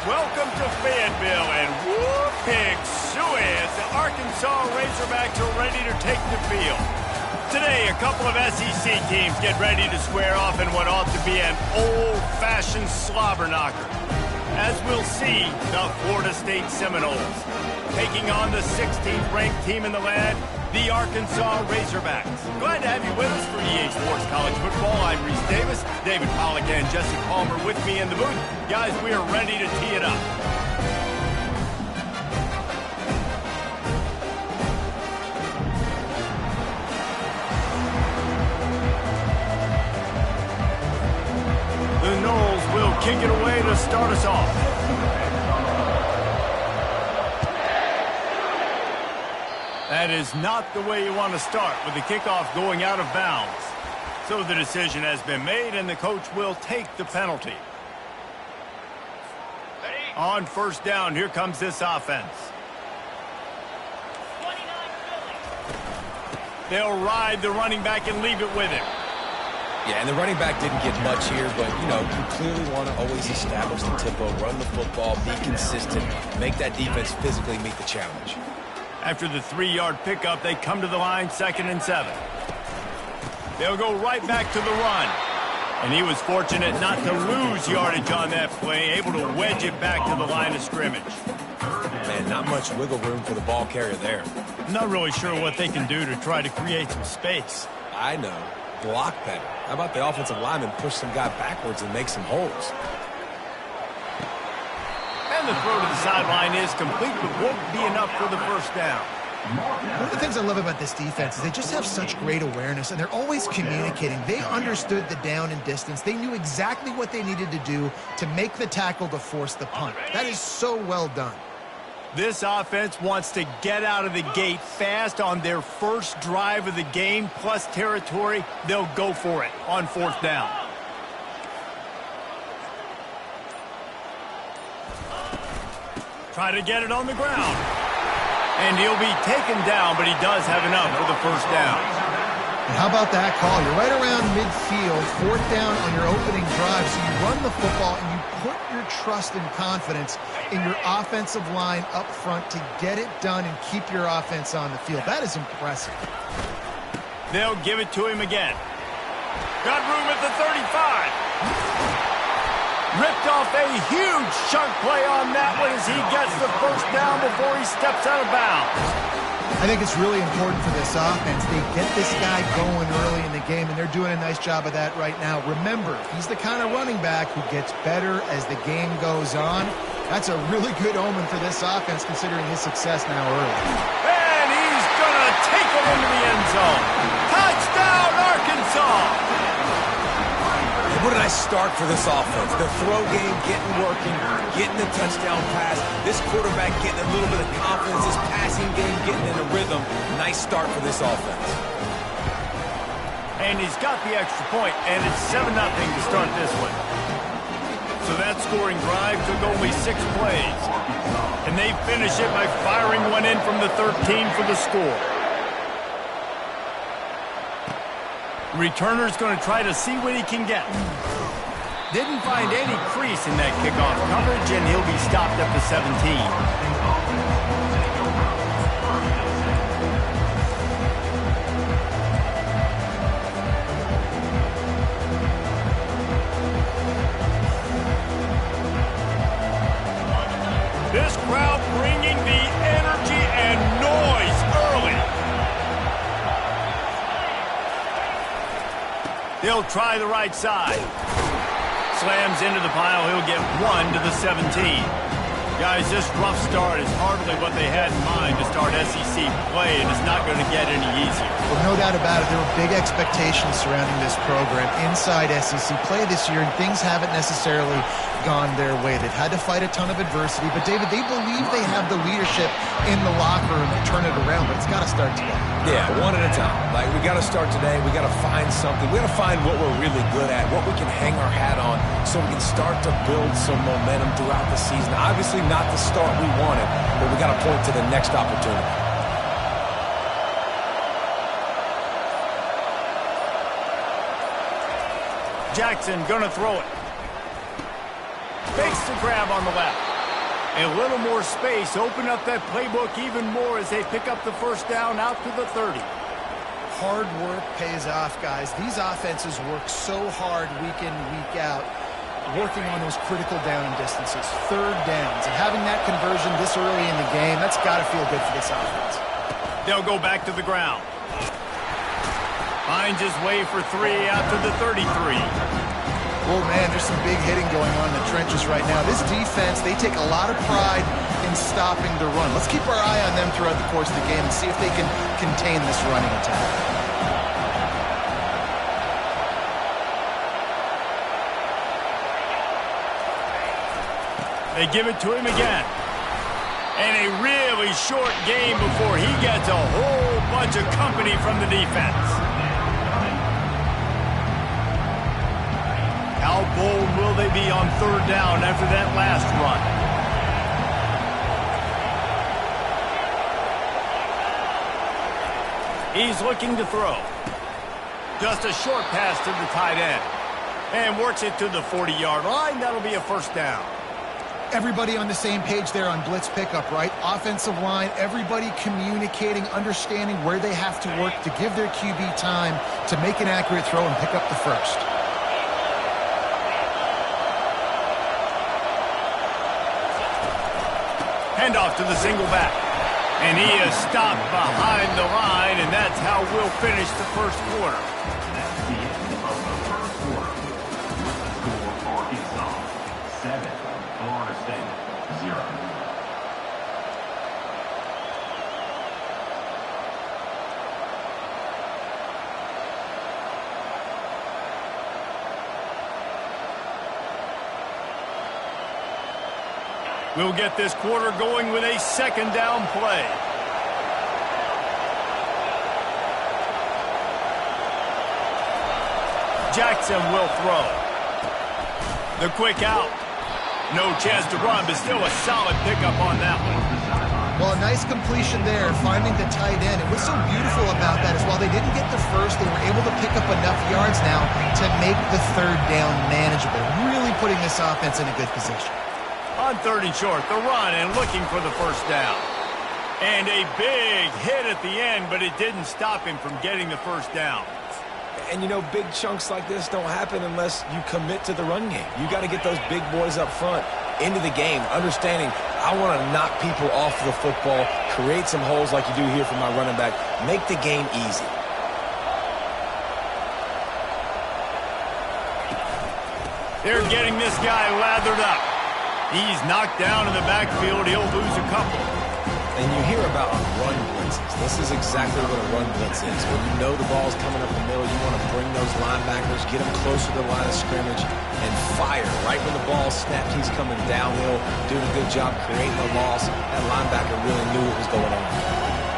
Welcome to Fayetteville, and whoop, pig suey as the Arkansas Razorbacks are ready to take the field. Today, a couple of SEC teams get ready to square off in what ought to be an old-fashioned slobber knocker. As we'll see, the Florida State Seminoles taking on the 16th-ranked team in the land, the Arkansas Razorbacks. Glad to have you with us for EA Sports College Football. I'm Reese Davis, David Pollack, and Jesse Palmer with me in the booth. Guys, we are ready to tee it up. The Noles will kick it away to start us off. That is not the way you want to start with the kickoff going out of bounds. So the decision has been made, and the coach will take the penalty. On first down, here comes this offense. They'll ride the running back and leave it with him. Yeah, and the running back didn't get much here, but, you clearly want to always establish the tempo, run the football, be consistent, make that defense physically meet the challenge. After the 3-yard pickup, they come to the line, 2nd and 7. They'll go right back to the run. And he was fortunate not to lose yardage on that play, able to wedge it back to the line of scrimmage. Man, not much wiggle room for the ball carrier there. I'm not really sure what they can do to try to create some space. I know. Block better. How about the offensive lineman push some guy backwards and make some holes? And the throw to the sideline is complete, but won't be enough for the first down. One of the things I love about this defense is they just have such great awareness, and they're always communicating. They understood the down and distance. They knew exactly what they needed to do to make the tackle to force the punt. That is so well done. This offense wants to get out of the gate fast on their first drive of the game, plus territory. They'll go for it on 4th down. Try to get it on the ground. And he'll be taken down, but he does have enough for the first down. And how about that call? You're right around midfield, 4th down on your opening drive, so you run the football and you put your trust and confidence in your offensive line up front to get it done and keep your offense on the field. That is impressive. They'll give it to him again. Got room at the 35. Ripped off a huge chunk play on that one as he gets the first down before he steps out of bounds. I think it's really important for this offense. They get this guy going early in the game, and they're doing a nice job of that right now. Remember, he's the kind of running back who gets better as the game goes on. That's a really good omen for this offense, considering his success now early. And he's going to take it into the end zone. Touchdown, Arkansas! What a nice start for this offense. The throw game getting working, getting the touchdown pass. This quarterback getting a little bit of confidence. This passing game getting in a rhythm. Nice start for this offense. And he's got the extra point, and it's 7-0 to start this one. So that scoring drive took only 6 plays. And they finish it by firing one in from the 13 for the score. Returner's going to try to see what he can get. Didn't find any crease in that kickoff coverage, and he'll be stopped at the 17. This crowd bringing the energy and noise early. They'll try the right side. Slams into the pile. He'll get 1 to the 17. Guys, this rough start is hardly what they had in mind to start SEC play, and it's not going to get any easier. Well, no doubt about it. There were big expectations surrounding this program inside SEC play this year, and things haven't necessarily gone their way. They've had to fight a ton of adversity, but, David, they believe they have the leadership in the locker room to turn it around, but it's got to start today. Yeah, one at a time. Like, we got to start today. We got to find something. We got to find what we're really good at, what we can hang our hat on, so we can start to build some momentum throughout the season. Obviously, not the start we wanted, but we got to point to the next opportunity. Jackson gonna throw it. Fakes the grab on the left. A little more space, open up that playbook even more as they pick up the first down out to the 30. Hard work pays off, guys. These offenses work so hard week in, week out, working on those critical down distances, third downs, and having that conversion this early in the game, that's got to feel good for this offense. They'll go back to the ground. Finds his way for 3 out to the 33. Oh, man, there's some big hitting going on in the trenches right now. This defense, they take a lot of pride in stopping the run. Let's keep our eye on them throughout the course of the game and see if they can contain this running attack. They give it to him again. And a really short game before he gets a whole bunch of company from the defense. How bold will they be on third down after that last run? He's looking to throw. Just a short pass to the tight end. And works it to the 40-yard line. That'll be a first down. Everybody on the same page there on blitz pickup, right? Offensive line, everybody communicating, understanding where they have to work to give their QB time to make an accurate throw and pick up the first. Handoff to the single back. And he is stopped behind the line, and that's how we'll finish the first quarter. That's the end of the first quarter. Score Arkansas 7, Florida State 0. We'll get this quarter going with a second down play. Jackson will throw. The quick out. No chance to run, but still a solid pickup on that one. Well, a nice completion there, finding the tight end. And what's so beautiful about that is while they didn't get the first, they were able to pick up enough yards now to make the third down manageable, really putting this offense in a good position. On third and short, the run and looking for the first down. And a big hit at the end, but it didn't stop him from getting the first down. And, you know, big chunks like this don't happen unless you commit to the run game. You got to get those big boys up front into the game, understanding I want to knock people off the football, create some holes like you do here for my running back, make the game easy. They're getting this guy lathered up. He's knocked down in the backfield. He'll lose a couple. And you hear about run blitzes. This is exactly what a run blitz is. When you know the ball's coming up the middle, you want to bring those linebackers, get them closer to the line of scrimmage, and fire. Right when the ball snapped, he's coming downhill, doing a good job creating a loss. That linebacker really knew what was going on.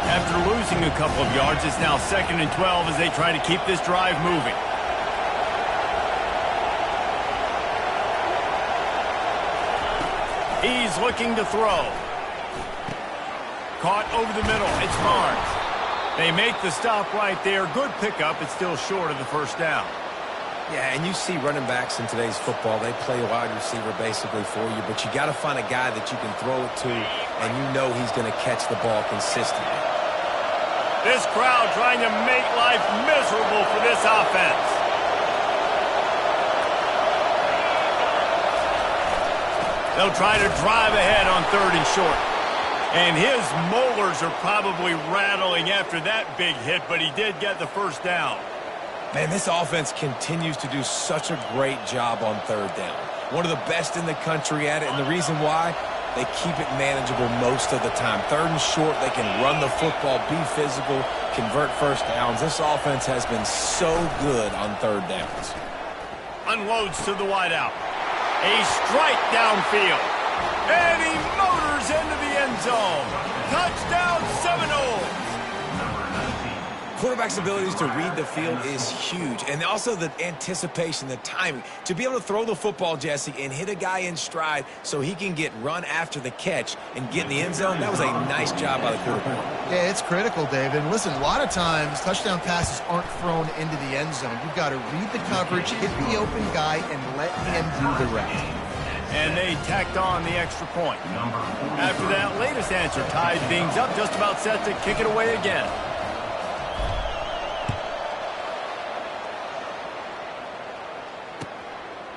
After losing a couple of yards, it's now 2nd and 12 as they try to keep this drive moving. He's looking to throw. Caught over the middle. It's Barnes. They make the stop right there. Good pickup. It's still short of the first down. Yeah, and you see running backs in today's football, they play a wide receiver basically for you, but you got to find a guy that you can throw it to, and you know he's going to catch the ball consistently. This crowd trying to make life miserable for this offense. They'll try to drive ahead on third and short. And his molars are probably rattling after that big hit, but he did get the first down. Man, this offense continues to do such a great job on third down. One of the best in the country at it, and the reason why, they keep it manageable most of the time. Third and short, they can run the football, be physical, convert first downs. This offense has been so good on third downs. Unloads to the wideout. A strike downfield. And he motors into the end zone. Touchdown Seminoles. Quarterback's abilities to read the field is huge. And also the anticipation, the timing. To be able to throw the football, Jesse, and hit a guy in stride so he can get run after the catch and get in the end zone, that was a nice job by the quarterback. Yeah, it's critical, David. And listen, a lot of times touchdown passes aren't thrown into the end zone. You've got to read the coverage, hit the open guy, and let him do the rest. And they tacked on the extra point. Number 44. After that latest answer tied things up, just about set to kick it away again.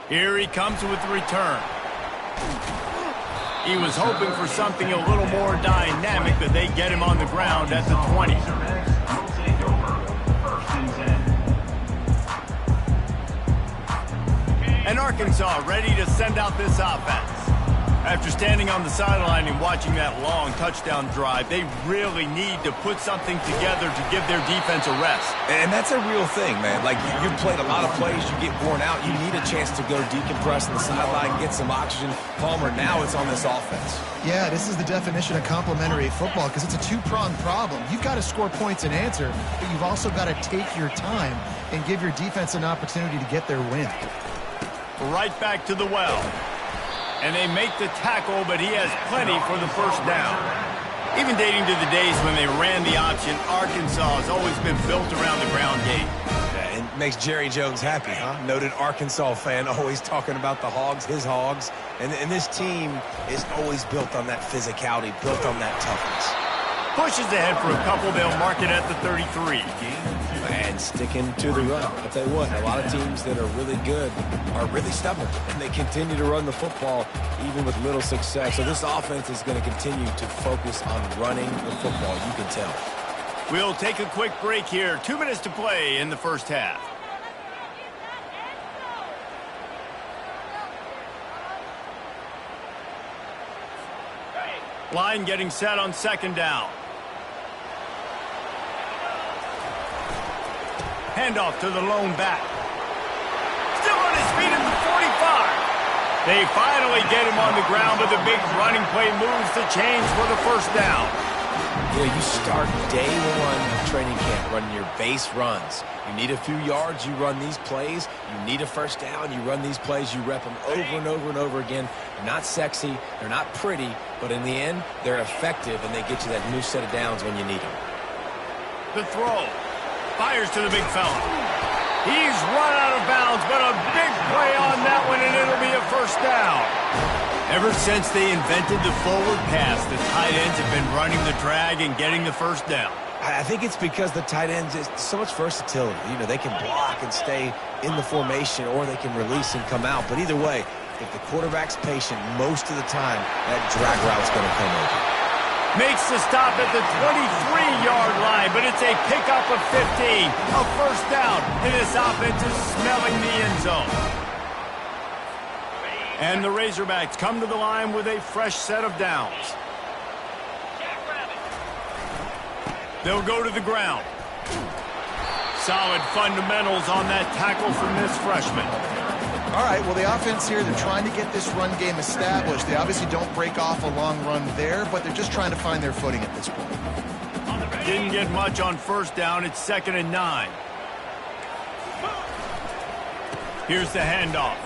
Here he comes with the return. He was hoping for something a little more dynamic, but they get him on the ground at the 20. And Arkansas ready to send out this offense. After standing on the sideline and watching that long touchdown drive, they really need to put something together to give their defense a rest. And that's a real thing, man. Like, you've played a lot of plays, you get worn out, you need a chance to go decompress on the sideline, get some oxygen. Palmer, now it's on this offense. Yeah, this is the definition of complementary football because it's a two-pronged problem. You've got to score points and answer, but you've also got to take your time and give your defense an opportunity to get their win. Right back to the well. And they make the tackle, but he has plenty for the first down. Even dating to the days when they ran the option, Arkansas has always been built around the ground game. Yeah, it makes Jerry Jones happy, huh? Noted Arkansas fan, always talking about the Hogs, his Hogs. And this team is always built on that physicality, built on that toughness. Pushes ahead for a couple, they'll mark it at the 33. And sticking to the run. I'll tell you what, a lot of teams that are really good are really stubborn, and they continue to run the football even with little success. So this offense is going to continue to focus on running the football, you can tell. We'll take a quick break here. 2 minutes to play in the first half. Line getting set on second down. Handoff to the lone back. Still on his feet at the 45. They finally get him on the ground, but the big running play moves the chains for the first down. You know, you start day one of training camp running your base runs. You need a few yards, you run these plays. You need a first down, you run these plays. You rep them over and over and over again. They're not sexy, they're not pretty, but in the end, they're effective, and they get you that new set of downs when you need them. The throw. Fires to the big fella. He's run out of bounds, but a big play on that one, and it'll be a first down. Ever since they invented the forward pass, the tight ends have been running the drag and getting the first down. I think it's because the tight ends is so much versatility. You know, they can block and stay in the formation, or they can release and come out. But either way, if the quarterback's patient, most of the time, that drag route's going to come over. Makes the stop at the 23-yard line, but it's a pickup of 15. A first down, and this offense is smelling the end zone. And the Razorbacks come to the line with a fresh set of downs. They'll go to the ground. Solid fundamentals on that tackle from this freshman. All right, well, the offense here, they're trying to get this run game established. They obviously don't break off a long run there, but they're just trying to find their footing at this point. Didn't get much on first down. It's 2nd and 9. Here's the handoff.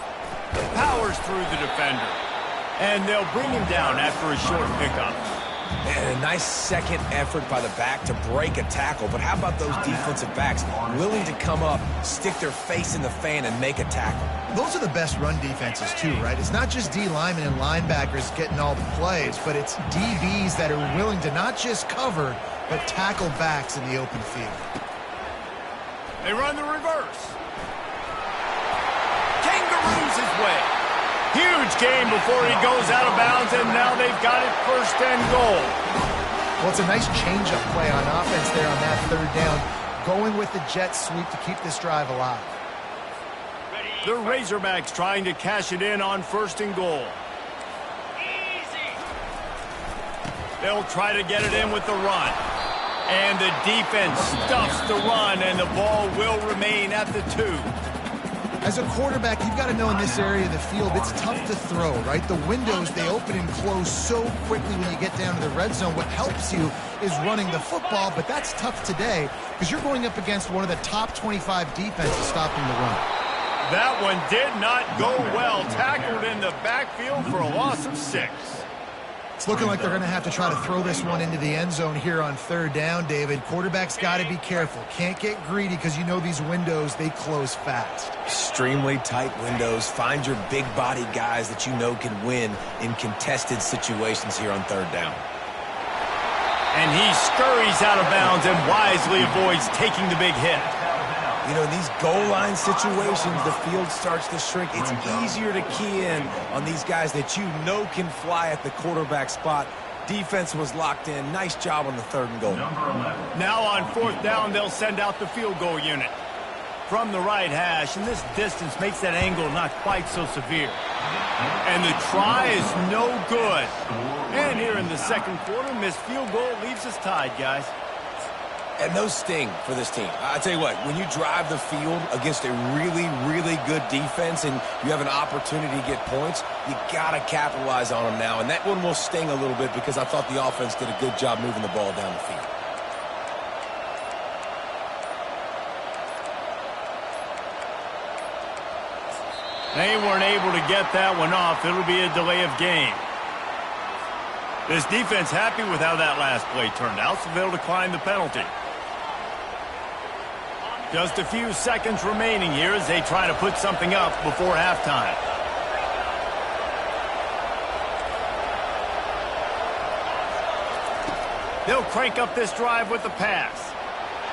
Powers through the defender. And they'll bring him down after a short pickup. And a nice second effort by the back to break a tackle. But how about those defensive backs willing to come up, stick their face in the fan, and make a tackle? Those are the best run defenses, too, right? It's not just D linemen and linebackers getting all the plays, but it's DBs that are willing to not just cover, but tackle backs in the open field. They run the reverse. Kangaroos his way. Huge game before he goes out of bounds, and now they've got it 1st and goal. Well, it's a nice change-up play on offense there on that 3rd down, going with the jet sweep to keep this drive alive. The Razorbacks trying to cash it in on 1st and goal. They'll try to get it in with the run. And the defense stuffs the run, and the ball will remain at the 2. As a quarterback, you've got to know in this area of the field, it's tough to throw, right? The windows, they open and close so quickly when you get down to the red zone. What helps you is running the football, but that's tough today because you're going up against one of the top 25 defenses stopping the run. That one did not go well. Tackled in the backfield for a loss of 6. It's looking like they're going to have to try to throw this one into the end zone here on third down, David. Quarterback's got to be careful. Can't get greedy because you know these windows, they close fast. Extremely tight windows. Find your big body guys that you know can win in contested situations here on third down. And he scurries out of bounds and wisely avoids taking the big hit. You know, in these goal line situations, the field starts to shrink. It's easier to key in on these guys that you know can fly at the quarterback spot. Defense was locked in. Nice job on the third and goal. Now on fourth down, they'll send out the field goal unit. From the right hash, and this distance makes that angle not quite so severe. And the try is no good. And here in the second quarter, missed field goal leaves us tied, guys. And those sting for this team. I tell you what, when you drive the field against a really, really good defense and you have an opportunity to get points, you got to capitalize on them now. And that one will sting a little bit because I thought the offense did a good job moving the ball down the field. They weren't able to get that one off. It'll be a delay of game. This defense happy with how that last play turned out, so they'll decline the penalty. Just a few seconds remaining here as they try to put something up before halftime. They'll crank up this drive with the pass.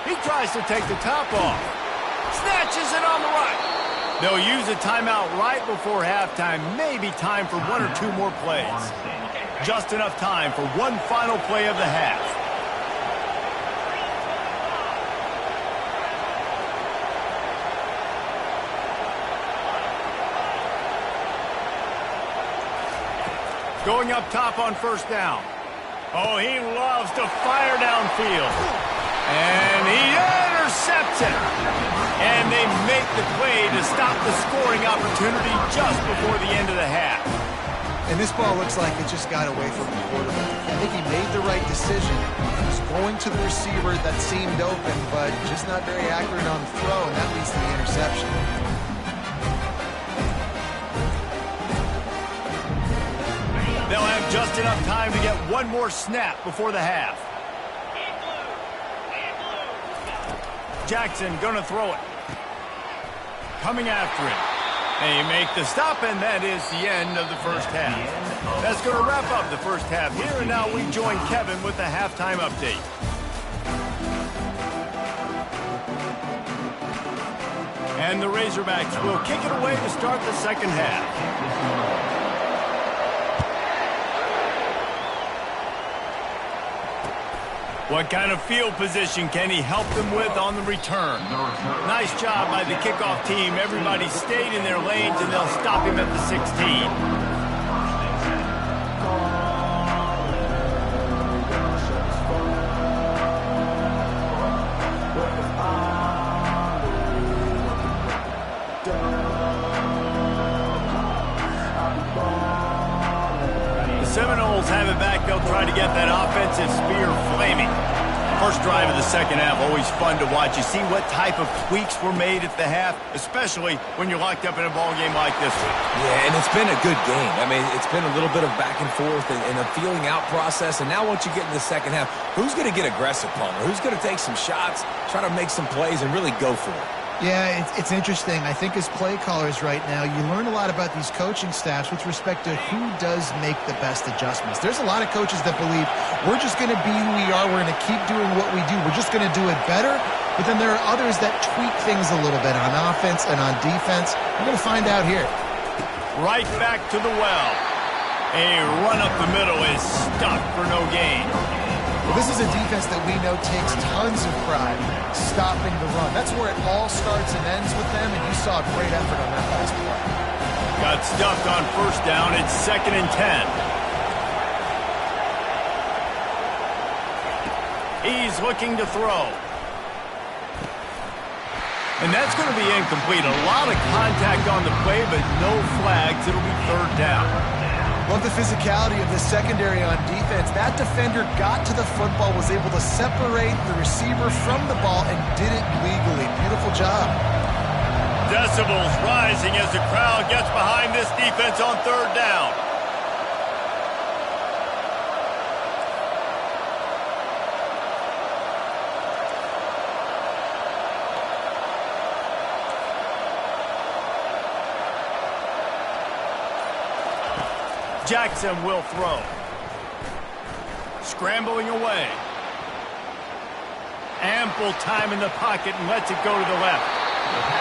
He tries to take the top off. Snatches it on the right. They'll use a timeout right before halftime. Maybe time for one or two more plays. Just enough time for one final play of the half. Going up top on first down. Oh, he loves to fire downfield. And he intercepts it. And they make the play to stop the scoring opportunity just before the end of the half. And this ball looks like it just got away from the quarterback. I think he made the right decision. He was going to the receiver that seemed open, but just not very accurate on the throw, and that leads to the interception. They'll have just enough time to get one more snap before the half. Jackson gonna throw it. Coming after it. They make the stop, and that is the end of the first half. That's going to wrap up the first half here, and now we join Kevin with the halftime update. And the Razorbacks will kick it away to start the second half. What kind of field position can he help them with on the return? Nice job by the kickoff team. Everybody stayed in their lanes, and they'll stop him at the 16. Seminoles have it back. They'll try to get that offensive spear flaming. First drive of the second half, always fun to watch. You see what type of tweaks were made at the half, especially when you're locked up in a ball game like this one. Yeah, and it's been a good game. I mean, it's been a little bit of back and forth and a feeling out process. And now once you get in the second half, who's going to get aggressive, Palmer? Who's going to take some shots, try to make some plays, and really go for it? Yeah, it's interesting. I think as play callers right now, you learn a lot about these coaching staffs with respect to who does make the best adjustments. There's a lot of coaches that believe we're just going to be who we are. We're going to keep doing what we do. We're just going to do it better. But then there are others that tweak things a little bit on offense and on defense. We're going to find out here. Right back to the well. A run up the middle is stopped for no gain. Well, this is a defense that we know takes tons of pride stopping the run. That's where it all starts and ends with them, and you saw a great effort on that last play. Got stuffed on first down. It's 2nd and 10. He's looking to throw. And that's going to be incomplete. A lot of contact on the play, but no flags. It'll be 3rd down. Love the physicality of the secondary on defense. That defender got to the football, was able to separate the receiver from the ball, and did it legally. Beautiful job. Decibels rising as the crowd gets behind this defense on 3rd down. Jackson will throw. Scrambling away. Ample time in the pocket and lets it go to the left.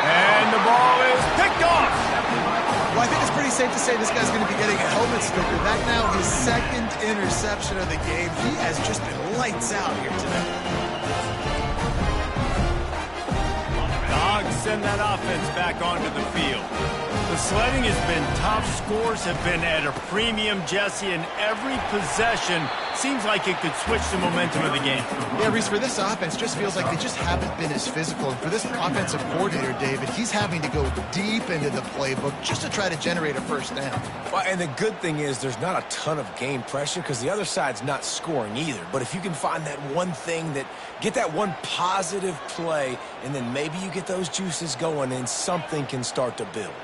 And the ball is picked off. Well, I think it's pretty safe to say this guy's going to be getting a helmet sticker. That now his second interception of the game. He has just been lights out here today. The Hogs send that offense back onto the field. The sledding has been tough. Scores have been at a premium, Jesse, and every possession seems like it could switch the momentum of the game. Yeah, Reese, for this offense, just feels like they just haven't been as physical. And for this offensive coordinator, David, he's having to go deep into the playbook just to try to generate a first down. Well, and the good thing is there's not a ton of game pressure because the other side's not scoring either. But if you can find that one thing get that one positive play, and then maybe you get those juices going and something can start to build.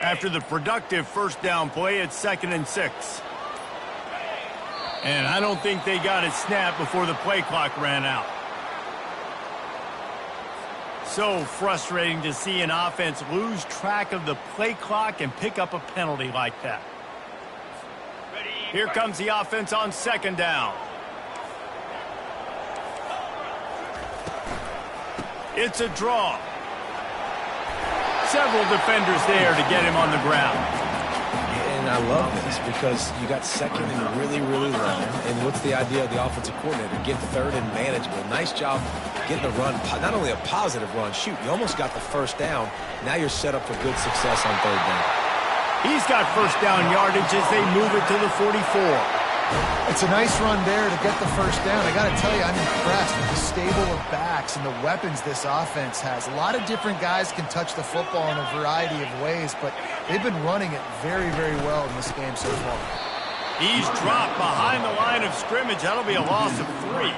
After the productive first down play, it's 2nd and 6. And I don't think they got it snapped before the play clock ran out. So frustrating to see an offense lose track of the play clock and pick up a penalty like that. Here comes the offense on 2nd down. It's a draw. Several defenders there to get him on the ground. And I love this because you got 2nd and really, really long. And what's the idea of the offensive coordinator? Get 3rd and manageable. Nice job getting the run. Not only a positive run, shoot, you almost got the first down. Now you're set up for good success on 3rd down. He's got first down yardage as they move it to the 44. It's a nice run there to get the first down. I got to tell you, I'm impressed with the stable of backs and the weapons this offense has. A lot of different guys can touch the football in a variety of ways, but they've been running it very, very well in this game so far. He's dropped behind the line of scrimmage. That'll be a loss of 3.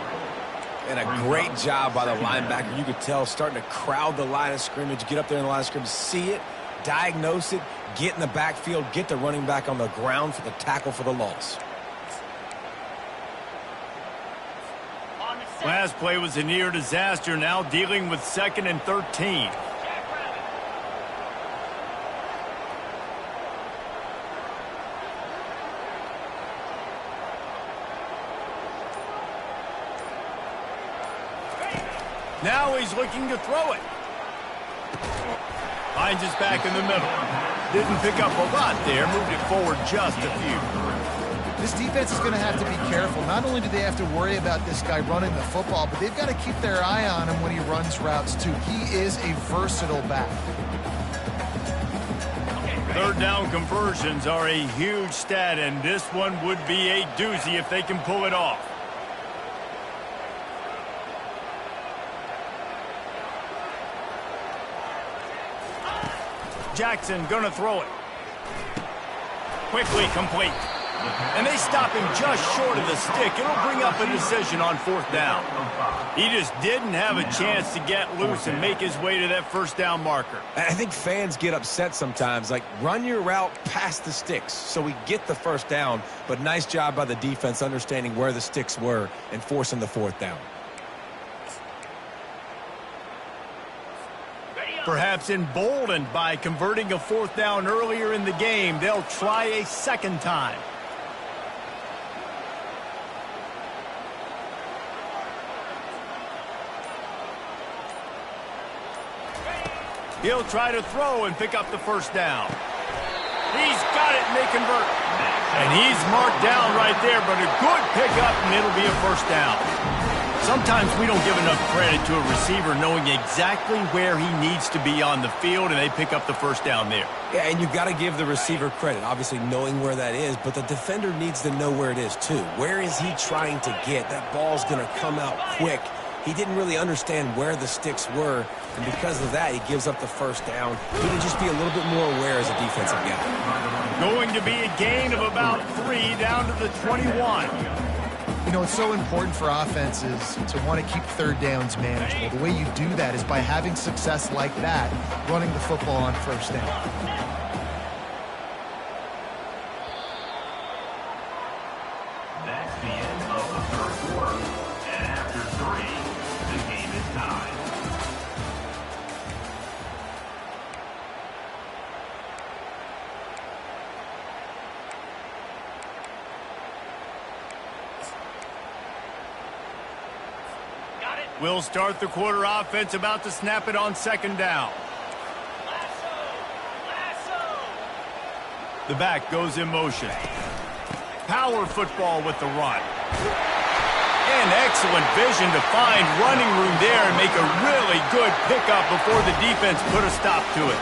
And a great job by the linebacker. You could tell starting to crowd the line of scrimmage, get up there in the line of scrimmage, see it, diagnose it, get in the backfield, get the running back on the ground for the tackle for the loss. Last play was a near disaster, now dealing with 2nd and 13. Now he's looking to throw it. Finds his back in the middle. Didn't pick up a lot there, moved it forward just a few. This defense is going to have to be careful. Not only do they have to worry about this guy running the football, but they've got to keep their eye on him when he runs routes, too. He is a versatile back. 3rd down conversions are a huge stat, and this one would be a doozy if they can pull it off. Jackson gonna throw it. Quickly complete. And they stop him just short of the stick. It'll bring up a decision on 4th down. He just didn't have a chance to get loose and make his way to that first down marker. I think fans get upset sometimes, like run your route past the sticks so we get the first down, but nice job by the defense understanding where the sticks were and forcing the 4th down. Perhaps emboldened by converting a 4th down earlier in the game, they'll try a 2nd time. He'll try to throw and pick up the first down. He's got it, and they convert. And he's marked down right there, but a good pickup, and it'll be a first down. Sometimes we don't give enough credit to a receiver knowing exactly where he needs to be on the field, and they pick up the first down there. Yeah, and you've got to give the receiver credit, obviously knowing where that is, but the defender needs to know where it is too. Where is he trying to get? That ball's going to come out quick. He didn't really understand where the sticks were, and because of that, he gives up the first down. He need to just be a little bit more aware as a defensive guy. Going to be a gain of about 3 down to the 21. You know, it's so important for offenses to want to keep 3rd downs manageable. The way you do that is by having success like that, running the football on 1st down. That's the end of the third quarter. And after 3, the game is tied. We'll start the quarter offense, about to snap it on second down. The back goes in motion. Power football with the run. And excellent vision to find running room there and make a really good pickup before the defense put a stop to it.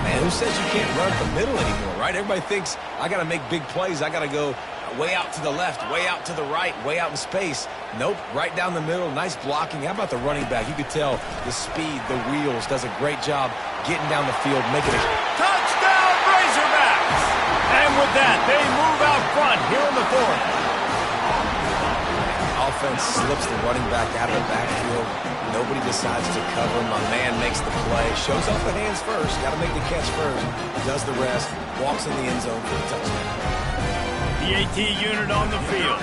Man, who says you can't run up the middle anymore, right? Everybody thinks I got to make big plays. I got to go way out to the left, way out to the right, way out in space. Nope, right down the middle, nice blocking. How about the running back? You could tell the speed, the wheels, does a great job getting down the field, making it. Touchdown, Razorbacks! And with that, they move out front here in the fourth. Offense slips the running back out of the backfield. Nobody decides to cover him. My man makes the play. Shows off the hands first. Got to make the catch first. Does the rest. Walks in the end zone for the touchdown. The AT unit on the field.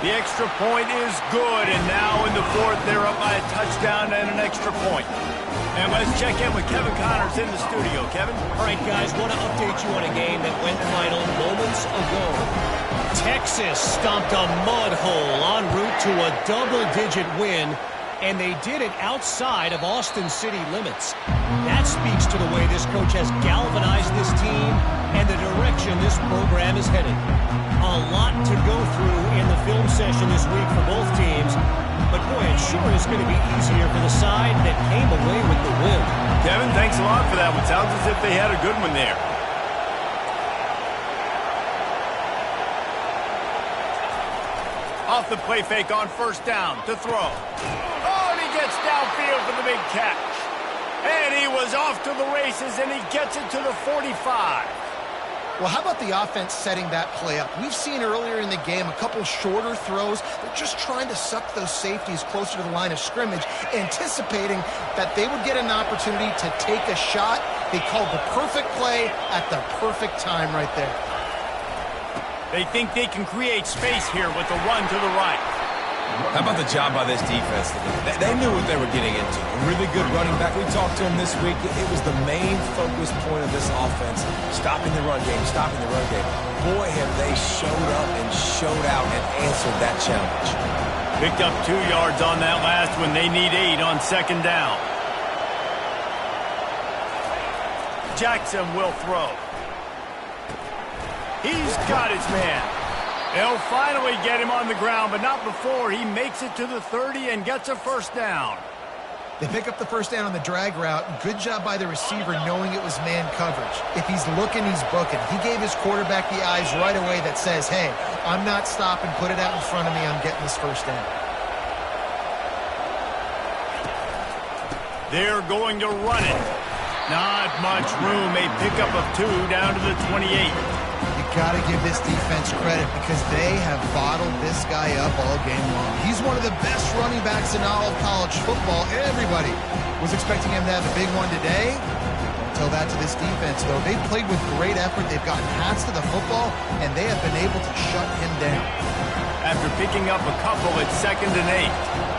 The extra point is good, and now in the fourth, they're up by a touchdown and an extra point. And let's check in with Kevin Connors in the studio. Kevin? All right, guys, want to update you on a game that went final moments ago. Texas stomped a mud hole en route to a double-digit win, and they did it outside of Austin city limits. That speaks to the way this coach has galvanized this team and the direction this program is headed. A lot to go through in the film session this week for both teams, but boy, it sure is going to be easier for the side that came away with the win. Kevin, thanks a lot for that one. Sounds as if they had a good one there. Off the play fake on first down to throw. Oh, and he gets downfield for the big catch. And he was off to the races, and he gets it to the 45. Well, how about the offense setting that play up? We've seen earlier in the game a couple shorter throws. They're just trying to suck those safeties closer to the line of scrimmage, anticipating that they would get an opportunity to take a shot. They called the perfect play at the perfect time right there. They think they can create space here with the run to the right. How about the job by this defense? They knew what they were getting into. A really good running back. We talked to him this week. It was the main focus point of this offense. Stopping the run game, stopping the run game. Boy, have they showed up and showed out and answered that challenge. Picked up 2 yards on that last one. They need 8 on second down. Jackson will throw. He's got his man. They'll finally get him on the ground, but not before he makes it to the 30 and gets a first down. They pick up the first down on the drag route. Good job by the receiver knowing it was man coverage. If he's looking, he's booking. He gave his quarterback the eyes right away that says, hey, I'm not stopping. Put it out in front of me. I'm getting this first down. They're going to run it. Not much room. A pickup of 2 down to the 28. Got to give this defense credit because they have bottled this guy up all game long. He's one of the best running backs in all of college football. Everybody was expecting him to have a big one today. Don't tell that to this defense, though. They've played with great effort. They've gotten hats to the football, and they have been able to shut him down. After picking up a couple, it's 2nd and 8.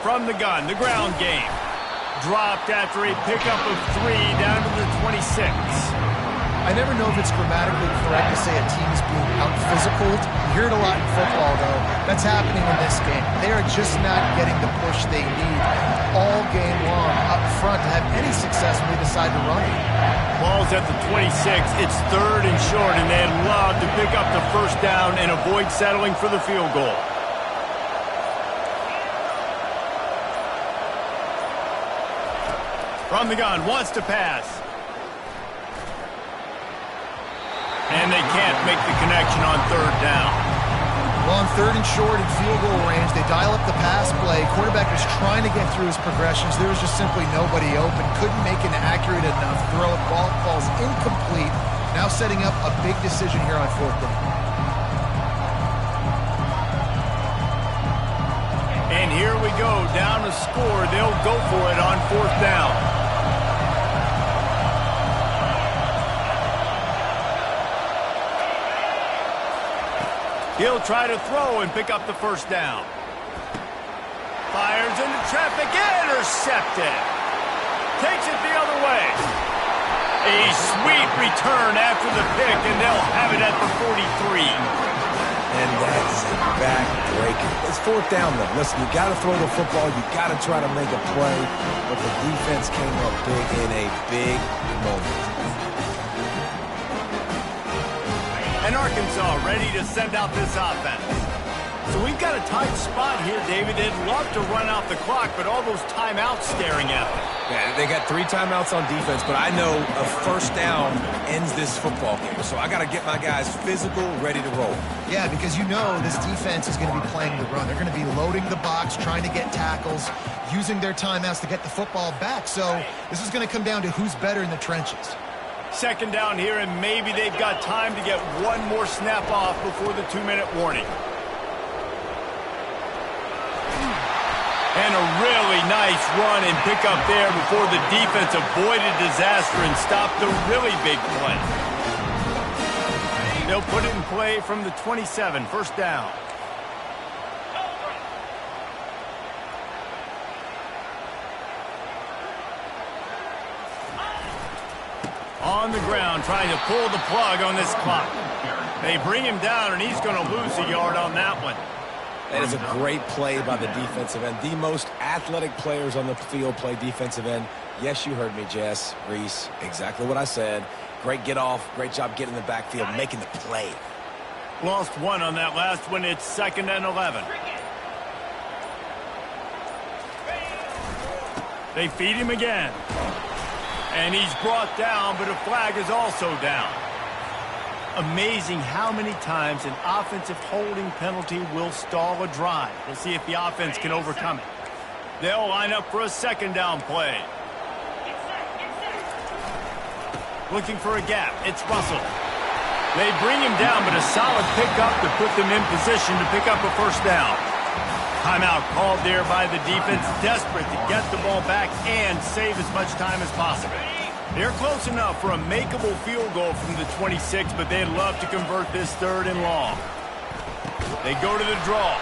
From the gun, the ground game. Dropped after a pickup of 3 down to the 26. I never know if it's grammatically correct to say a team is being out-physicaled. You hear it a lot in football, though. That's happening in this game. They are just not getting the push they need all game long up front to have any success when they decide to run it. Ball's at the 26. It's 3rd and short, and they'd love to pick up the first down and avoid settling for the field goal. From the gun, wants to pass. And they can't make the connection on 3rd down. Well, on 3rd and short in field goal range, they dial up the pass play. Quarterback was trying to get through his progressions. There was just simply nobody open. Couldn't make an accurate enough throw. Ball falls incomplete. Now setting up a big decision here on 4th down. And here we go. Down a score. They'll go for it on 4th down. He'll try to throw and pick up the 1st down. Fires into traffic. Intercepted. Takes it the other way. A sweet return after the pick, and they'll have it at the 43. And that's back-breaking. It's 4th down, though. Listen, you got to throw the football. You got to try to make a play. But the defense came up big in a big moment. And Arkansas ready to send out this offense. So we've got a tight spot here, David. They'd love to run out the clock, but all those timeouts staring at them. Yeah, they got 3 timeouts on defense, but I know a 1st down ends this football game. So I got to get my guys physical, ready to roll. Yeah, because you know this defense is going to be playing the run. They're going to be loading the box, trying to get tackles, using their timeouts to get the football back. So this is going to come down to who's better in the trenches. 2nd down here, and maybe they've got time to get one more snap off before the 2-minute warning. And a really nice run and pick up there before the defense avoided disaster and stopped the really big play. They'll put it in play from the 27, 1st down. On the ground, trying to pull the plug on this clock. They bring him down, and he's going to lose a yard on that one. That is a great play by the defensive end. The most athletic players on the field play defensive end. Yes, you heard me, Jess, Reese. Exactly what I said. Great get off. Great job getting in the backfield, making the play. Lost 1 on that last one. It's 2nd and 11. They feed him again. And he's brought down, but a flag is also down. Amazing how many times an offensive holding penalty will stall a drive. We'll see if the offense can overcome it. They'll line up for a 2nd down play. Looking for a gap. It's Russell. They bring him down, but a solid pickup to put them in position to pick up a 1st down. Timeout called there by the defense, desperate to get the ball back and save as much time as possible. They're close enough for a makeable field goal from the 26, but they'd love to convert this 3rd and long. They go to the draw.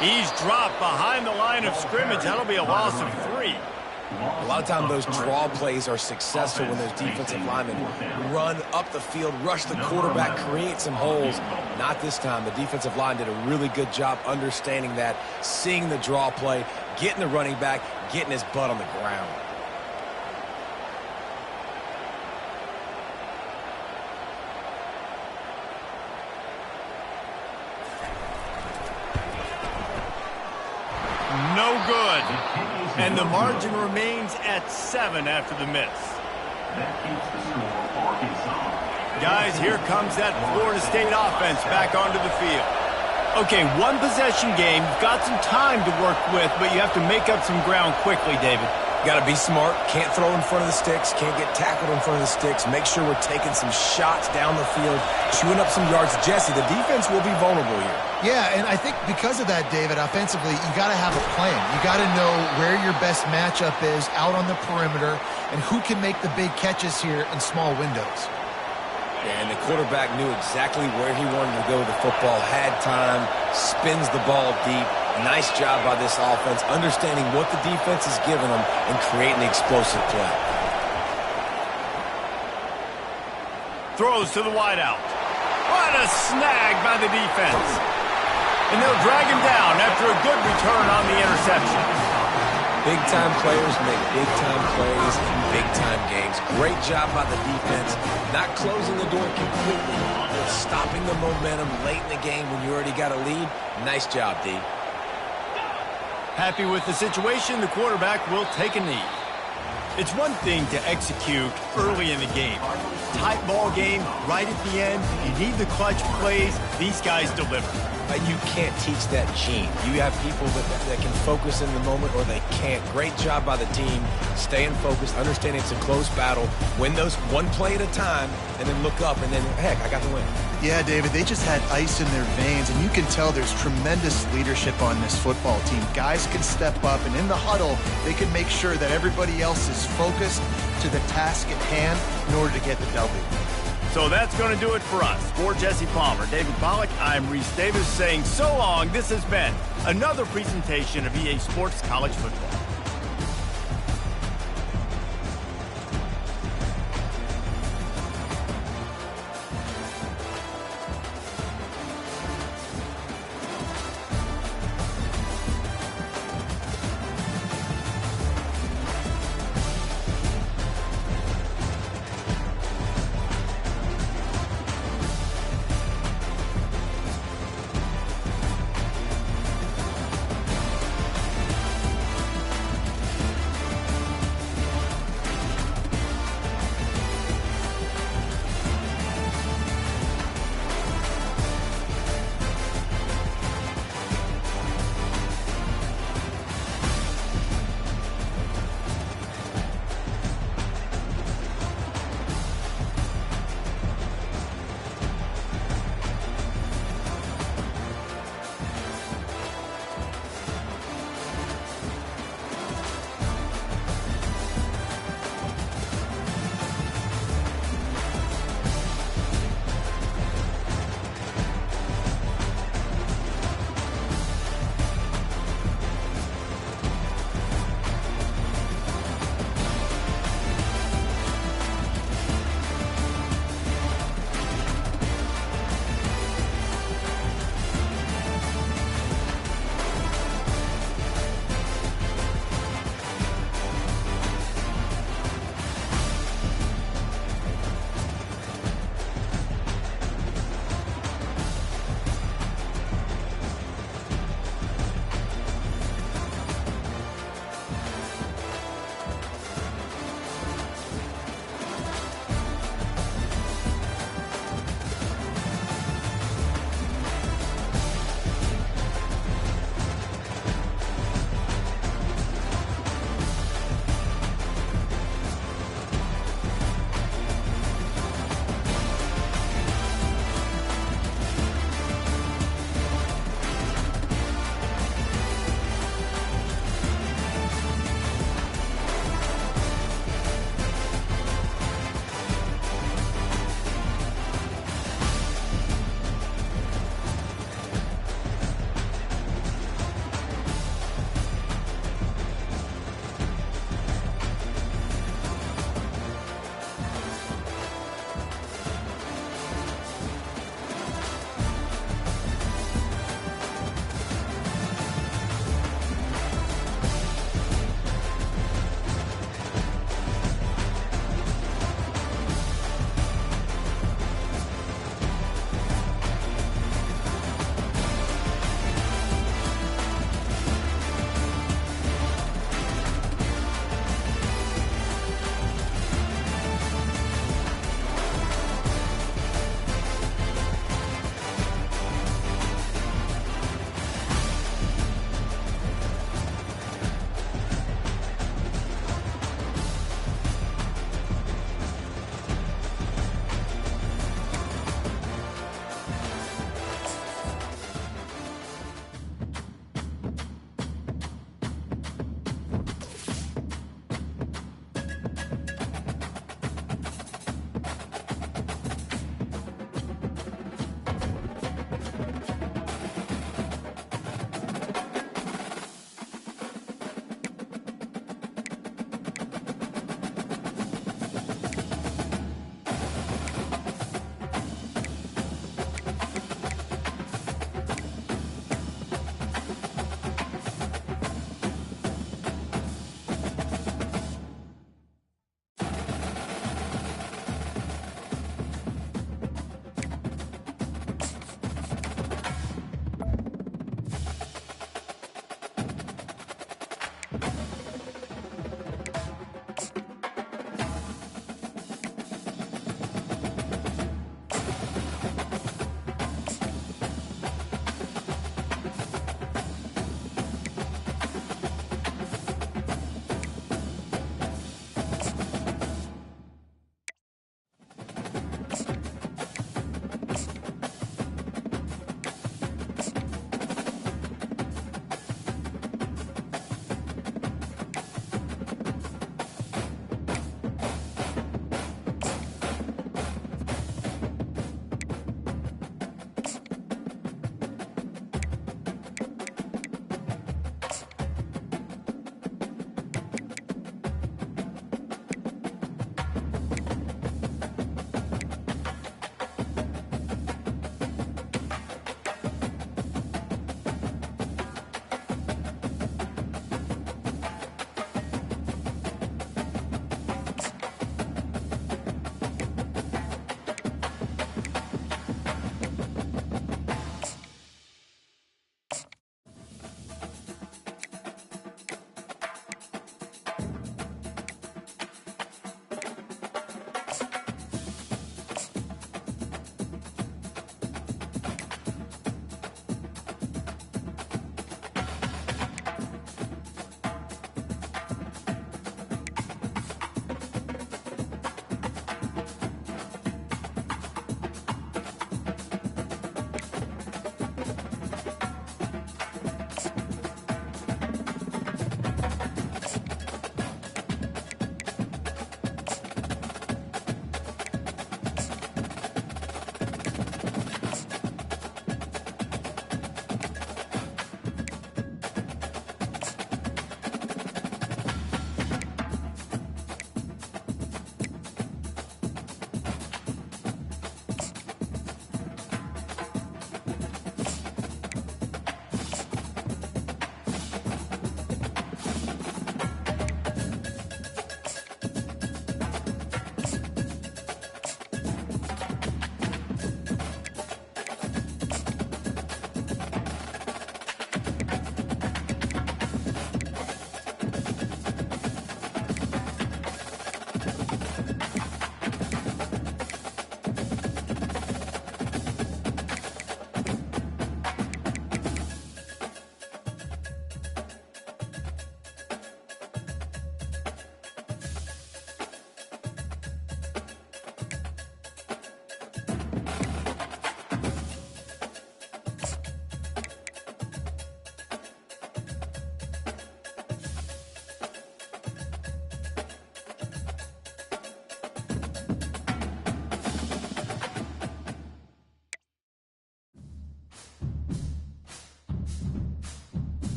He's dropped behind the line of scrimmage. That'll be a loss of 3. A lot of times those draw plays are successful when those defensive linemen run up the field, rush the quarterback, create some holes. Not this time. The defensive line did a really good job understanding that, seeing the draw play, getting the running back, getting his butt on the ground. No good. And the margin remains at 7 after the miss. That keeps the score Arkansas. Guys, here comes that Florida State offense back onto the field. Okay, 1 possession game. You've got some time to work with, but you have to make up some ground quickly, David. Got to be smart. Can't throw in front of the sticks. Can't get tackled in front of the sticks. Make sure we're taking some shots down the field, chewing up some yards. Jesse, the defense will be vulnerable here. Yeah, and I think because of that, David, offensively, you got to have a plan. You got to know where your best matchup is out on the perimeter and who can make the big catches here in small windows. Yeah, and the quarterback knew exactly where he wanted to go with the football, had time, spins the ball deep. Nice job by this offense, understanding what the defense is giving them and creating the explosive play. Throws to the wideout. What a snag by the defense. And they'll drag him down after a good return on the interception. Big-time players make big-time plays in big-time games. Great job by the defense, not closing the door completely, but stopping the momentum late in the game when you already got a lead. Nice job, D. Happy with the situation, the quarterback will take a knee. It's one thing to execute early in the game. Tight ball game, right at the end, you need the clutch plays. These guys deliver. You can't teach that gene. You have people that can focus in the moment or they can't. Great job by the team, staying focused, understanding it's a close battle, win those one play at a time, and then look up, and then, heck, I got the win. Yeah, David, they just had ice in their veins, and you can tell there's tremendous leadership on this football team. Guys can step up, and in the huddle, they can make sure that everybody else is focused to the task at hand in order to get the W. So that's going to do it for us. For Jesse Palmer, David Pollack, I'm Reese Davis saying so long. This has been another presentation of EA Sports College Football.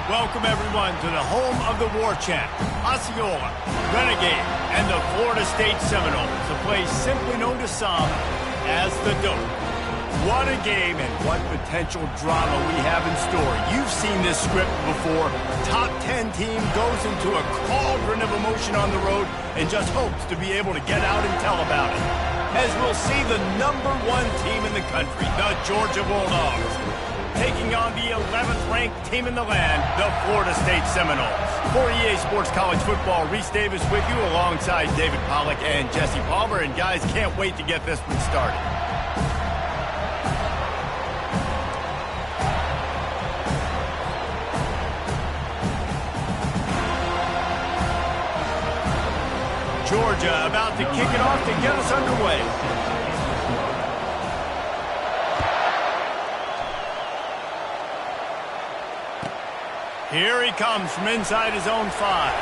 Welcome, everyone, to the home of the War Chant, Osceola, Renegade, and the Florida State Seminoles, a place simply known to some as the Dope. What a game and what potential drama we have in store. You've seen this script before. Top 10 team goes into a cauldron of emotion on the road and just hopes to be able to get out and tell about it. As we'll see the #1 team in the country, the Georgia Bulldogs, taking on the 11th ranked team in the land, the Florida State Seminoles. For EA Sports College Football, Reese Davis with you alongside David Pollack and Jesse Palmer. And guys, can't wait to get this one started. Georgia about to kick it off to get us underway. Here he comes from inside his own 5.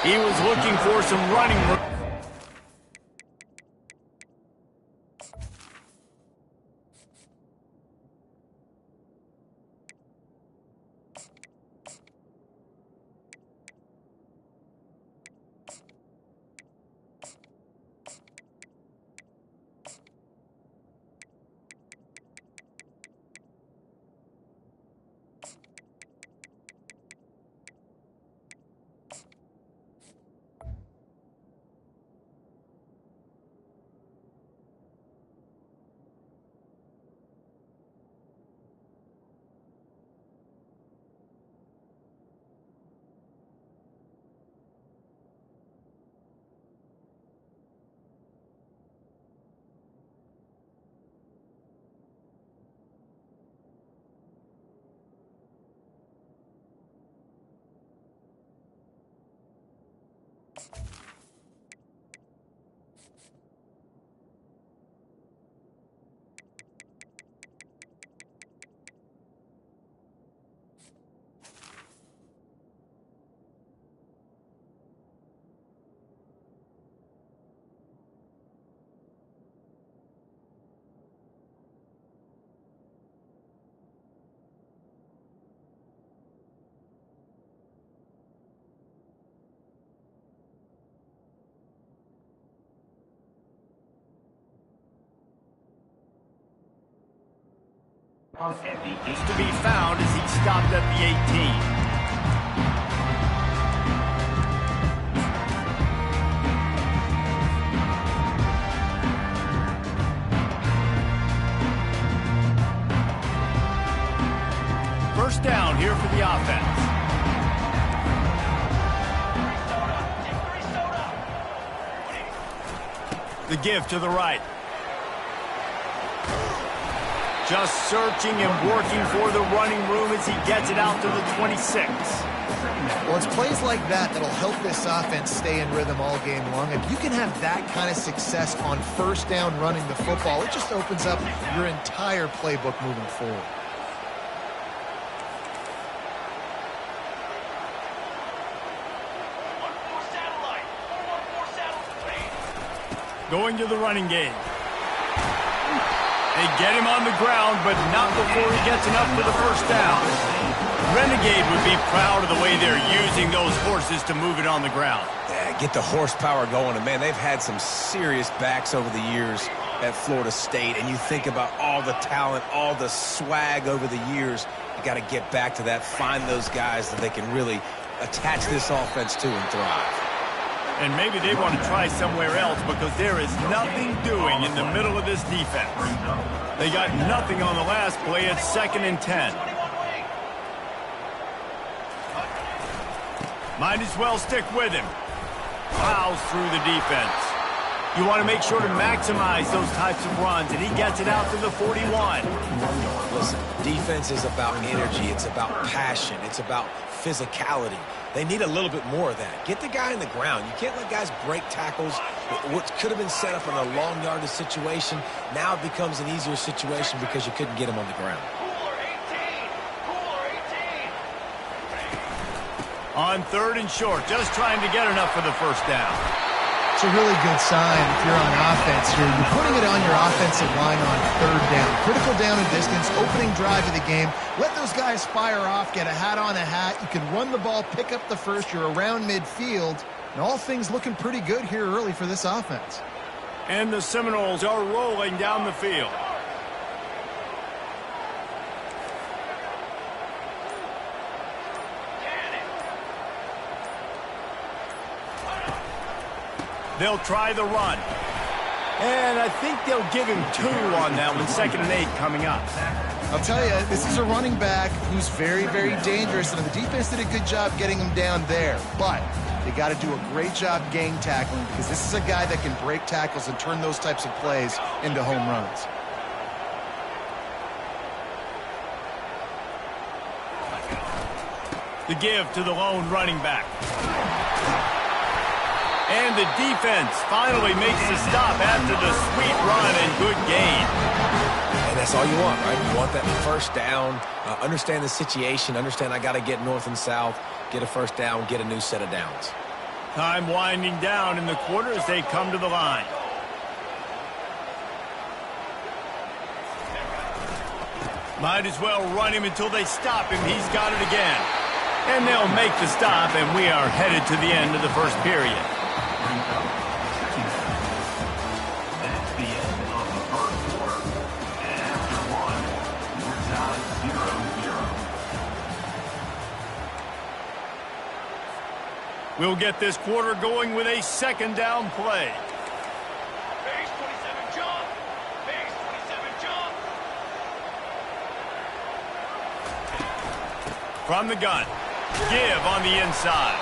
He was looking for some running room. Is to be found as he stopped at the 18. First down here for the offense. The give to the right. Just searching and working for the running room as he gets it out to the 26. Well, it's plays like that that'll help this offense stay in rhythm all game long. If you can have that kind of success on first down running the football, it just opens up your entire playbook moving forward. Going to the running game. They get him on the ground, but not before he gets enough for the first down. Renegade would be proud of the way they're using those horses to move it on the ground. Yeah, get the horsepower going. And, man, they've had some serious backs over the years at Florida State. And you think about all the talent, all the swag over the years. You got to get back to that, find those guys that they can really attach this offense to and thrive. And maybe they want to try somewhere else because there is nothing doing in the middle of this defense. They got nothing on the last play. It's 2nd and 10. Might as well stick with him. Plows through the defense. You want to make sure to maximize those types of runs, and he gets it out to the 41. Listen, defense is about energy. It's about passion. It's about physicality. They need a little bit more of that. Get the guy in the ground. You can't let guys break tackles. What could have been set up in a long yardage situation, now it becomes an easier situation because you couldn't get him on the ground. On 3rd and short, just trying to get enough for the first down. It's a really good sign if you're on offense here. You're putting it on your offensive line on third down. Critical down and distance, opening drive of the game. Let those guys fire off, get a hat on a hat. You can run the ball, pick up the first. You're around midfield. And all things looking pretty good here early for this offense. And the Seminoles are rolling down the field. They'll try the run. And I think they'll give him 2 on that one. 2nd and 8 coming up. I'll tell you, this is a running back who's very, very dangerous, and the defense did a good job getting him down there. But they got to do a great job gang tackling because this is a guy that can break tackles and turn those types of plays into home runs. The give to the lone running back. And the defense finally makes the stop after the sweet run and good gain. And that's all you want, right? You want that first down, understand the situation, understand I got to get north and south, get a first down, get a new set of downs. Time winding down in the quarter as they come to the line. Might as well run him until they stop him. He's got it again. And they'll make the stop, and we are headed to the end of the first period. That's the end of the first quarter. And after one, we're tied 0-0. We'll get this quarter going with a 2nd down play. Base 27 jump. Base 27 jump. From the gun. Give on the inside.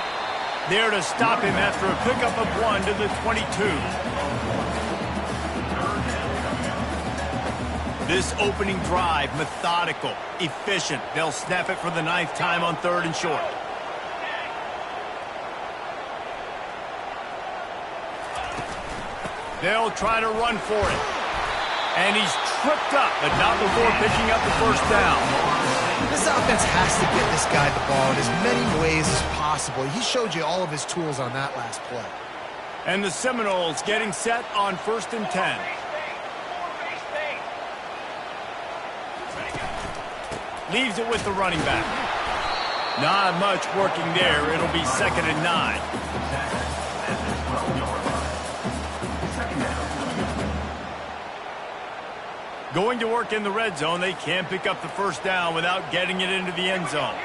There to stop him after a pickup of 1 to the 22. This opening drive, methodical, efficient. They'll snap it for the 9th time on 3rd and short. They'll try to run for it. And he's tripped up, but not before picking up the first down. This offense has to get this guy the ball in as many ways as possible. He showed you all of his tools on that last play. And the Seminoles getting set on 1st and 10. Leaves it with the running back. Not much working there. It'll be 2nd and 9. Going to work in the red zone. They can't pick up the first down without getting it into the end zone.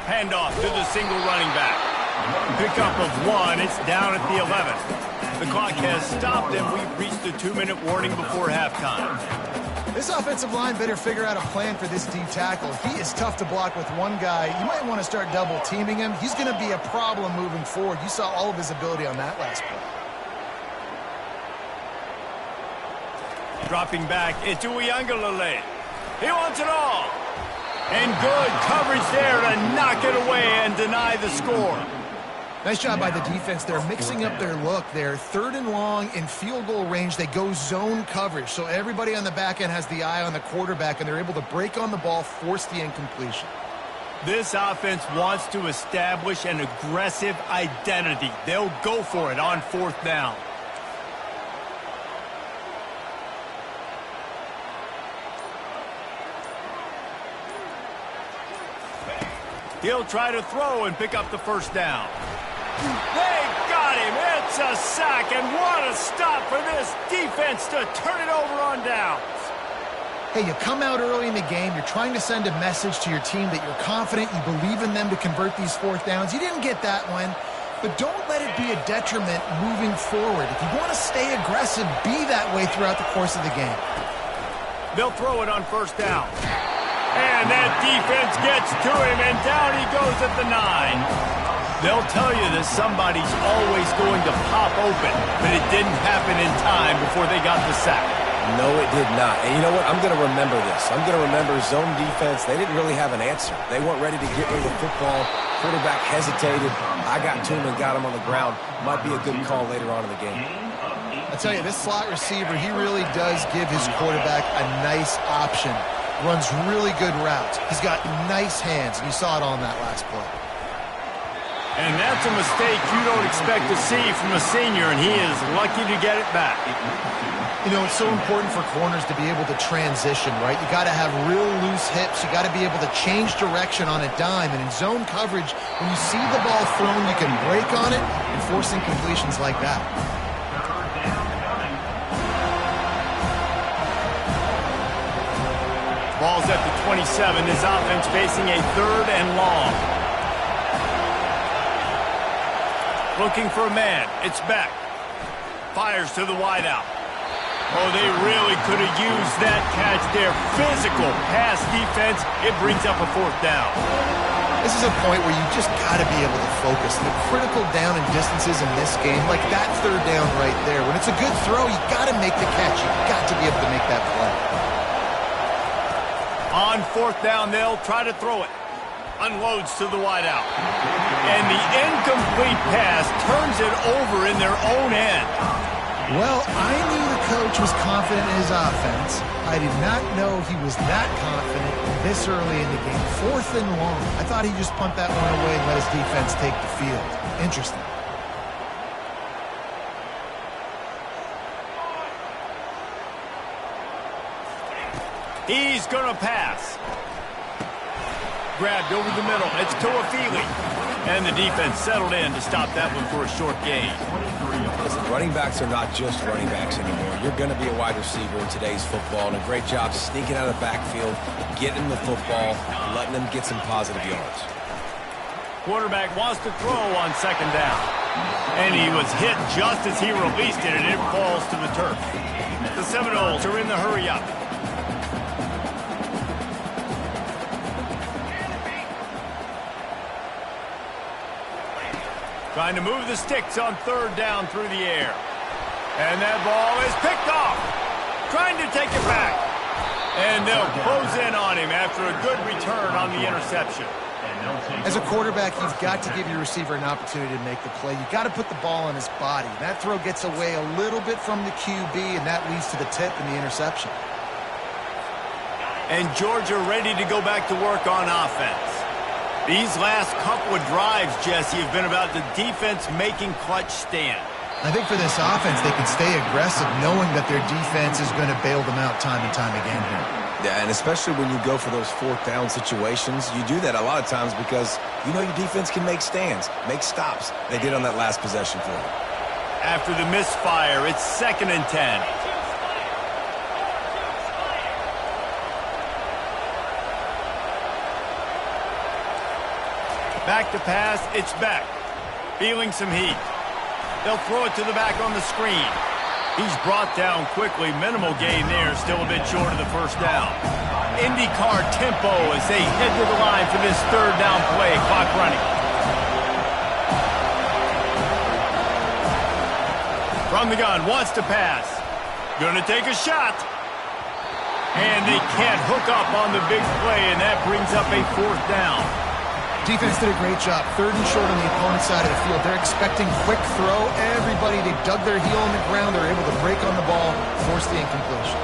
Handoff to the single running back. Pickup of 1. It's down at the 11th. The clock has stopped, and we've reached the 2-minute warning before halftime. This offensive line better figure out a plan for this D tackle. He is tough to block with one guy. You might want to start double teaming him. He's going to be a problem moving forward. You saw all of his ability on that last play. Dropping back, it's Uiagalelei. He wants it all. And good coverage there to knock it away and deny the score. Nice job by the defense. They're mixing up their look. They're 3rd and long in field goal range. They go zone coverage. So everybody on the back end has the eye on the quarterback, and they're able to break on the ball, force the incompletion. This offense wants to establish an aggressive identity. They'll go for it on 4th down. He'll try to throw and pick up the first down. They got him. It's a sack, and what a stop for this defense to turn it over on downs. Hey, you come out early in the game. You're trying to send a message to your team that you're confident, you believe in them to convert these 4th downs. You didn't get that one, but don't let it be a detriment moving forward. If you want to stay aggressive, be that way throughout the course of the game. They'll throw it on 1st down. And that defense gets to him, and down he goes at the 9. They'll tell you that somebody's always going to pop open, but it didn't happen in time before they got the sack. No, it did not. And you know what? I'm going to remember this. I'm going to remember zone defense. They didn't really have an answer. They weren't ready to get rid of the football. Quarterback hesitated. I got to him and got him on the ground. Might be a good call later on in the game. I tell you, this slot receiver, he really does give his quarterback a nice option. runs really good routes. He's got nice hands, and you saw it on that last play. And that's a mistake you don't expect to see from a senior, and he is lucky to get it back. You know, it's so important for corners to be able to transition, right? You got to have real loose hips. You got to be able to change direction on a dime. And in zone coverage, when you see the ball thrown, you can break on it and force incompletions like that. Ball's at the 27. This offense facing a 3rd and long. Looking for a man. It's Beck. Fires to the wideout. Oh, they really could have used that catch there. Physical pass defense. It brings up a 4th down. This is a point where you just got to be able to focus. The critical down and distances in this game, like that 3rd down right there. When it's a good throw, you got to make the catch. You got to be able to make that play. On 4th down, they'll try to throw it. Unloads to the wideout. And the incomplete pass turns it over in their own end. Well, I knew the coach was confident in his offense. I did not know he was that confident this early in the game. 4th and long. I thought he'd just punt that one away and let his defense take the field. Interesting. He's going to pass. Grabbed over the middle. It's Toafili. And the defense settled in to stop that one for a short gain. Listen, running backs are not just running backs anymore. You're going to be a wide receiver in today's football, and a great job sneaking out of the backfield, getting the football, letting them get some positive yards. Quarterback wants to throw on 2nd down. And he was hit just as he released it, and it falls to the turf. The Seminoles are in the hurry-up. Trying to move the sticks on 3rd down through the air. And that ball is picked off. Trying to take it back. And they'll close in on him after a good return on the interception. As a quarterback, you've got to give your receiver an opportunity to make the play. You've got to put the ball on his body. That throw gets away a little bit from the QB, and that leads to the tip and the interception. And Georgia ready to go back to work on offense. These last couple of drives, Jesse, have been about the defense making clutch stand. I think for this offense, they can stay aggressive knowing that their defense is going to bail them out time and time again here. Yeah, and especially when you go for those 4th down situations, you do that a lot of times because you know your defense can make stands, make stops. They did on that last possession for them. After the misfire, it's 2nd and 10. Back to pass, it's Beck. Feeling some heat. They'll throw it to the back on the screen. He's brought down quickly. Minimal gain there, still a bit short of the 1st down. IndyCar tempo as they head to the line for this 3rd down play. Clock running. From the gun, wants to pass. Gonna take a shot. And they can't hook up on the big play, and that brings up a 4th down. Defense did a great job. 3rd and short on the opponent's side of the field. They're expecting quick throw. Everybody, they dug their heel on the ground. They're able to break on the ball, force the incompletion.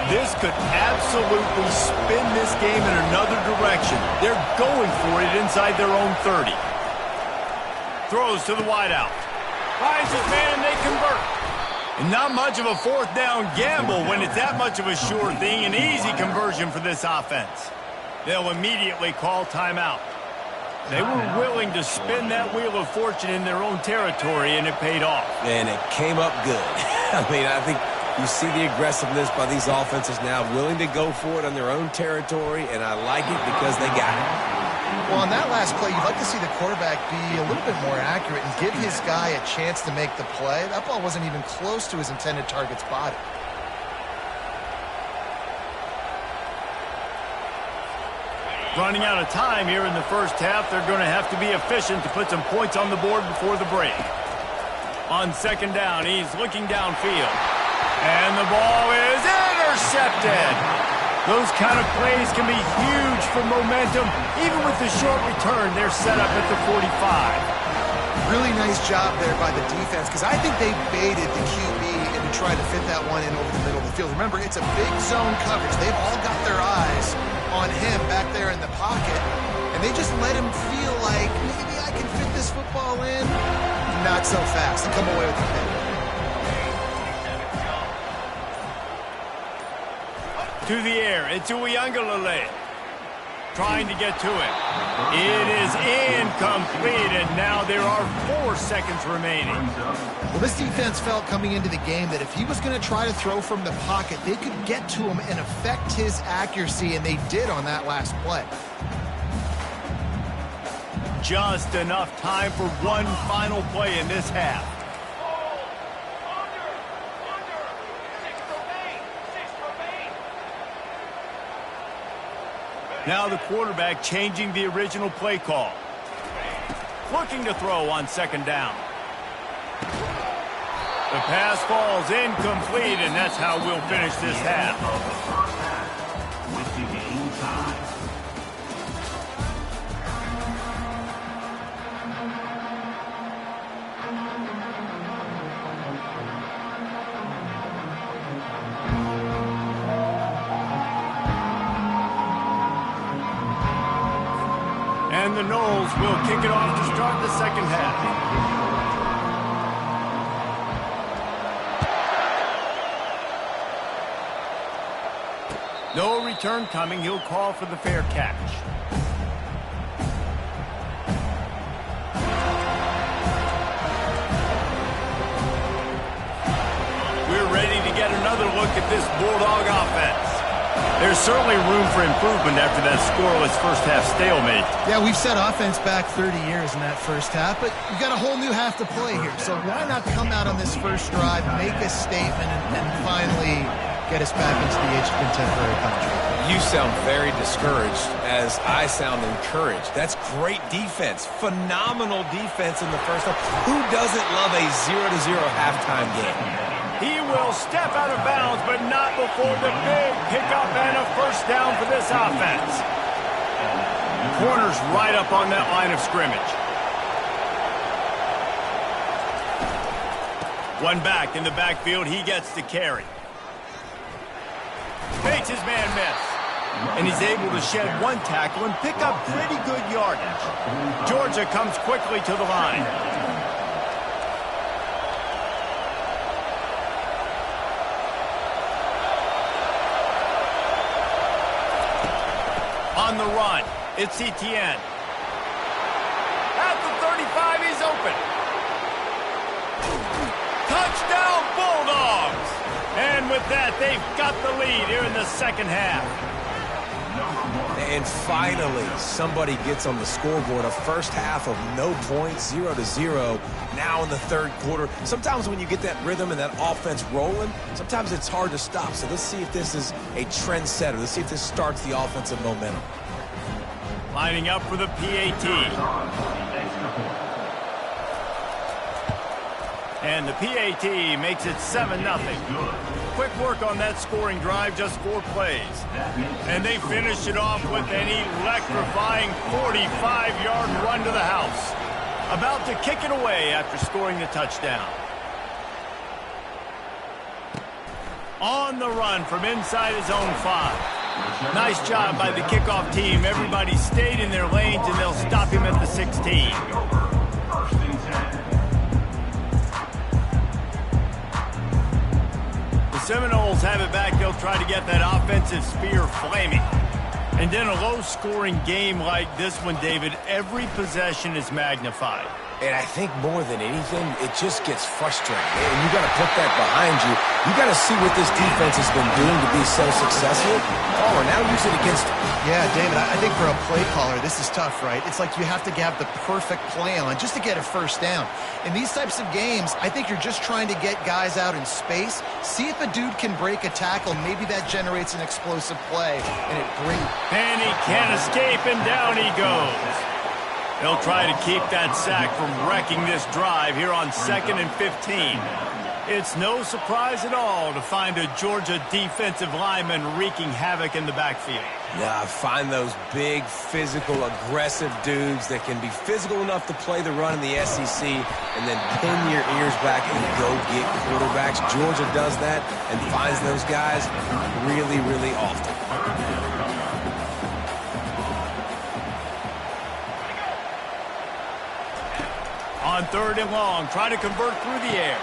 This could absolutely spin this game in another direction. They're going for it inside their own 30. Throws to the wideout. Finds his man, and they convert. And not much of a 4th down gamble when it's that much of a sure thing. An easy conversion for this offense. They'll immediately call timeout. They were willing to spin that wheel of fortune in their own territory, and it paid off. And it came up good. I mean, I think you see the aggressiveness by these offenses now, willing to go for it on their own territory, and I like it because they got it. Well, on that last play, you'd like to see the quarterback be a little bit more accurate and give his guy a chance to make the play. That ball wasn't even close to his intended target's body. Running out of time here in the 1st half. They're going to have to be efficient to put some points on the board before the break. On 2nd down, he's looking downfield. And the ball is intercepted. Those kind of plays can be huge for momentum. Even with the short return, they're set up at the 45. Really nice job there by the defense because I think they baited the QB into you try to fit that one in over the middle of the field. Remember, it's a big zone coverage. They've all got their eyes on him back there in the pocket, and they just let him feel like, maybe I can fit this football in. Not so fast. Come away with the pick. To the air, it's Ncaa, trying to get to it. It is incomplete, and now there are 4 seconds remaining. Well, this defense felt coming into the game that if he was going to try to throw from the pocket, they could get to him and affect his accuracy, and they did on that last play. Just enough time for one final play in this half. Now the quarterback changing the original play call. Looking to throw on second down. The pass falls incomplete, and that's how we'll finish this half. With the game time. And the Knowles will kick it off to start the second half. No return coming. He'll call for the fair catch. We're ready to get another look at this Bulldog offense. There's certainly room for improvement after that scoreless first half stalemate. Yeah, we've set offense back 30 years in that first half, but we've got a whole new half to play here. So why not come out on this first drive, make a statement, and finally get us back into the age of contemporary country? You sound very discouraged as I sound encouraged. That's great defense. Phenomenal defense in the first half. Who doesn't love a 0-0 halftime game? He will step out of bounds, but not before the big pickup and a first down for this offense. Corner's right up on that line of scrimmage. One back in the backfield. He gets the carry. Makes his man miss. And he's able to shed one tackle and pick up pretty good yardage. Georgia comes quickly to the line. On the run, it's Etienne. At the 35, he's open. Touchdown, Bulldogs! And with that, they've got the lead here in the second half. And finally, somebody gets on the scoreboard. A first half of no points, 0-0. Now in the third quarter. Sometimes when you get that rhythm and that offense rolling, sometimes it's hard to stop. So let's see if this is a trendsetter. Let's see if this starts the offensive momentum. Lining up for the PAT. And the PAT makes it 7-0. Quick work on that scoring drive, just 4 plays. And they finish it off with an electrifying 45-yard run to the house. About to kick it away after scoring the touchdown. On the run from inside his own 5. Nice job by the kickoff team. Everybody stayed in their lanes, and they'll stop him at the 16. Seminoles have it back. They'll try to get that offensive spear flaming. And in a low-scoring game like this one, David, every possession is magnified. And I think more than anything, it just gets frustrating. And you got to put that behind you. You got to see what this defense has been doing to be so successful. Oh, and now use it against them. Yeah, David, I think for a play caller, this is tough, right? It's like you have to have the perfect play on just to get a first down. In these types of games, I think you're just trying to get guys out in space, see if a dude can break a tackle. Maybe that generates an explosive play, and it brings. And he can't escape, and down he goes. They'll try to keep that sack from wrecking this drive here on 2nd and 15. It's no surprise at all to find a Georgia defensive lineman wreaking havoc in the backfield. Yeah, I find those big, physical, aggressive dudes that can be physical enough to play the run in the SEC and then pin your ears back and go get quarterbacks. Georgia does that and finds those guys really, really often. On 3rd and long, trying to convert through the air.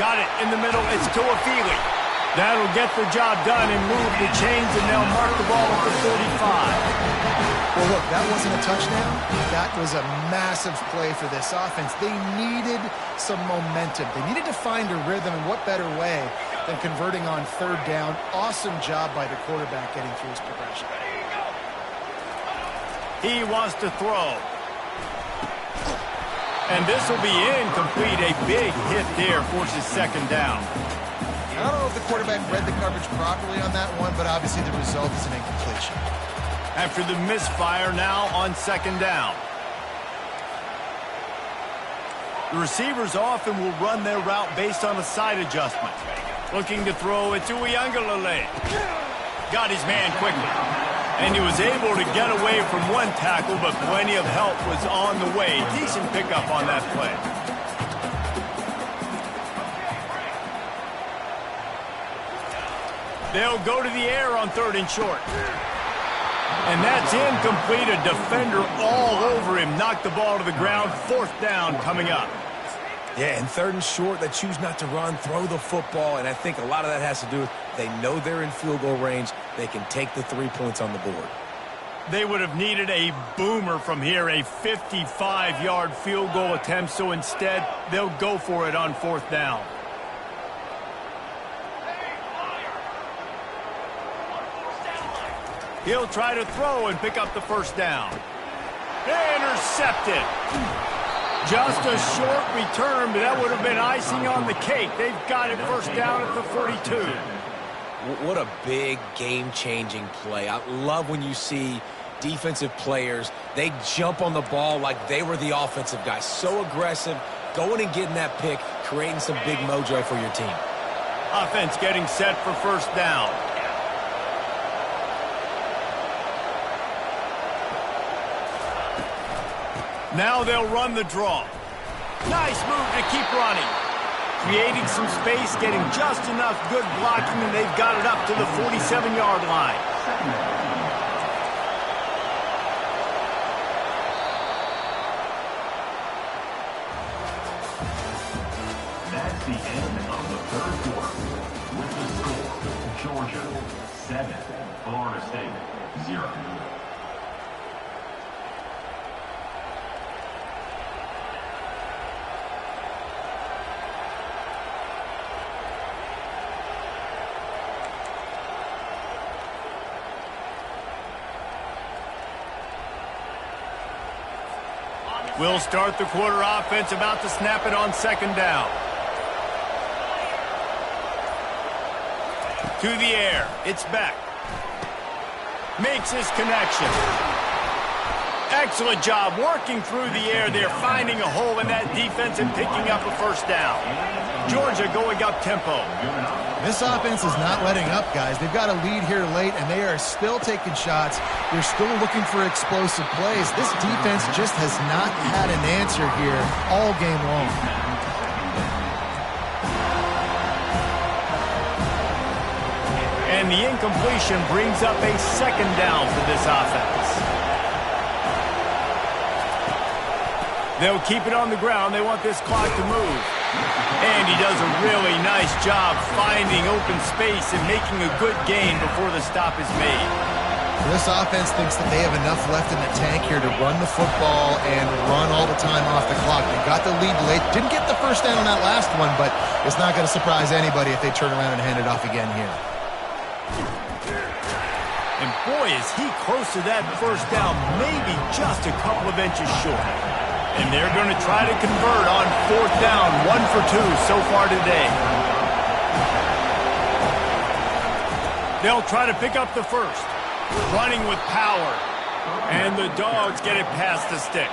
Got it in the middle. It's Toafili. That'll get the job done and move the chains, and they'll mark the ball at the 45. Well, look, that wasn't a touchdown. That was a massive play for this offense. They needed some momentum. They needed to find a rhythm, and what better way than converting on 3rd down. Awesome job by the quarterback getting through his progression. He wants to throw. And this will be incomplete. A big hit there forces 2nd down. I don't know if the quarterback read the coverage properly on that one, but obviously the result is an incompletion. After the misfire, now on 2nd down. The receivers often will run their route based on a side adjustment. Looking to throw it to Uiagalelei. Got his man quickly. And he was able to get away from one tackle, but plenty of help was on the way. Decent pickup on that play. They'll go to the air on 3rd and short. And that's incomplete. A defender all over him. Knocked the ball to the ground. 4th down coming up. Yeah, and 3rd and short, they choose not to run, throw the football, and I think a lot of that has to do with they know they're in field goal range. They can take the 3 points on the board. They would have needed a boomer from here, a 55-yard field goal attempt, so instead they'll go for it on 4th down. He'll try to throw and pick up the 1st down. Intercepted. Just a short return, but that would have been icing on the cake. They've got it 1st down at the 42. What a big game-changing play. I love when you see defensive players, they jump on the ball like they were the offensive guys. So aggressive, going and getting that pick, creating some big mojo for your team. Offense getting set for 1st down. Now they'll run the draw. Nice move to keep running. Creating some space, getting just enough good blocking, and they've got it up to the 47-yard line. That's the end of the 3rd quarter. With the score, Georgia 7, Florida State 0. We'll start the quarter offense, about to snap it on 2nd down. To the air. It's Beck. Makes his connection. Excellent job working through the air there, finding a hole in that defense and picking up a 1st down. Georgia going up tempo. This offense is not letting up, guys. They've got a lead here late, and they are still taking shots. They're still looking for explosive plays. This defense just has not had an answer here all game long. And the incompletion brings up a 2nd down for this offense. They'll keep it on the ground. They want this clock to move. And he does a really nice job finding open space and making a good gain before the stop is made. This offense thinks that they have enough left in the tank here to run the football and run all the time off the clock. They got the lead late. Didn't get the 1st down on that last one, but it's not going to surprise anybody if they turn around and hand it off again here. And boy, is he close to that 1st down, maybe just a couple of inches short. And they're going to try to convert on 4th down, 1 for 2 so far today. They'll try to pick up the 1st. Running with power. And the Dogs get it past the sticks.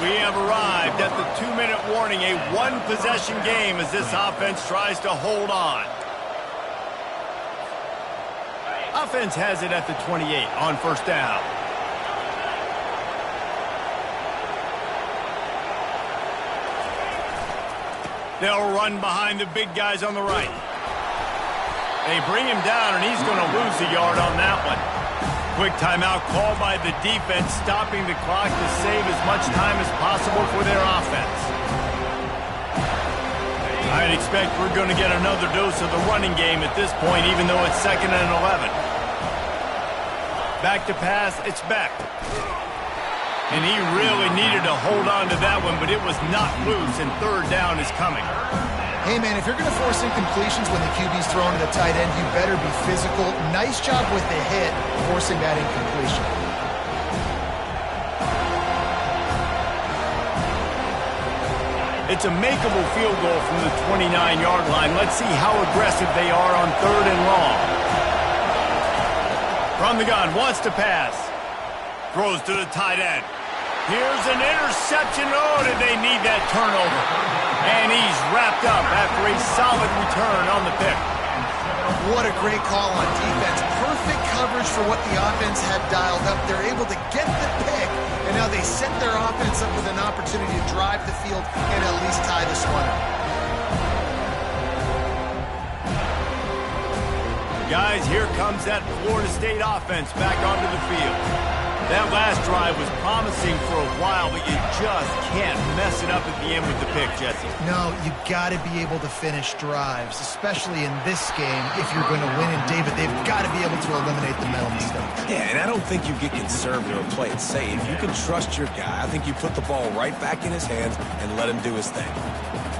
We have arrived at the 2-minute warning, a 1-possession game as this offense tries to hold on. Offense has it at the 28 on first down. They'll run behind the big guys on the right. They bring him down, and he's going to lose a yard on that one. Quick timeout called by the defense, stopping the clock to save as much time as possible for their offense. I'd expect we're going to get another dose of the running game at this point, even though it's 2nd and 11. Back to pass, it's Beck. And he really needed to hold on to that one, but it was not loose, and 3rd down is coming. Hey, man, if you're going to force incompletions when the QB's thrown to the tight end, you better be physical. Nice job with the hit, forcing that incompletion. It's a makeable field goal from the 29-yard line. Let's see how aggressive they are on 3rd and long. From the gun, wants to pass. Throws to the tight end. Here's an interception. Oh, did they need that turnover? And he's wrapped up after a solid return on the pick. What a great call on defense. Perfect coverage for what the offense had dialed up. They're able to get the pick, and now they set their offense up with an opportunity to drive the field and at least tie this one up. Guys, here comes that Florida State offense back onto the field. That last drive was promising for a while, but you just can't mess it up at the end with the pick, Jesse. No, you got to be able to finish drives, especially in this game. If you're going to win, and David, they've got to be able to eliminate the mental mistakes. Yeah, and I don't think you get conservative or play it safe. You can trust your guy. I think you put the ball right back in his hands and let him do his thing.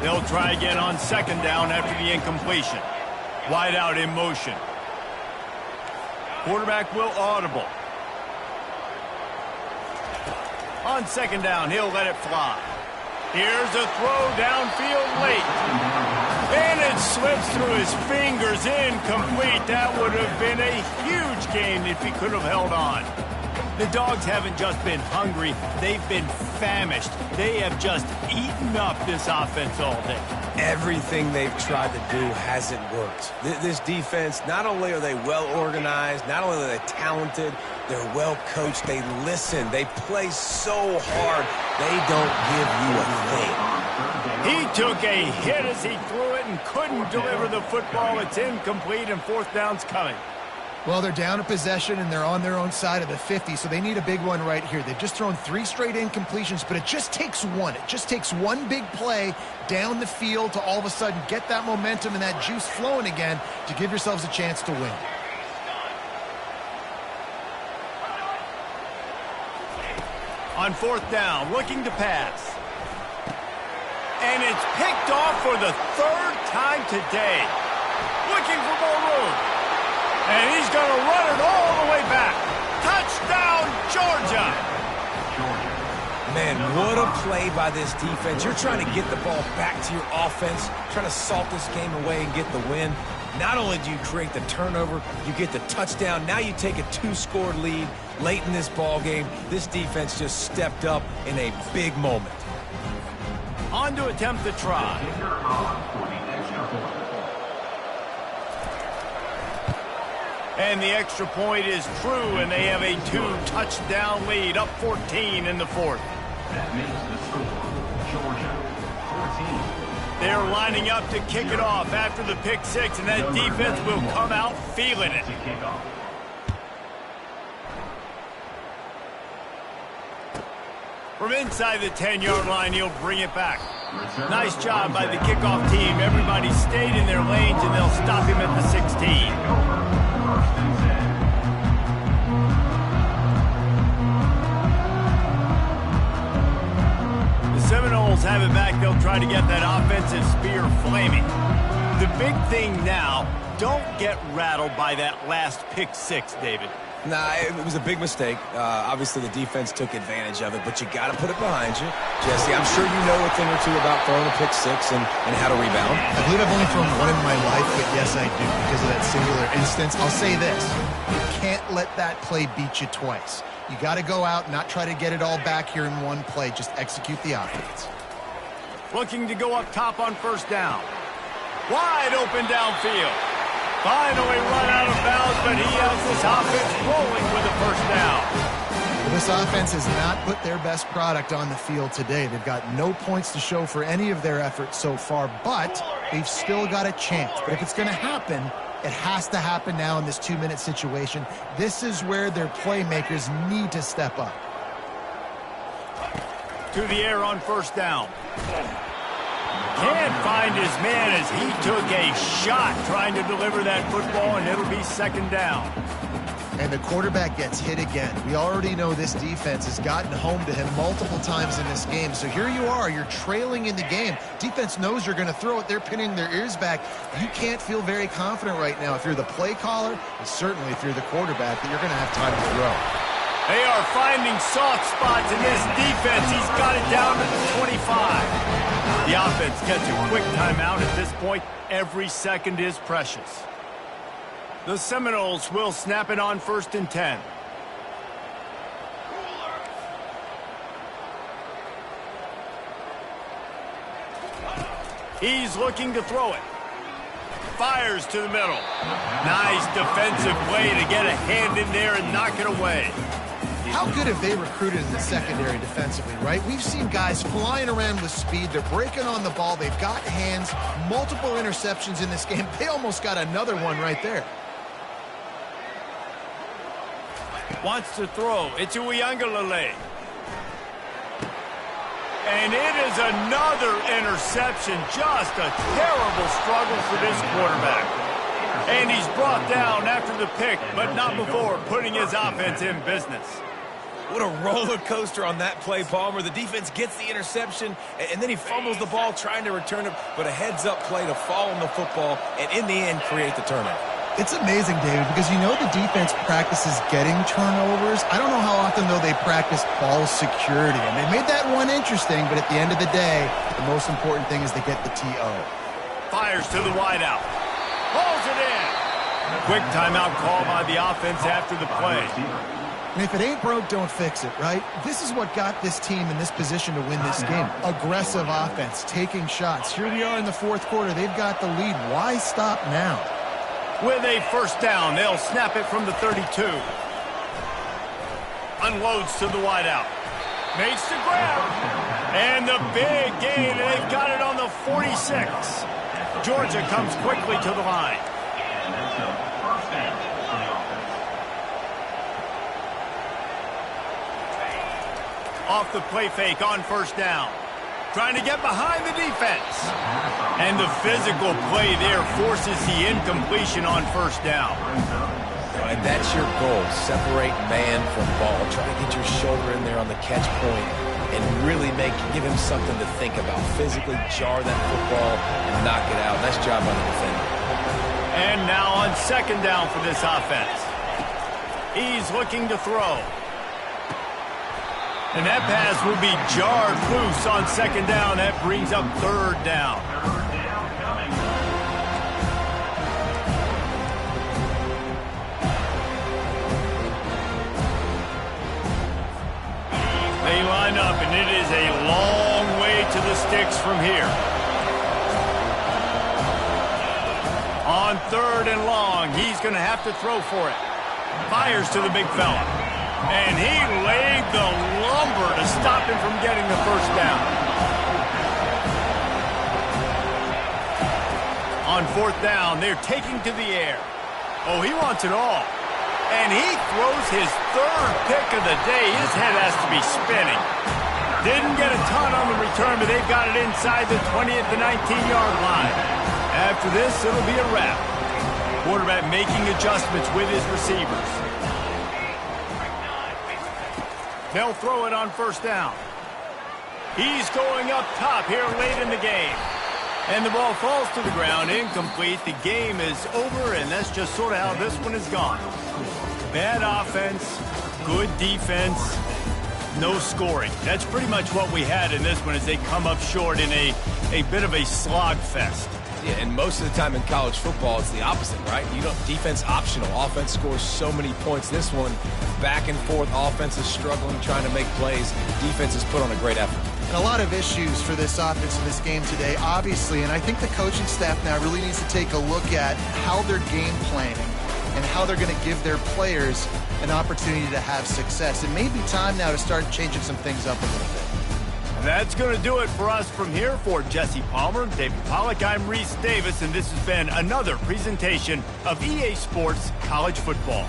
They'll try again on 2nd down after the incompletion. Wide out in motion. Quarterback will audible. On 2nd down, he'll let it fly. Here's a throw downfield late. And it slips through his fingers, incomplete. That would have been a huge gain if he could have held on. The Dogs haven't just been hungry, they've been famished. They have just eaten up this offense all day. Everything they've tried to do hasn't worked. This defense, not only are they well organized, not only are they talented, they're well coached, they listen, they play so hard, they don't give you a thing. He took a hit as he threw it and couldn't deliver the football. It's incomplete and 4th down's coming. Well, they're down a possession, and they're on their own side of the 50, so they need a big one right here. They've just thrown 3 straight incompletions, but it just takes one. It just takes one big play down the field to all of a sudden get that momentum and that juice flowing again to give yourselves a chance to win. On 4th down, looking to pass. And it's picked off for the 3rd time today. Looking for more room. And he's going to run it all the way back. Touchdown, Georgia. Man, what a play by this defense. You're trying to get the ball back to your offense, trying to salt this game away and get the win. Not only do you create the turnover, you get the touchdown. Now you take a 2-score lead late in this ball game. This defense just stepped up in a big moment. On to attempt the try. And the extra point is true, and they have a 2-touchdown lead, up 14 in the 4th. That makes the score Georgia 14. They're lining up to kick it off after the pick 6, and that defense will come out feeling it. From inside the 10-yard line, he'll bring it back. Nice job by the kickoff team. Everybody stayed in their lanes, and they'll stop him at the 16. The Seminoles have it back. They'll try to get that offensive spear flaming. The big thing now, don't get rattled by that last pick 6, David. Nah, it was a big mistake. Obviously, the defense took advantage of it, but you got to put it behind you. Jesse, I'm sure you know a thing or two about throwing a pick 6 and how to rebound. I believe I've only thrown one in my life, but yes, I do because of that singular instance. I'll say this. You can't let that play beat you twice. You got to go out, not try to get it all back here in one play. Just execute the offense. Looking to go up top on 1st down. Wide open downfield. Finally run out of bounds, but he has this offense rolling with a first down. Well, this offense has not put their best product on the field today. They've got no points to show for any of their efforts so far, but they've still got a chance. But if it's going to happen, it has to happen now in this 2-minute situation. This is where their playmakers need to step up. To the air on first down. Can't find his man as he took a shot trying to deliver that football, and it'll be second down. And the quarterback gets hit again. We already know this defense has gotten home to him multiple times in this game. So here you are, you're trailing in the game. Defense knows you're going to throw it. They're pinning their ears back. You can't feel very confident right now if you're the play caller, and certainly if you're the quarterback, that you're going to have time to throw. They are finding soft spots in this defense. He's got it down to the 25. The offense gets a quick timeout at this point. Every second is precious. The Seminoles will snap it on 1st and 10. He's looking to throw it. Fires to the middle. Nice defensive play to get a hand in there and knock it away. How good have they recruited in the secondary defensively, right? We've seen guys flying around with speed. They're breaking on the ball. They've got hands. Multiple interceptions in this game. They almost got another one right there. Wants to throw. It's Uiagalelei. And it is another interception. Just a terrible struggle for this quarterback. And he's brought down after the pick, but not before putting his offense in business. What a roller coaster on that play, Palmer. The defense gets the interception, and then he fumbles the ball trying to return it, but a heads-up play to fall on the football, and in the end, create the turnover. It's amazing, David, because you know the defense practices getting turnovers. I don't know how often, though, they practice ball security. And they made that one interesting, but at the end of the day, the most important thing is to get the TO. Fires to the wideout. Pulls it in. Quick timeout call by the offense after the play. And if it ain't broke, don't fix it, right? This is what got this team in this position to win this game. Aggressive offense, taking shots. Here we are in the fourth quarter. They've got the lead. Why stop now? With a first down, they'll snap it from the 32. Unloads to the wideout. Makes the grab. And the big gain, and they've got it on the 46. Georgia comes quickly to the line. Off the play fake on first down. Trying to get behind the defense. And the physical play there forces the incompletion on first down. Right, that's your goal. Separate man from ball. Try to get your shoulder in there on the catch point and really give him something to think about. Physically jar that football and knock it out. Nice job by the defender. And now on second down for this offense. He's looking to throw. And that pass will be jarred loose on second down. That brings up third down. They line up, and it is a long way to the sticks from here. On third and long, he's going to have to throw for it. Fires to the big fella. And he laid the lumber to stop him from getting the first down. On fourth down, they're taking to the air. Oh, he wants it all. And he throws his third pick of the day. His head has to be spinning. Didn't get a ton on the return, but they've got it inside the 20 at the 19-yard line. After this, it'll be a wrap. Quarterback making adjustments with his receivers. They'll throw it on first down. He's going up top here late in the game. And the ball falls to the ground, incomplete. The game is over, and that's just sort of how this one is gone. Bad offense, good defense, no scoring. That's pretty much what we had in this one as they come up short in a bit of a slogfest. Yeah, and most of the time in college football, it's the opposite, right? You don't defense optional. Offense scores so many points. This one, back and forth. Offense is struggling, trying to make plays. Defense has put on a great effort. And a lot of issues for this offense in this game today, obviously, and I think the coaching staff now really needs to take a look at how they're game planning and how they're going to give their players an opportunity to have success. It may be time now to start changing some things up a little bit. And that's going to do it for us from here. For Jesse Palmer, David Pollack, I'm Reese Davis, and this has been another presentation of EA Sports College Football.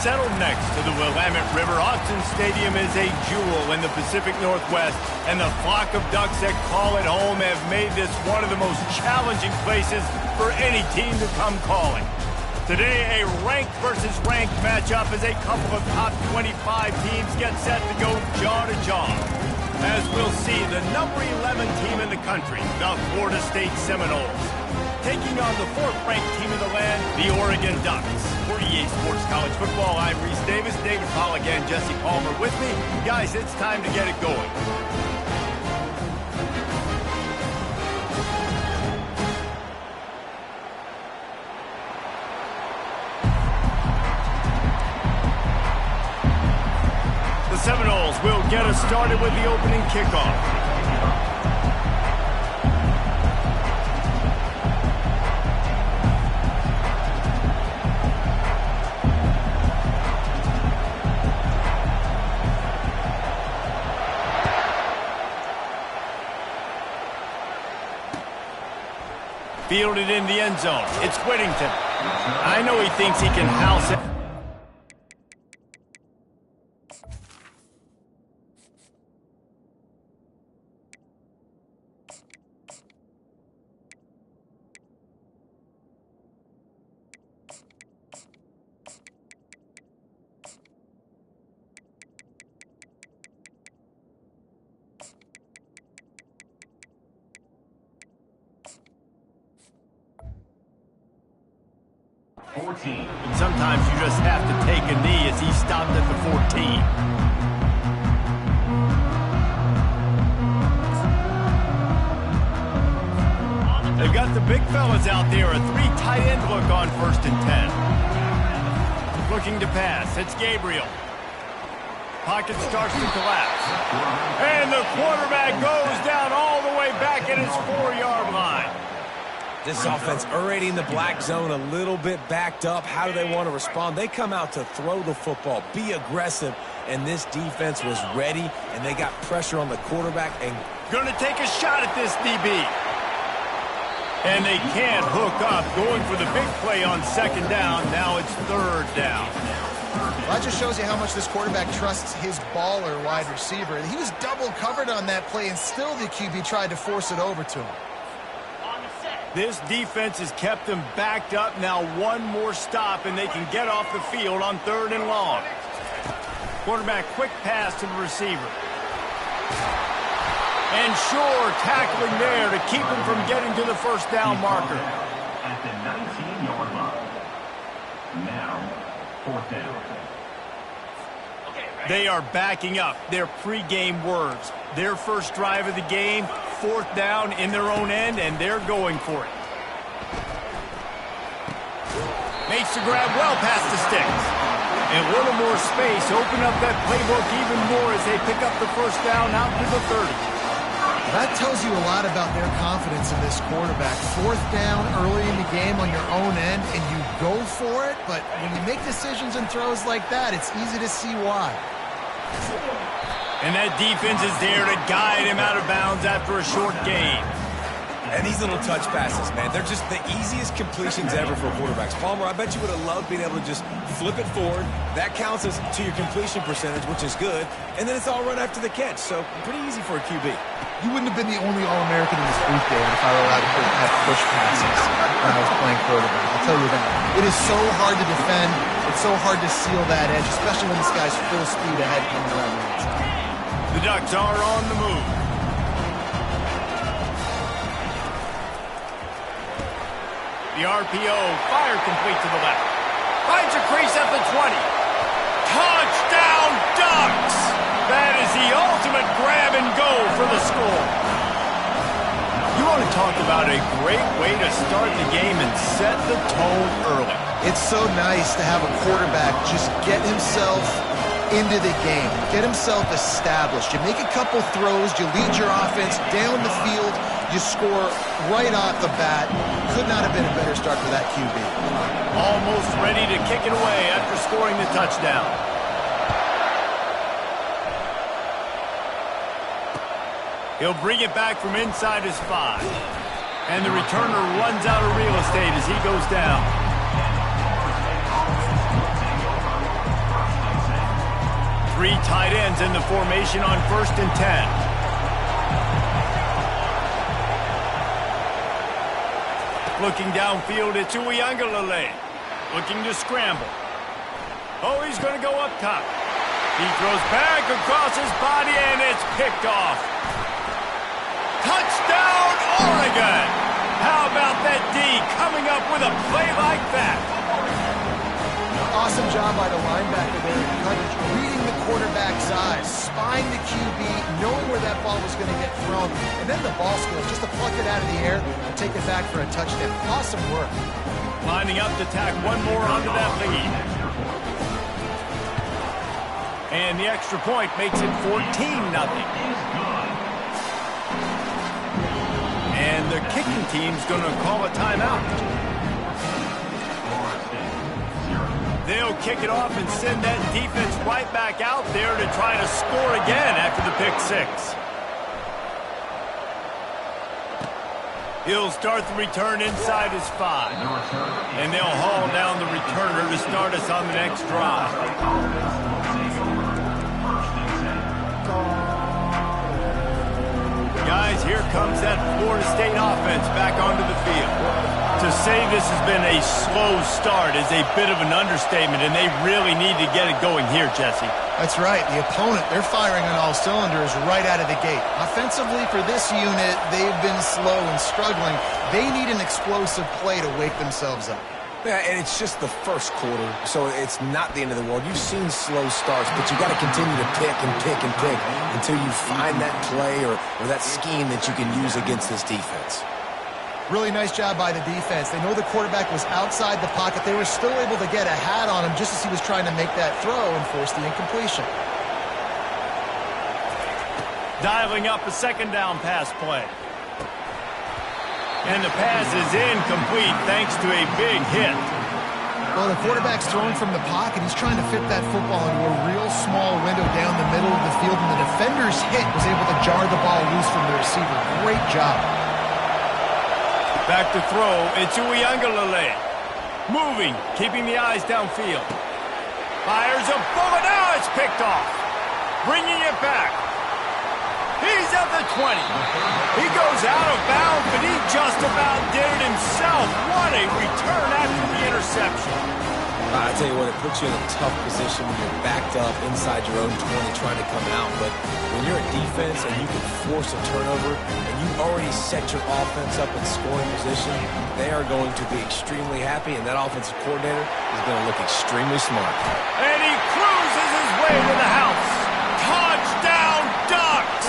settled next to the Willamette River. Austin Stadium is a jewel in the Pacific Northwest, and the flock of Ducks that call it home have made this one of the most challenging places for any team to come calling. Today, a ranked versus ranked matchup as a couple of top 25 teams get set to go jaw to jaw. As we'll see, the number 11 team in the country, the Florida State Seminoles, taking on the fourth-ranked team in the land, the Oregon Ducks. For EA Sports College Football, I'm Reese Davis, David Pollack, and Jesse Palmer with me. Guys, it's time to get it going. The Seminoles will get us started with the opening kickoff. Fielded in the end zone. It's Whittington. I know he thinks he can house it. And sometimes you just have to take a knee as he stopped at the 14. They've got the big fellas out there, a three tight end look on 1st and 10. Looking to pass, it's Gabriel. Pocket starts to collapse. And the quarterback goes down all the way back at his 4-yard line. This offense already in the black zone, a little bit backed up. How do they want to respond? They come out to throw the football, be aggressive, and this defense was ready, and they got pressure on the quarterback. And going to take a shot at this DB. And they can't hook up, going for the big play on 2nd down. Now it's 3rd down. Well, that just shows you how much this quarterback trusts his baller wide receiver. He was double covered on that play, and still the QB tried to force it over to him. This defense has kept them backed up. Now one more stop, and they can get off the field on 3rd and long. Quarterback quick pass to the receiver. And sure, tackling there to keep him from getting to the 1st down marker. At the 19-yard line. Now, 4th down. They are backing up their pregame words. Their first drive of the game, 4th down in their own end, and they're going for it. Makes the grab well past the sticks. And a little more space, open up that playbook even more as they pick up the 1st down out to the 30. That tells you a lot about their confidence in this quarterback. 4th down early in the game on your own end, and you go for it, but when you make decisions and throws like that, it's easy to see why. And that defense is there to guide him out of bounds after a short gain. And these little touch passes, man, they're just the easiest completions ever for quarterbacks. Palmer, I bet you would have loved being able to just flip it forward. That counts as to your completion percentage, which is good. And then it's all run after the catch, so pretty easy for a QB. You wouldn't have been the only All-American in this booth, Dan, if I were allowed to have push passes when I was playing quarterback. I'll tell you that. It is so hard to defend. It's so hard to seal that edge, especially when this guy's full speed ahead coming around the outside. The Ducks are on the move. The RPO, fire complete to the left. Finds a crease at the 20. Touchdown, Ducks! That is the ultimate grab and go for the score. You want to talk about a great way to start the game and set the tone early. It's so nice to have a quarterback just get himself into the game, get himself established. You make a couple throws, you lead your offense down the field, you score right off the bat. Could not have been a better start for that QB. Almost ready to kick it away after scoring the touchdown. He'll bring it back from inside his 5. And the returner runs out of real estate as he goes down. Three tight ends in the formation on 1st and 10. Looking downfield, it's Ncaa. Looking to scramble. Oh, he's going to go up top. He throws back across his body, and it's picked off. Touchdown, Oregon! How about that D coming up with a play like that? Awesome job by the linebacker there in coverage, reading the quarterback's eyes, spying the QB, knowing where that ball was going to get thrown, and then the ball skills just to pluck it out of the air and take it back for a touchdown. Awesome work. Lining up to tack one more onto that lead. And the extra point makes it 14-0. And the kicking team's going to call a timeout. They'll kick it off and send that defense right back out there to try to score again after the pick six. He'll start the return inside his 5. And they'll haul down the returner to start us on the next drive. Guys, here comes that Florida State offense back onto the field. To say this has been a slow start is a bit of an understatement, and they really need to get it going here, Jesse. That's right. The opponent, they're firing on all cylinders right out of the gate. Offensively, for this unit, they've been slow and struggling. They need an explosive play to wake themselves up. Yeah, and it's just the first quarter, so it's not the end of the world. You've seen slow starts, but you got to continue to pick and pick and pick until you find that play or that scheme that you can use against this defense. Really nice job by the defense. They know the quarterback was outside the pocket. They were still able to get a hat on him just as he was trying to make that throw and force the incompletion. Dialing up a second down pass play. And the pass is incomplete thanks to a big hit. Well, the quarterback's throwing from the pocket. He's trying to fit that football into a real small window down the middle of the field, and the defender's hit was able to jar the ball loose from the receiver. Great job. Back to throw, it's Ncaa. Moving, keeping the eyes downfield. Fires a bullet, now it's picked off. Bringing it back. He's at the 20. He goes out of bounds, but he just about did it himself. What a return after the interception. I tell you what, it puts you in a tough position when you're backed up inside your own 20 trying to come out. But when you're a defense and you can force a turnover and you already set your offense up in scoring position, they are going to be extremely happy, and that offensive coordinator is going to look extremely smart. And he cruises his way to the house. Touchdown, Ducks!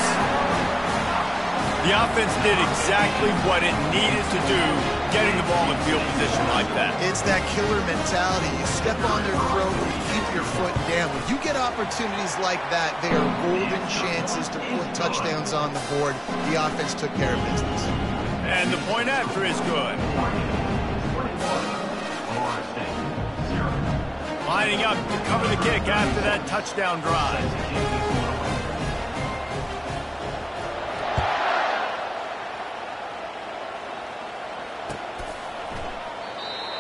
The offense did exactly what it needed to do, getting the ball in field position like that. It's that killer mentality. You step on their throat and you keep your foot down. When you get opportunities like that, they are golden chances to put touchdowns on the board. The offense took care of business. And the point after is good. Lining up to cover the kick after that touchdown drive.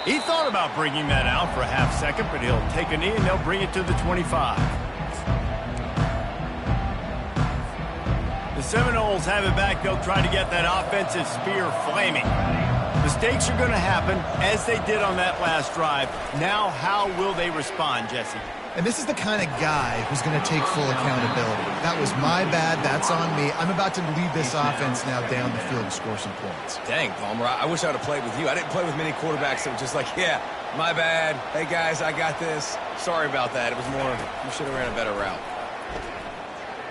He thought about bringing that out for a half second, but he'll take a knee and they'll bring it to the 25. The Seminoles have it back. They'll try to get that offensive spear flaming. Mistakes are going to happen, as they did on that last drive. Now, how will they respond, Jesse? And this is the kind of guy who's going to take full accountability. That was my bad. That's on me. I'm about to lead this offense now down the field and score some points. Dang, Palmer, I wish I would have played with you. I didn't play with many quarterbacks that were just like, yeah, my bad. Hey, guys, I got this. Sorry about that. It was more, you should have ran a better route.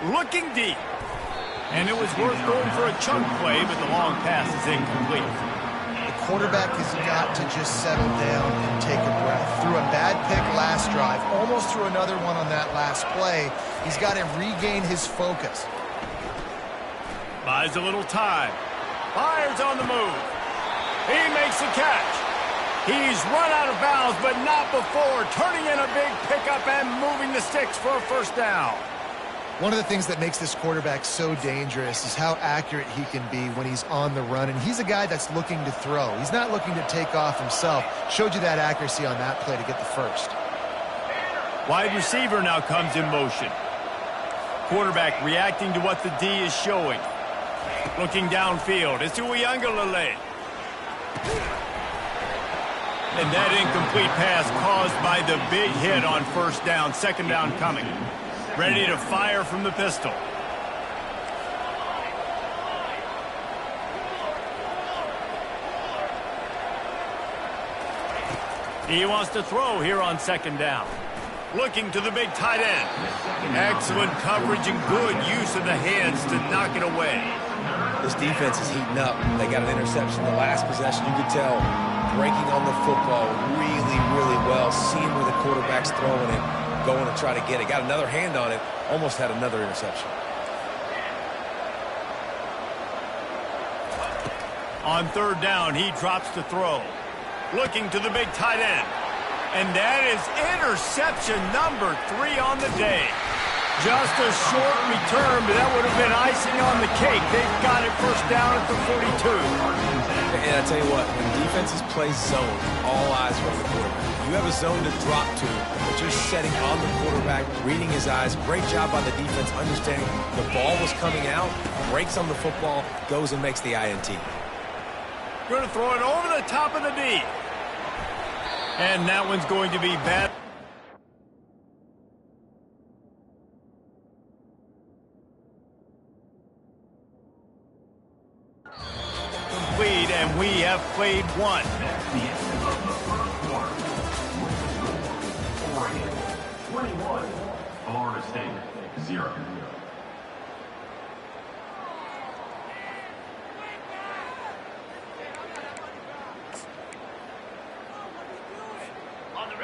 Looking deep. And it was worth going for a chunk play, but the long pass is incomplete. Quarterback has got to just settle down and take a breath. Threw a bad pick last drive, almost threw another one on that last play. He's got to regain his focus. Buys a little time. Fires on the move. He makes the catch. He's run out of bounds, but not before turning in a big pickup and moving the sticks for a first down. One of the things that makes this quarterback so dangerous is how accurate he can be when he's on the run. And he's a guy that's looking to throw. He's not looking to take off himself. Showed you that accuracy on that play to get the first. Wide receiver now comes in motion. Quarterback reacting to what the D is showing. Looking downfield. It's Ncaa. And that incomplete pass caused by the big hit on first down. Second down coming. Ready to fire from the pistol. He wants to throw here on second down. Looking to the big tight end. Excellent coverage and good use of the hands to knock it away. This defense is heating up. They got an interception the last possession. You could tell breaking on the football really, really well. Seeing where the quarterback's throwing it, going to try to get it. Got another hand on it. Almost had another interception. On third down, he drops to throw. Looking to the big tight end. And that is interception number 3 on the day. Just a short return, but that would have been icing on the cake. They've got it first down at the 42. And I tell you what, when defenses play zone, all eyes are on the quarterback. You have a zone to drop to, but you're setting on the quarterback, reading his eyes. Great job by the defense, understanding the ball was coming out, breaks on the football, goes and makes the INT. Going to throw it over the top of the D. And that one's going to be bad. Complete, and we have played one. That's the end of the first quarter. Oregon 21, Florida State 0.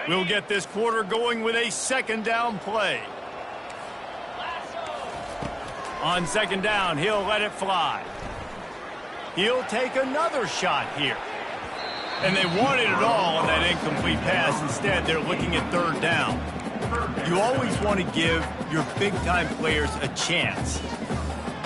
We'll get this quarter going with a second down play. On second down, he'll let it fly. He'll take another shot here. And they wanted it all on that incomplete pass. Instead, they're looking at third down. You always want to give your big-time players a chance.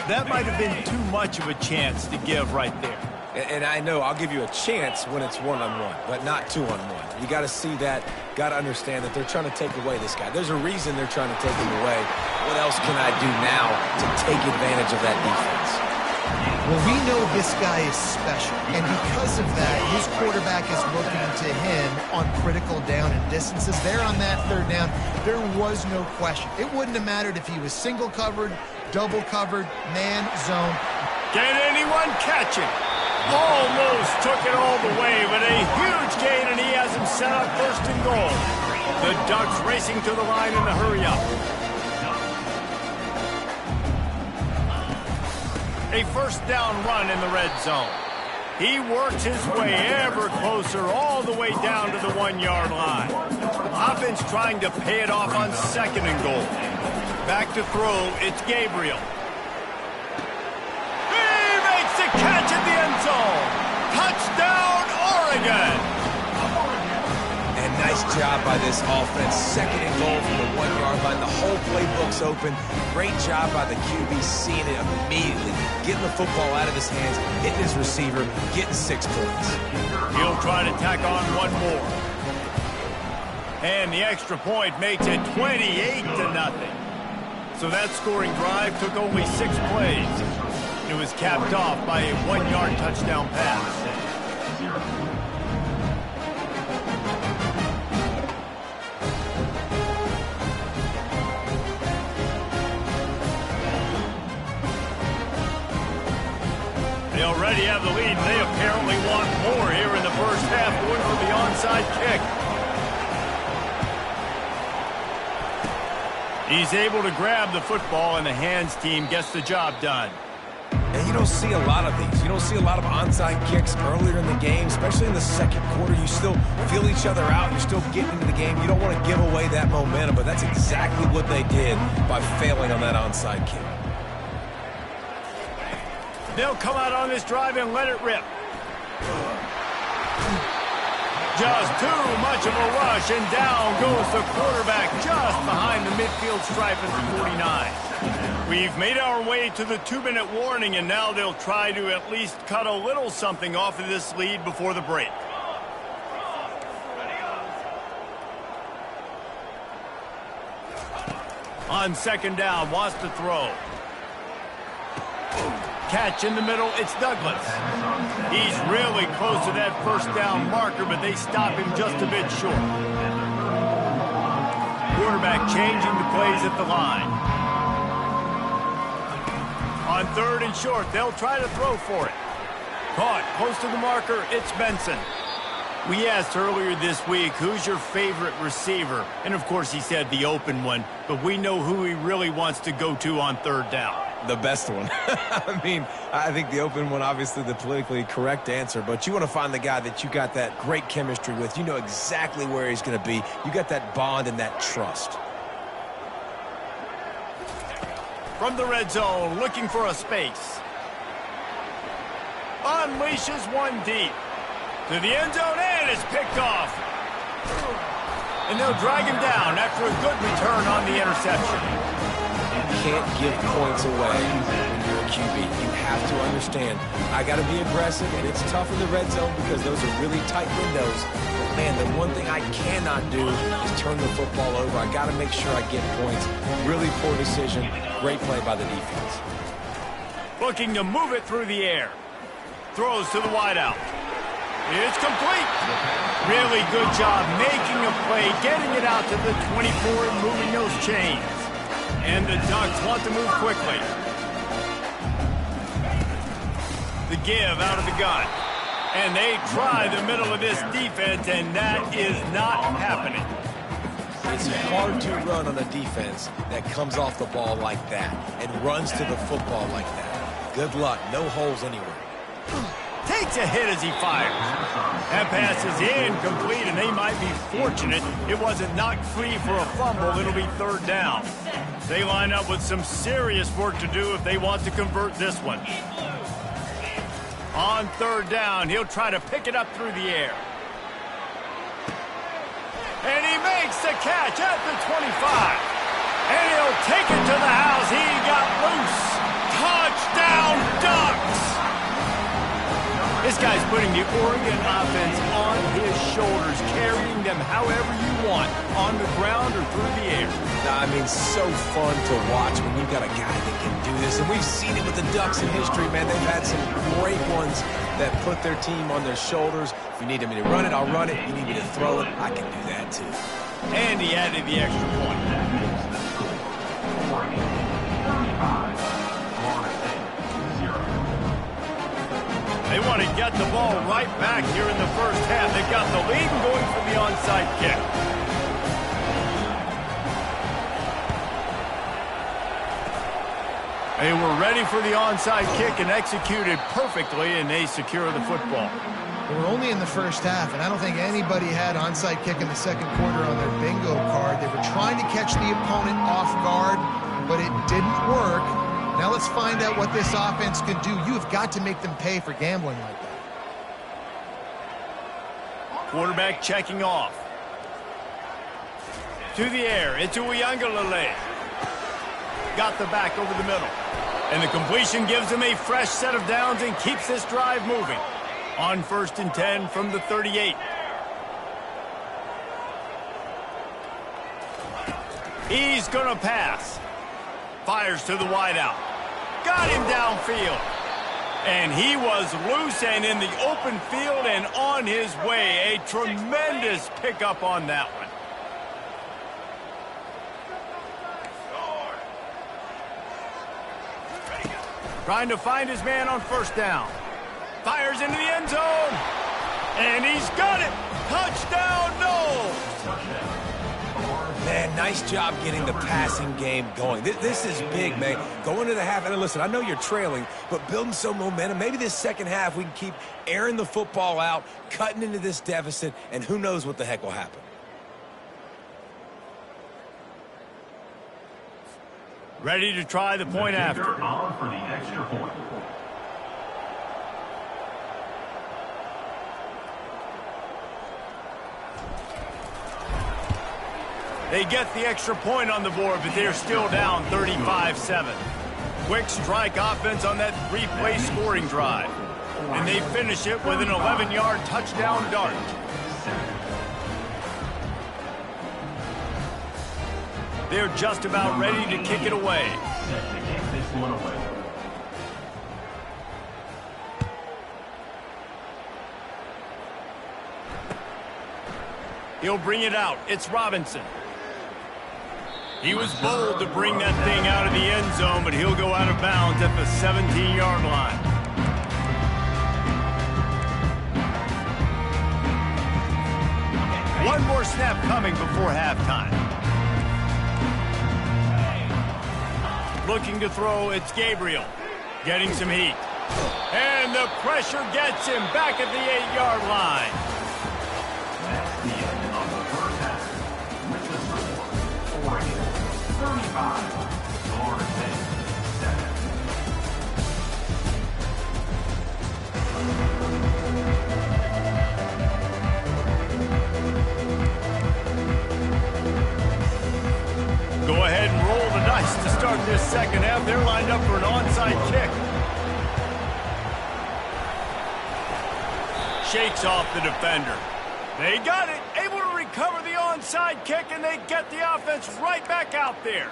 That might have been too much of a chance to give right there. And I know I'll give you a chance when it's one-on-one, but not two-on-one. You got to see that, got to understand that they're trying to take away this guy. There's a reason they're trying to take him away. What else can I do now to take advantage of that defense? Well, we know this guy is special, and because of that, his quarterback is looking to him on critical down and distances. There on that third down, there was no question. It wouldn't have mattered if he was single covered, double covered, man, zone. Can anyone catch it? Almost took it all the way, but a huge gain, and he has him set up first and goal. The Ducks racing to the line in the hurry-up. A first down run in the red zone. He works his way ever closer all the way down to the 1-yard line. Offense trying to pay it off on second and goal. Back to throw, it's Gabriel. Catch in the end zone. Touchdown, Oregon. And nice job by this offense. Second and goal from the 1-yard line. The whole playbook's open. Great job by the QB seeing it immediately. Getting the football out of his hands, hitting his receiver, getting 6 points. He'll try to tack on one more. And the extra point makes it 28-0. So that scoring drive took only 6 plays. It was capped off by a 1-yard touchdown pass. They already have the lead. They apparently want more here in the first half, going for the onside kick. He's able to grab the football, and the hands team gets the job done. And you don't see a lot of these. You don't see a lot of onside kicks earlier in the game, especially in the second quarter. You still feel each other out. You're still getting into the game. You don't want to give away that momentum, but that's exactly what they did by failing on that onside kick. They'll come out on this drive and let it rip. Just too much of a rush, and down goes the quarterback just behind the midfield stripe at the 49. We've made our way to the 2-minute warning, and now they'll try to at least cut a little something off of this lead before the break. On second down, wants to throw. Catch in the middle, it's Douglas. He's really close to that first down marker, but they stop him just a bit short. Quarterback changing the plays at the line. On third and short, they'll try to throw for it. Caught close to the marker, it's Benson. We asked earlier this week, who's your favorite receiver? And of course he said the open one, but we know who he really wants to go to on third down. The best one. I mean, I think the open one, obviously the politically correct answer, but you want to find the guy that you got that great chemistry with. You know exactly where he's going to be. You got that bond and that trust. From the red zone, looking for a space. Unleashes one deep. To the end zone, and it's picked off. And they'll drag him down after a good return on the interception. You can't give points away when you're a QB. You have to understand, I got to be aggressive, and it's tough in the red zone because those are really tight windows. But man, the one thing I cannot do is turn the football over. I got to make sure I get points. Really poor decision. Great play by the defense. Looking to move it through the air. Throws to the wideout. It's complete. Really good job making a play, getting it out to the 24 and moving those chains. And the Ducks want to move quickly. The give out of the gun. And they try the middle of this defense, and that is not happening. It's hard to run on a defense that comes off the ball like that and runs to the football like that. Good luck. No holes anywhere. Takes a hit as he fires. That pass is incomplete, and they might be fortunate it wasn't knocked free for a fumble. It'll be third down. They line up with some serious work to do if they want to convert this one. On third down, he'll try to pick it up through the air. And he makes the catch at the 25. And he'll take it to the house. He got loose. Touchdown, Ducks! This guy's putting the Oregon offense on his shoulders, carrying them however you want, on the ground or through the air. I mean, so fun to watch when you've got a guy that can do this. And we've seen it with the Ducks in history, man. They've had some great ones that put their team on their shoulders. If you need me to run it, I'll run it. If you need me to throw it, I can do that too. And he added the extra point. They want to get the ball right back here in the first half. They've got the lead and going for the onside kick. They were ready for the onside kick and executed perfectly, and they secure the football. We're only in the first half, and I don't think anybody had onside kick in the second quarter on their bingo card. They were trying to catch the opponent off guard, but it didn't work. Now let's find out what this offense can do. You have got to make them pay for gambling like that. Quarterback checking off. To the air, it's Uiagalelei. Got the back over the middle. And the completion gives him a fresh set of downs and keeps this drive moving. On 1st and 10 from the 38. He's going to pass. Fires to the wideout. Got him downfield. And he was loose and in the open field and on his way. A tremendous pickup on that one. Trying to find his man on first down. Fires into the end zone. And he's got it. Touchdown, Knowles. Man, nice job getting the passing game going. This is big, man. Going to the half, and listen, I know you're trailing, but building some momentum. Maybe this second half we can keep airing the football out, cutting into this deficit, and who knows what the heck will happen. Ready to try the point after. On for the extra point. They get the extra point on the board, but they're still down 35-7. Quick strike offense on that three-play scoring drive. And they finish it with an 11-yard touchdown dart. They're just about ready to kick it away. Set to kick this one away. He'll bring it out. It's Robinson. He was bold to bring that thing out of the end zone, but he'll go out of bounds at the 17-yard line. One more snap coming before halftime. Looking to throw, it's Gabriel. Getting some heat. And the pressure gets him back at the 8-yard line. That's the end of the first half. With the score, Oregon 35, Florida State 7. Go ahead and roll the dice to start this second half. They're lined up for an onside kick. Shakes off the defender. They got it, able to recover the onside kick, and they get the offense right back out there.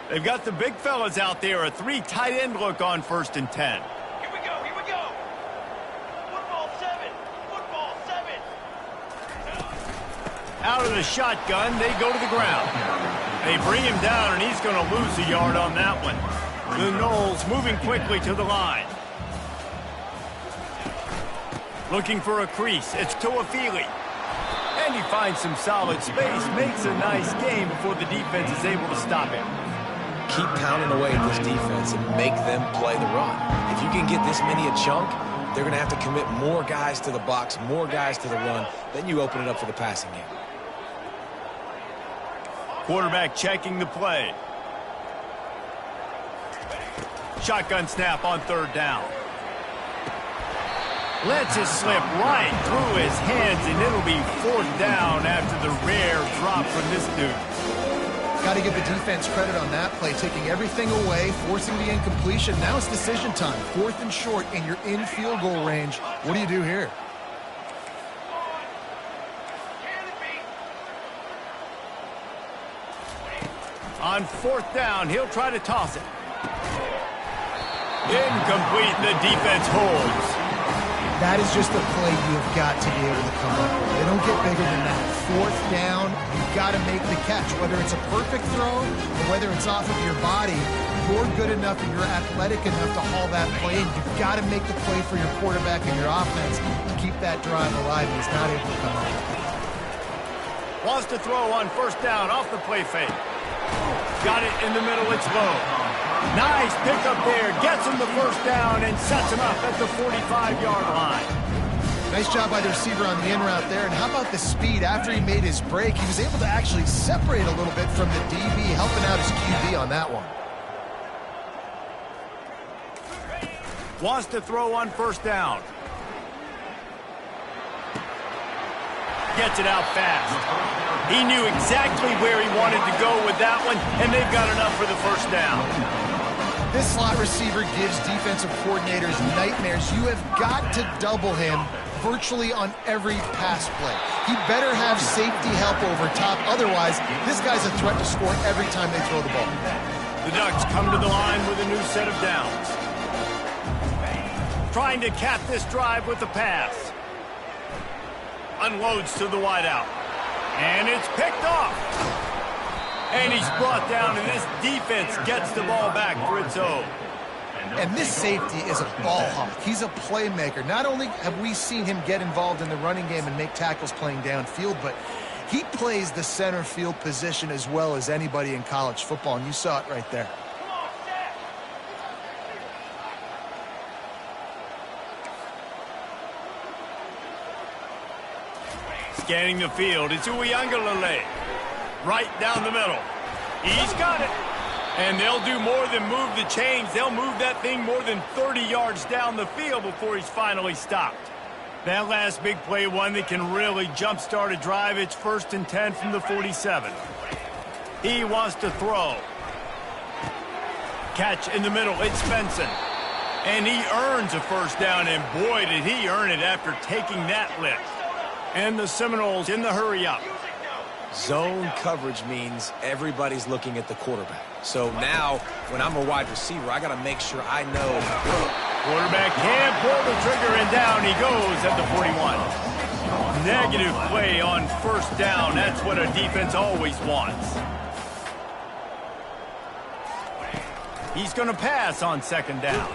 They've got the big fellas out there, a 3 tight end look on 1st and 10. Here we go, here we go. Football 7, football 7. Out of the shotgun, they go to the ground. They bring him down, and he's going to lose a yard on that one. The Noles moving quickly to the line. Looking for a crease. It's Tuafili. And he finds some solid space, makes a nice game before the defense is able to stop him. Keep pounding away at this defense and make them play the run. If you can get this many a chunk, they're going to have to commit more guys to the box, more guys to the run. Then you open it up for the passing game. Quarterback checking the play. Shotgun snap on 3rd down. Lets it slip right through his hands, and it'll be 4th down after the rare drop from this dude. Got to give the defense credit on that play, taking everything away, forcing the incompletion. Now it's decision time. 4th and short, and you're in field goal range. What do you do here? On 4th down, he'll try to toss it. Incomplete. The defense holds. That is just a play you've got to be able to come up with. They don't get bigger than that. 4th down, you've got to make the catch. Whether it's a perfect throw or whether it's off of your body, you're good enough and you're athletic enough to haul that play in. You've got to make the play for your quarterback and your offense to keep that drive alive, and he's not able to come up with it. Wants to throw on 1st down off the play fake. Got it in the middle. It's low. Nice pickup there. Gets him the 1st down and sets him up at the 45-yard line. Nice job by the receiver on the in route there. And how about the speed? After he made his break, he was able to actually separate a little bit from the DB, helping out his QB on that one. Wants to throw on 1st down. Gets it out fast. He knew exactly where he wanted to go with that one, and they've got enough for the 1st down. This slot receiver gives defensive coordinators nightmares. You have got to double him virtually on every pass play. He better have safety help over top. Otherwise, this guy's a threat to score every time they throw the ball. The Ducks come to the line with a new set of downs. Trying to cap this drive with the pass. Unloads to the wideout. And it's picked off. And he's brought down, and this defense gets the ball back for its own. And this safety is a ball hawk. He's a playmaker. Not only have we seen him get involved in the running game and make tackles playing downfield, but he plays the center field position as well as anybody in college football, and you saw it right there. Scanning the field, it's Uiagalelei. Right down the middle. He's got it. And they'll do more than move the chains. They'll move that thing more than 30 yards down the field before he's finally stopped. That last big play, one that can really jumpstart a drive. It's 1st and 10 from the 47. He wants to throw. Catch in the middle, it's Svensson. And he earns a 1st down, and boy, did he earn it after taking that lift. And the Seminoles in the hurry-up. Zone coverage means everybody's looking at the quarterback. So now, when I'm a wide receiver, I got to make sure I know. Quarterback can't pull the trigger, and down he goes at the 41. Negative play on first down. That's what a defense always wants. He's going to pass on second down.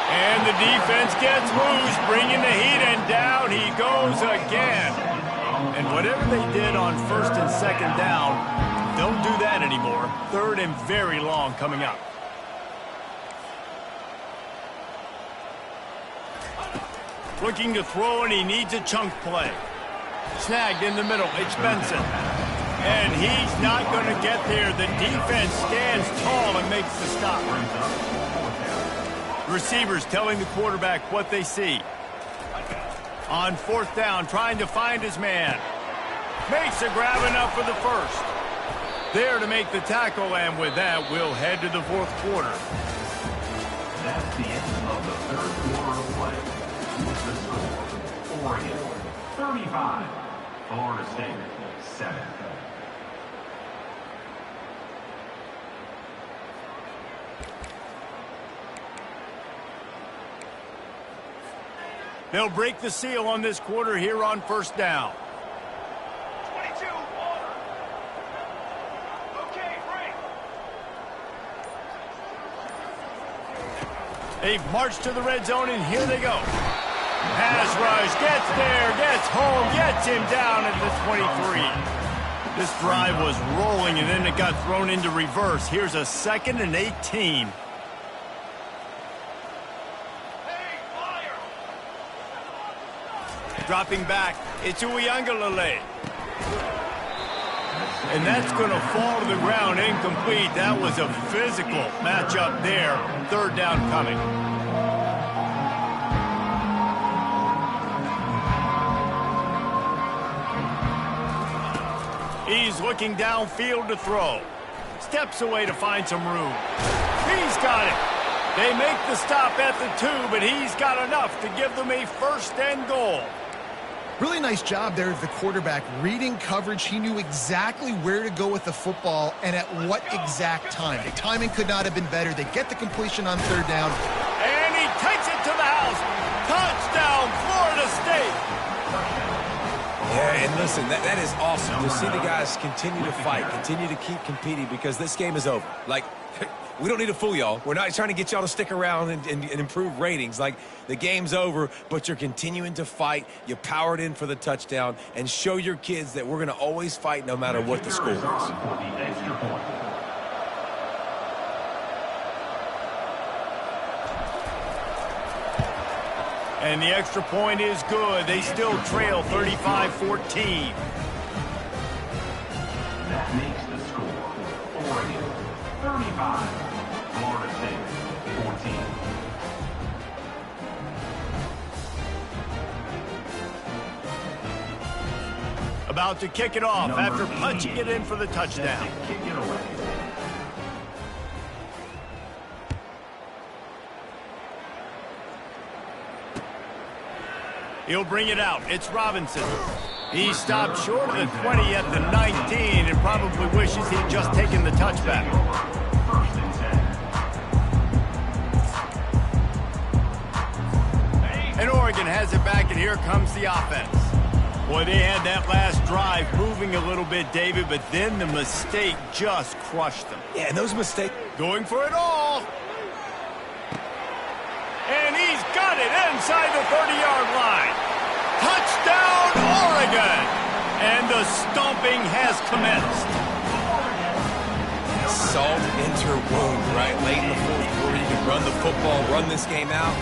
And the defense gets loose, bringing the heat, and down he goes again. And whatever they did on first and second down, don't do that anymore. Third and very long coming up. Looking to throw, and he needs a chunk play. Snagged in the middle. It's Benson. And he's not going to get there. The defense stands tall and makes the stop. Receivers telling the quarterback what they see. On fourth down, trying to find his man. Makes a grab enough for the first. There to make the tackle, and with that, we'll head to the fourth quarter. That's the end of the third quarter of play. With the score, Oregon 35, Florida State 7. They'll break the seal on this quarter here on first down. 22, water. Okay, break. They've marched to the red zone, and here they go. Pass rush, gets there, gets home, gets him down at the 23. This drive was rolling, and then it got thrown into reverse. Here's a 2nd and 18. Dropping back, it's Uiagalelei. And that's going to fall to the ground, incomplete. That was a physical matchup there. Third down coming. He's looking downfield to throw. Steps away to find some room. He's got it. They make the stop at the 2, but he's got enough to give them a first and goal. Really nice job there of the quarterback reading coverage. He knew exactly where to go with the football and at what exact time. The timing could not have been better. They get the completion on third down. And he takes it to the house. Touchdown, Florida State. Yeah, and listen, that is awesome to see the guys continue to fight, continue to keep competing, because this game is over. Like, we don't need to fool y'all. We're not trying to get y'all to stick around and improve ratings. Like, the game's over, but you're continuing to fight. You powered in for the touchdown, and show your kids that we're going to always fight no matter what the score is. And the extra point is good. They still trail 35-14. That makes the score, Oregon 35, Florida State 14. About to kick it off after punching it in for the touchdown. Kick it away. He'll bring it out. It's Robinson. He stopped short of the 20 at the 19 and probably wishes he'd just taken the touchback. First and 10. And Oregon has it back, and here comes the offense. Boy, they had that last drive moving a little bit, David, but then the mistake just crushed them. Yeah, and those mistakes. Going for it all. And he's got it inside the 30-yard line. Touchdown, Oregon! And the stomping has commenced. Salt into wound, right? Late in the fourth quarter, you can run the football, run this game out.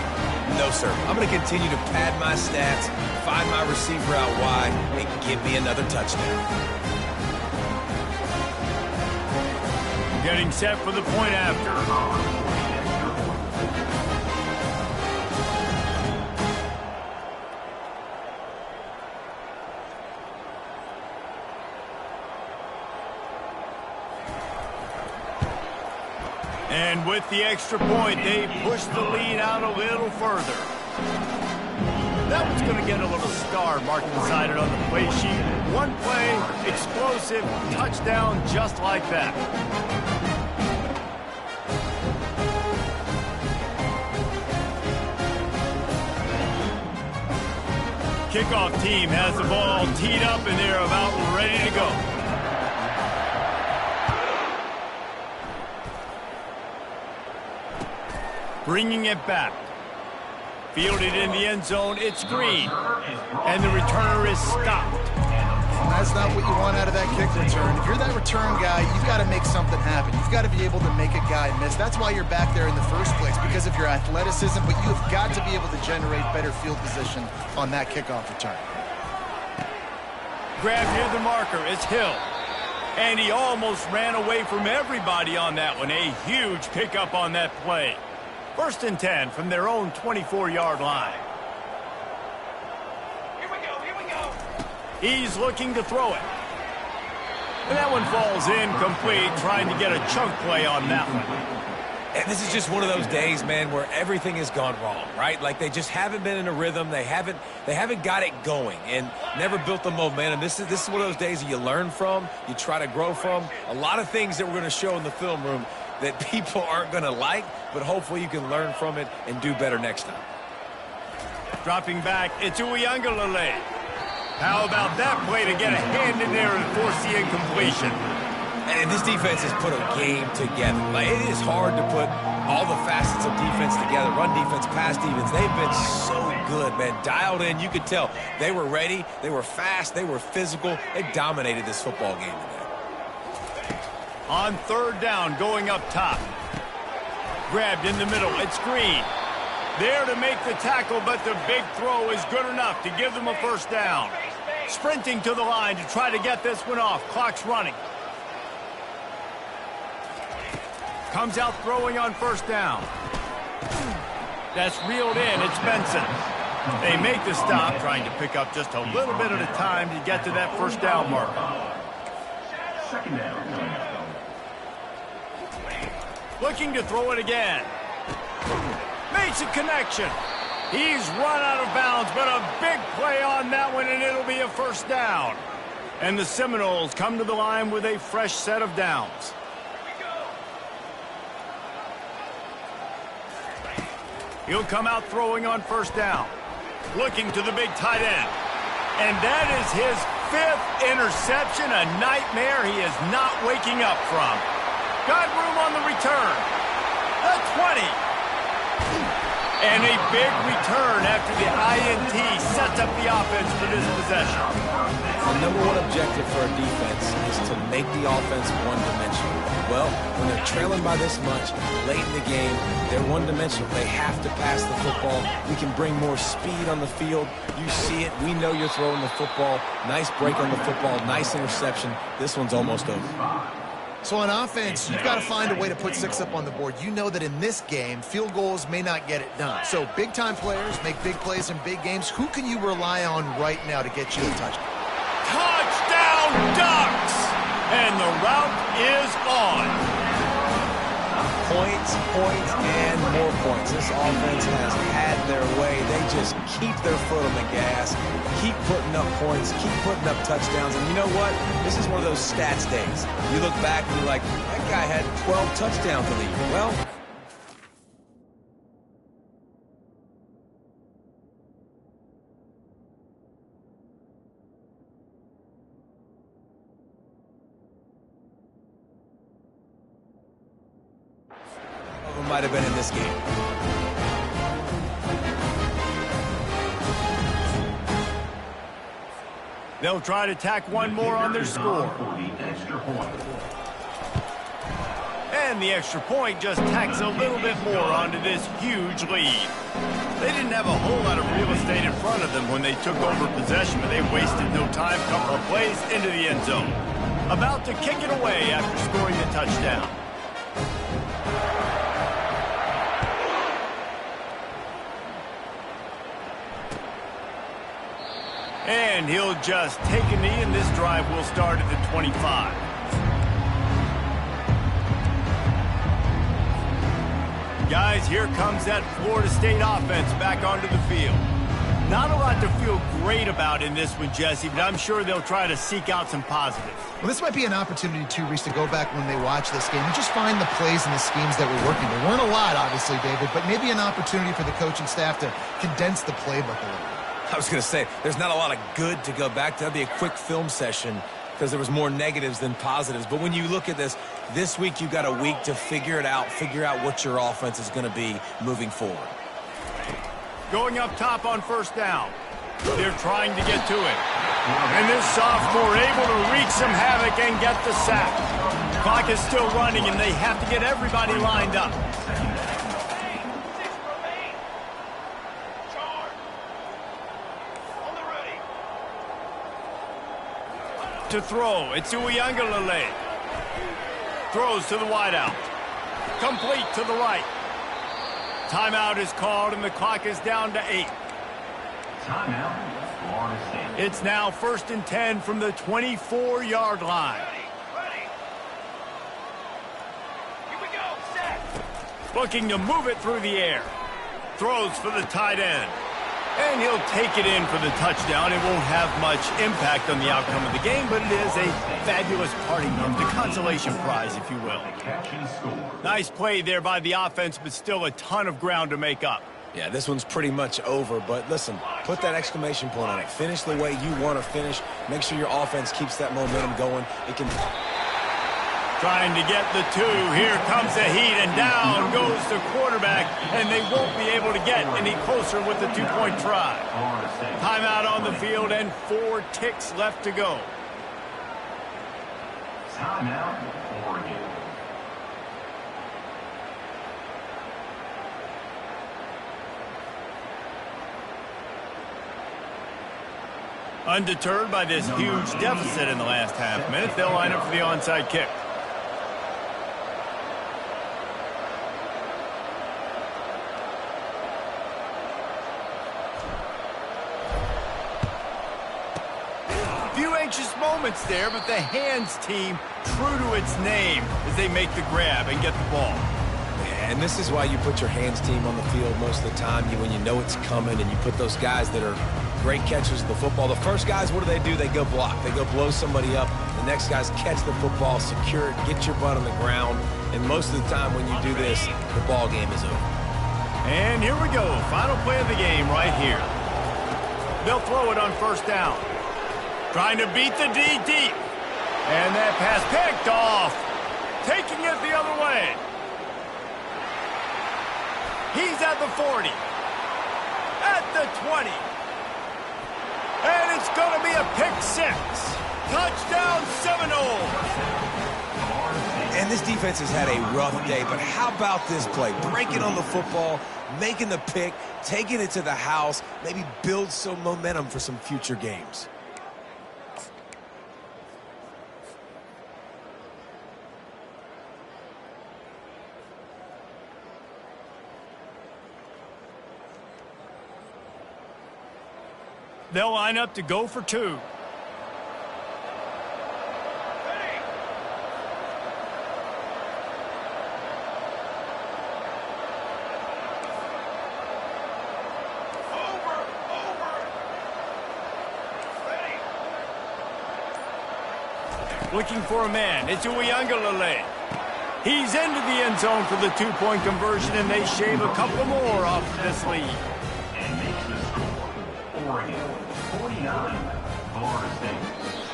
No, sir. I'm going to continue to pad my stats, find my receiver out wide, and give me another touchdown. Getting set for the point after. And with the extra point, they push the lead out a little further. That was going to get a little star marked beside it on the play sheet. One play, explosive, touchdown just like that. Kickoff team has the ball teed up and they're about ready to go. Bringing it back. Fielded in the end zone, it's Green. And the returner is stopped. That's not what you want out of that kick return. If you're that return guy, you've got to make something happen. You've got to be able to make a guy miss. That's why you're back there in the first place, because of your athleticism, but you have got to be able to generate better field position on that kickoff return. Grab near the marker, it's Hill. And he almost ran away from everybody on that one. A huge pickup on that play. 1st and 10 from their own 24-yard line. Here we go, here we go. He's looking to throw it. And that one falls incomplete, trying to get a chunk play on that one. And this is just one of those days, man, where everything has gone wrong, right? Like they just haven't been in a rhythm. They haven't got it going and never built the momentum. This is one of those days that you learn from, you try to grow from. A lot of things that we're going to show in the film room that people aren't going to like, but hopefully you can learn from it and do better next time. Dropping back, it's Uiagalelei. How about that play to get a hand in there and force the incompletion? And this defense has put a game together. Like, it is hard to put all the facets of defense together. Run defense, pass defense. They've been so good, man. Dialed in. You could tell they were ready. They were fast. They were physical. They dominated this football game today. On 3rd down, going up top. Grabbed in the middle, it's Green. There to make the tackle, but the big throw is good enough to give them a 1st down. Sprinting to the line to try to get this one off. Clock's running. Comes out throwing on 1st down. That's reeled in, it's Benson. They make the stop, trying to pick up just a little bit at a time to get to that 1st down mark. 2nd down. Looking to throw it again. Makes a connection. He's run out of bounds, but a big play on that one, and it'll be a 1st down. And the Seminoles come to the line with a fresh set of downs. He'll come out throwing on 1st down. Looking to the big tight end. And that is his 5th interception, a nightmare he is not waking up from. Got room on the return. The 20. And a big return after the INT sets up the offense for this possession. The #1 objective for a defense is to make the offense one-dimensional. Well, when they're trailing by this much, late in the game, they're one-dimensional. They have to pass the football. We can bring more speed on the field. You see it. We know you're throwing the football. Nice break on the football. Nice interception. This one's almost over. So on offense, you've got to find a way to put 6 up on the board. You know that in this game, field goals may not get it done. So big-time players make big plays in big games. Who can you rely on right now to get you a touchdown? Touchdown Ducks! And the route is on. Points, and more points. This offense has had their way. They just keep their foot on the gas, keep putting up points, keep putting up touchdowns. And you know what? This is one of those stats days. You look back and you're like, that guy had 12 touchdowns in the year. Well, might have been in this game. They'll try to tack one more on their score. And the extra point just tacks a little bit more onto this huge lead. They didn't have a whole lot of real estate in front of them when they took over possession, but they wasted no time. Couple of plays into the end zone. About to kick it away after scoring the touchdown. And he'll just take a knee, and this drive will start at the 25. Guys, here comes that Florida State offense back onto the field. Not a lot to feel great about in this one, Jesse, but I'm sure they'll try to seek out some positives. Well, this might be an opportunity, too, Reese, to go back when they watch this game and just find the plays and the schemes that were working. There weren't a lot, obviously, David, but maybe an opportunity for the coaching staff to condense the playbook a little. I was going to say, there's not a lot of good to go back to. That'd be a quick film session because there was more negatives than positives. But when you look at this week you got a week to figure it out, figure out what your offense is going to be moving forward. Going up top on first down. They're trying to get to it. And this sophomore able to wreak some havoc and get the sack. Clock is still running, and they have to get everybody lined up. To throw, it's Ncaa. Throws to the wideout. Complete to the right. Timeout is called, and the clock is down to 8. Timeout, Florida State. It's now 1st and 10 from the 24-yard line. Ready. Here we go, set. Looking to move it through the air. Throws for the tight end. And he'll take it in for the touchdown. It won't have much impact on the outcome of the game, but it is a fabulous parting gift, the consolation prize, if you will. Catch and score. Nice play there by the offense, but still a ton of ground to make up. Yeah, this one's pretty much over, but listen, put that exclamation point on it. Finish the way you want to finish. Make sure your offense keeps that momentum going. It can... Trying to get the 2. Here comes the heat, and down goes the quarterback, and they won't be able to get any closer with the 2-point try. Timeout on the field, and 4 ticks left to go. Timeout, Oregon. Undeterred by this huge deficit in the last half minute, they'll line up for the onside kick. Few anxious moments there, but the hands team true to its name as they make the grab and get the ball. And this is why you put your hands team on the field most of the time, when you know it's coming, and you put those guys that are great catchers of the football. The first guys, what do? They go block. They go blow somebody up. The next guys catch the football, secure it, get your butt on the ground. And most of the time when you do this, the ball game is over. And here we go. Final play of the game right here. They'll throw it on first down. Trying to beat the D deep. And that pass picked off. Taking it the other way. He's at the 40. At the 20. And it's going to be a pick 6. Touchdown Seminoles. And this defense has had a rough day, but how about this play? Breaking on the football, making the pick, taking it to the house, maybe build some momentum for some future games. They'll line up to go for 2. Ready. Over. Ready. Looking for a man. It's Ncaa. He's into the end zone for the 2-point conversion, and they shave a couple more off this lead. And makes the score. Oregon, 49. Florida State,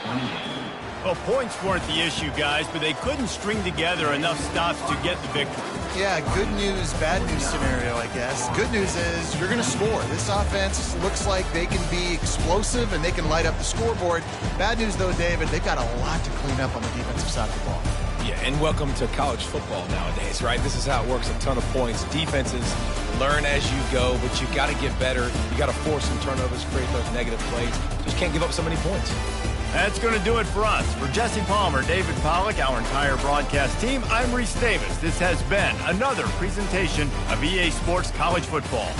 28. Well, points weren't the issue, guys, but they couldn't string together enough stops to get the victory. Yeah, good news, bad news scenario, I guess. Good news is you're going to score. This offense looks like they can be explosive and they can light up the scoreboard. Bad news, though, David, they've got a lot to clean up on the defensive side of the ball. Yeah, and welcome to college football nowadays, right? This is how it works, a ton of points. Defenses learn as you go, but you got to get better. You got to force some turnovers, create those negative plays. Just can't give up so many points. That's going to do it for us. For Jesse Palmer, David Pollack, our entire broadcast team, I'm Reese Davis. This has been another presentation of EA Sports College Football.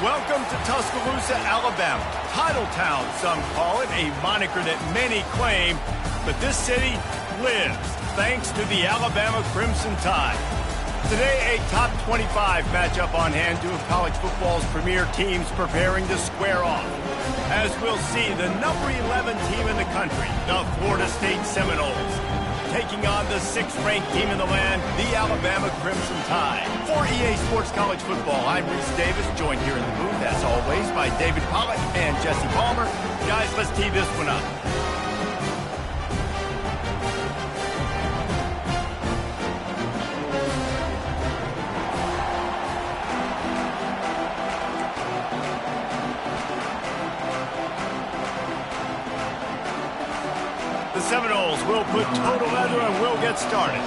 Welcome to Tuscaloosa, Alabama. Title Town, some call it, a moniker that many claim, but this city lives thanks to the Alabama Crimson Tide. Today, a top 25 matchup on hand, two of college football's premier teams preparing to square off. As we'll see, the number 11 team in the country, the Florida State Seminoles, taking on the 6th-ranked team in the land, the Alabama Crimson Tide. For EA Sports College Football, I'm Reese Davis, joined here in the booth, as always, by David Pollock and Jesse Palmer. Guys, let's tee this one up. The Seminoles will put total leather and will get started.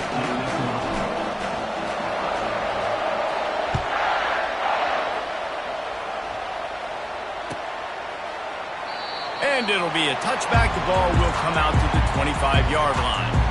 And it'll be a touchback. The ball will come out to the 25-yard line.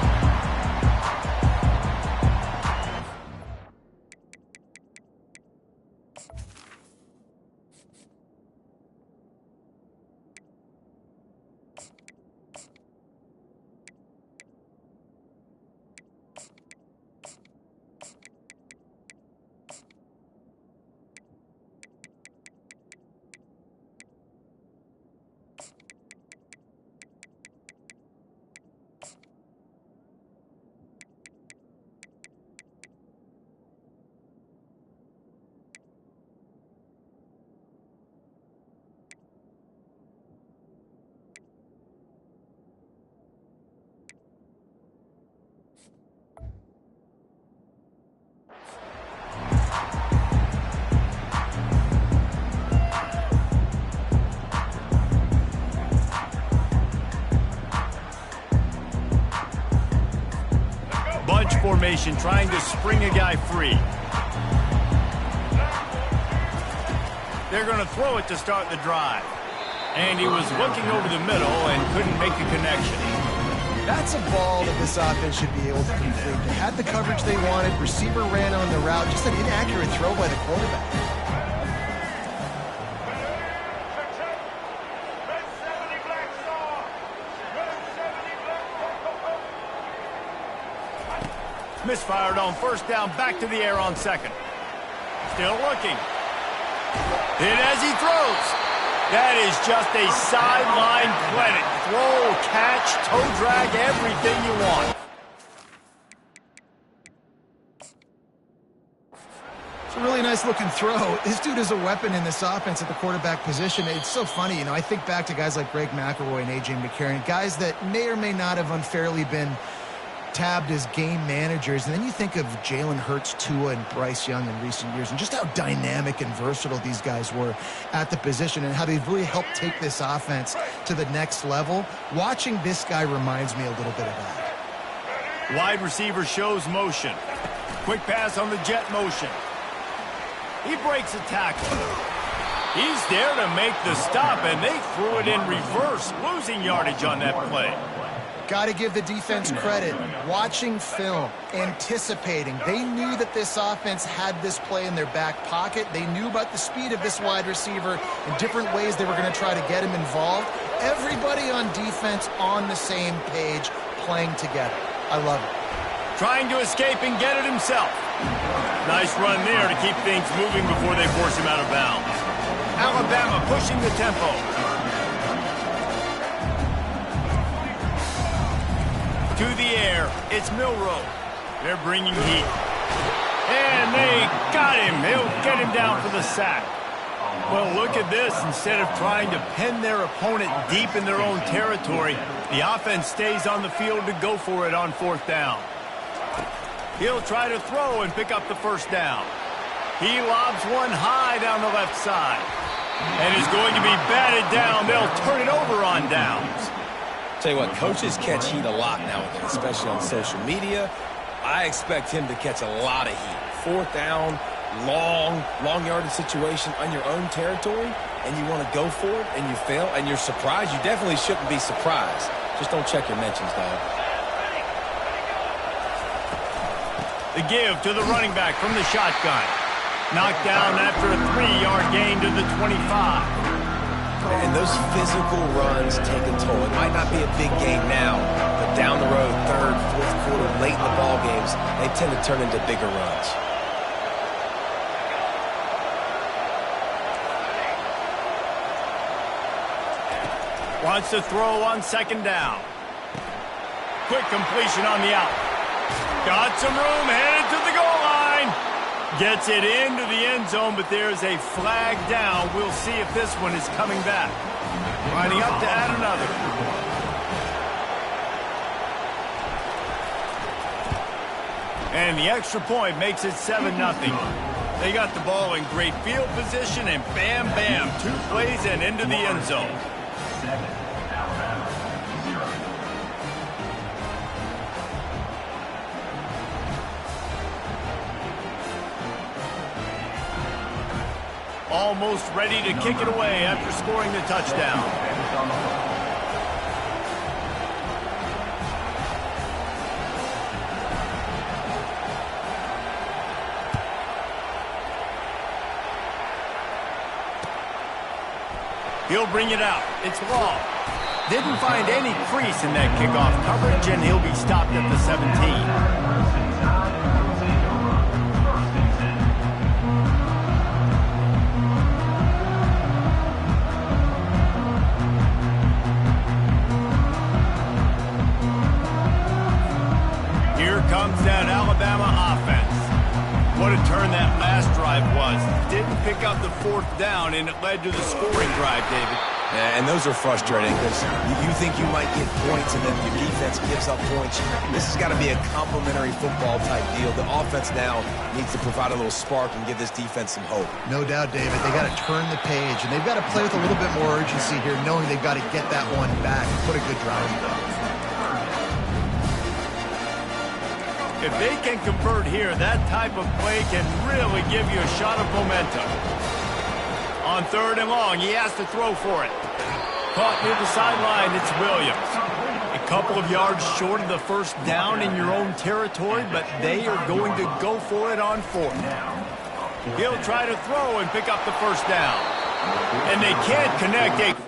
Bunch formation, trying to spring a guy free. They're going to throw it to start the drive. And he was looking over the middle and couldn't make a connection. That's a ball that this offense should be able to complete. They had the coverage they wanted. Receiver ran on the route. Just an inaccurate throw by the quarterback. Misfired on first down, back to the air on second. Still looking. Hit as he throws. That is just a sideline clinic. Throw, catch, toe drag, everything you want. It's a really nice looking throw. This dude is a weapon in this offense at the quarterback position. It's so funny, I think back to guys like Greg McElroy and A.J. McCarron, guys that may or may not have unfairly been tabbed as game managers, and then you think of Jalen Hurts, Tua, and Bryce Young in recent years, and just how dynamic and versatile these guys were at the position and how they've really helped take this offense to the next level. Watching this guy reminds me a little bit of that. Wide receiver shows motion. Quick pass on the jet motion. He breaks a tackle. He's there to make the stop, and they threw it in reverse, losing yardage on that play. Got to give the defense credit. Watching film, anticipating. They knew that this offense had this play in their back pocket. They knew about the speed of this wide receiver and different ways they were going to try to get him involved. Everybody on defense on the same page, playing together. I love it. Trying to escape and get it himself. Nice run there to keep things moving before they force him out of bounds. Alabama pushing the tempo. To the air, it's Milroe. They're bringing heat. And they got him. He'll get him down for the sack. Well, look at this. Instead of trying to pin their opponent deep in their own territory, the offense stays on the field to go for it on fourth down. He'll try to throw and pick up the first down. He lobs one high down the left side. And is going to be batted down. They'll turn it over on downs. Tell you what, coaches catch heat a lot nowadays, especially on social media. I expect him to catch a lot of heat. Fourth down, long yardage situation on your own territory, and you want to go for it, and you fail, and you're surprised. You definitely shouldn't be surprised. Just don't check your mentions, dog. The give to the running back from the shotgun. Knocked down after a 3-yard gain to the 25. And those physical runs take a toll. It might not be a big gain now, but down the road, third, fourth quarter, late in the ball games, they tend to turn into bigger runs. Wants to throw on second down. Quick completion on the out. Got some room, headed to the goal line. Gets it into the end zone, but there's a flag down. We'll see if this one is coming back. Lining up to add another. And the extra point makes it 7-0. They got the ball in great field position, and bam, bam, 2 plays and into the end zone. 7, Alabama, 0. Almost ready to kick it away after scoring the touchdown. He'll bring it out. It's long. Didn't find any crease in that kickoff coverage, and he'll be stopped at the 17. Here comes that Alabama offense. What a turn that last drive was. Didn't pick up the 4th down, and it led to the scoring drive, David. Yeah, and those are frustrating because you think you might get points and then your defense gives up points. This has got to be a complementary football type deal. The offense now needs to provide a little spark and give this defense some hope. No doubt, David. They got to turn the page, and they've got to play with a little bit more urgency here, knowing they've got to get that one back and put a good drive together. If they can convert here, that type of play can really give you a shot of momentum. On 3rd and long, he has to throw for it. Caught near the sideline, it's Williams. A couple of yards short of the 1st down in your own territory, but they are going to go for it on 4th. He'll try to throw and pick up the 1st down. And they can't connect a...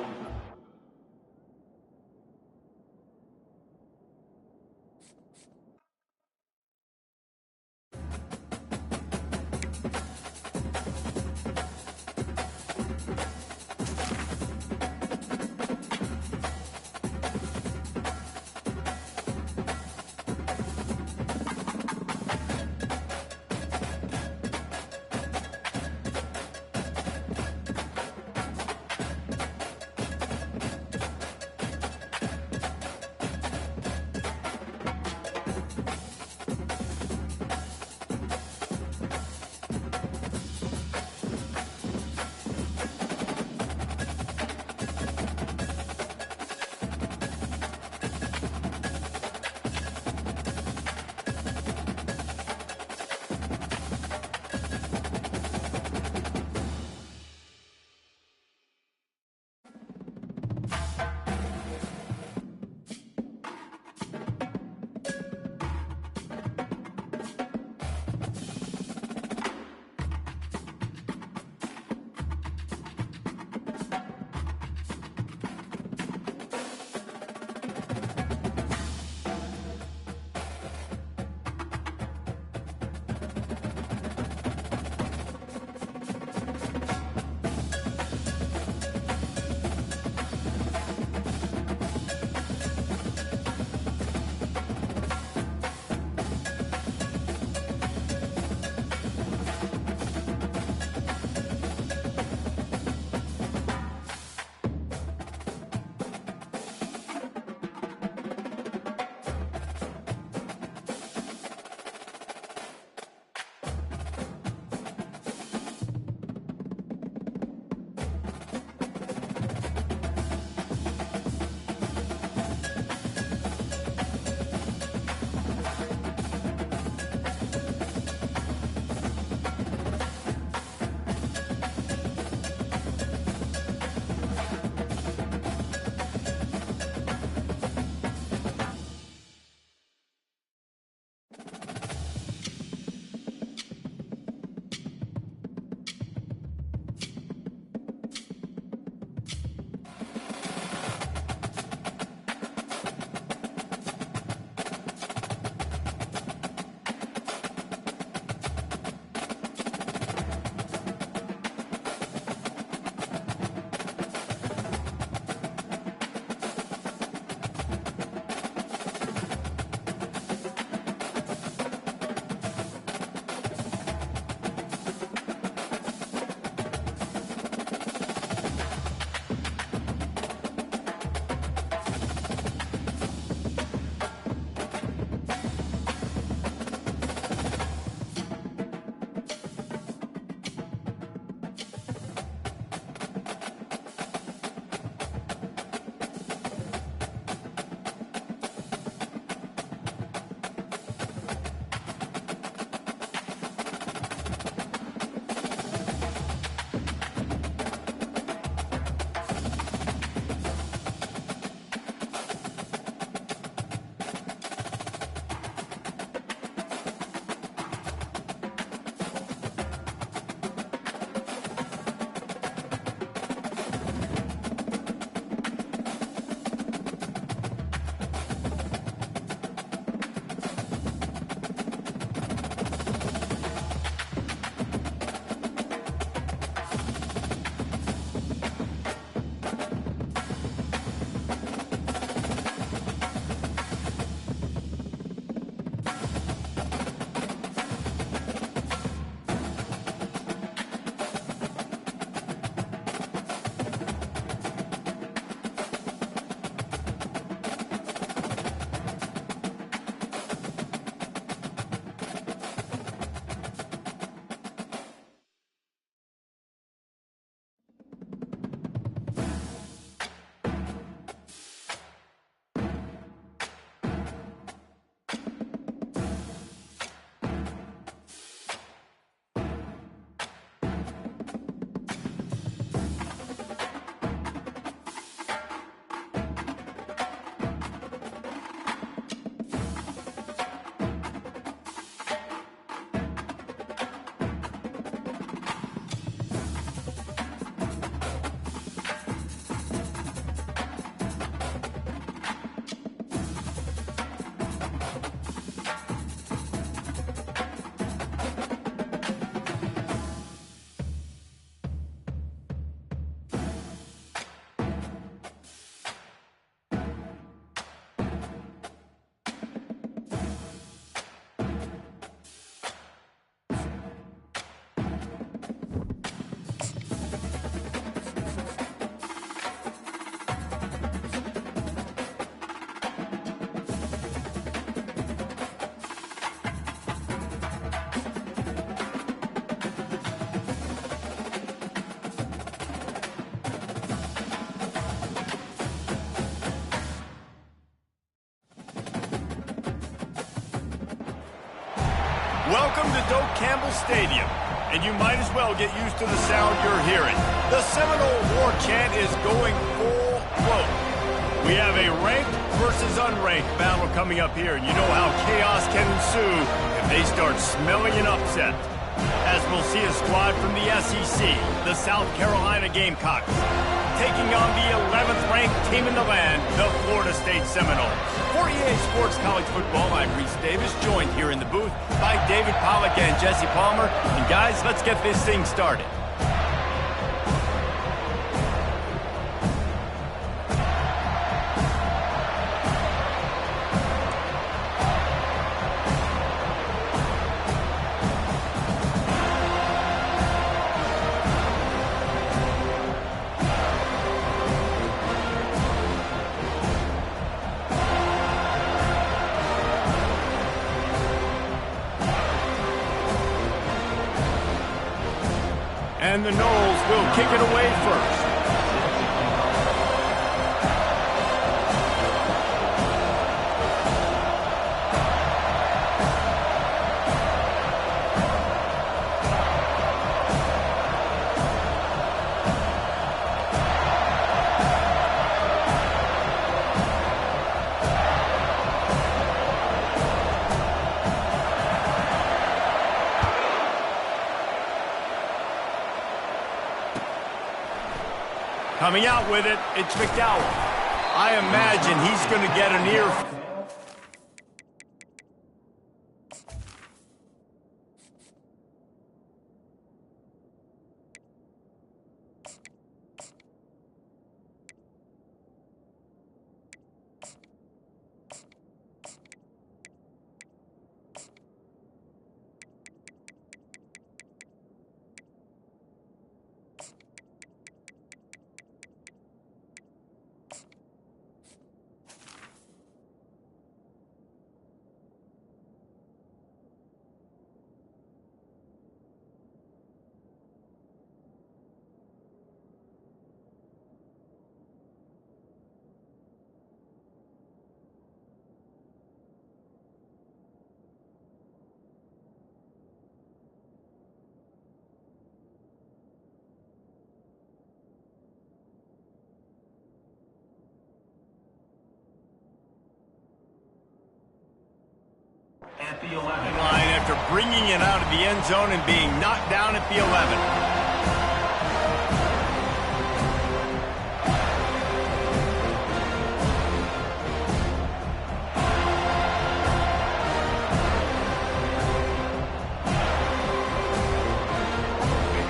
Welcome to Doak Campbell Stadium, and you might as well get used to the sound you're hearing. The Seminole War Chant is going full float. We have a ranked versus unranked battle coming up here, and you know how chaos can ensue if they start smelling an upset. As we'll see a squad from the SEC, the South Carolina Gamecocks, taking on the 11th ranked team in the land, the Florida State Seminoles. For EA Sports College Football, I'm Reese Davis, joined here in the booth by David Pollack and Jesse Palmer. And guys, let's get this thing started. And the Noles will kick it away first. Coming out with it, it's McDowell. I imagine he's going to get an ear. At the 11. Line after bringing it out of the end zone and being knocked down at the 11.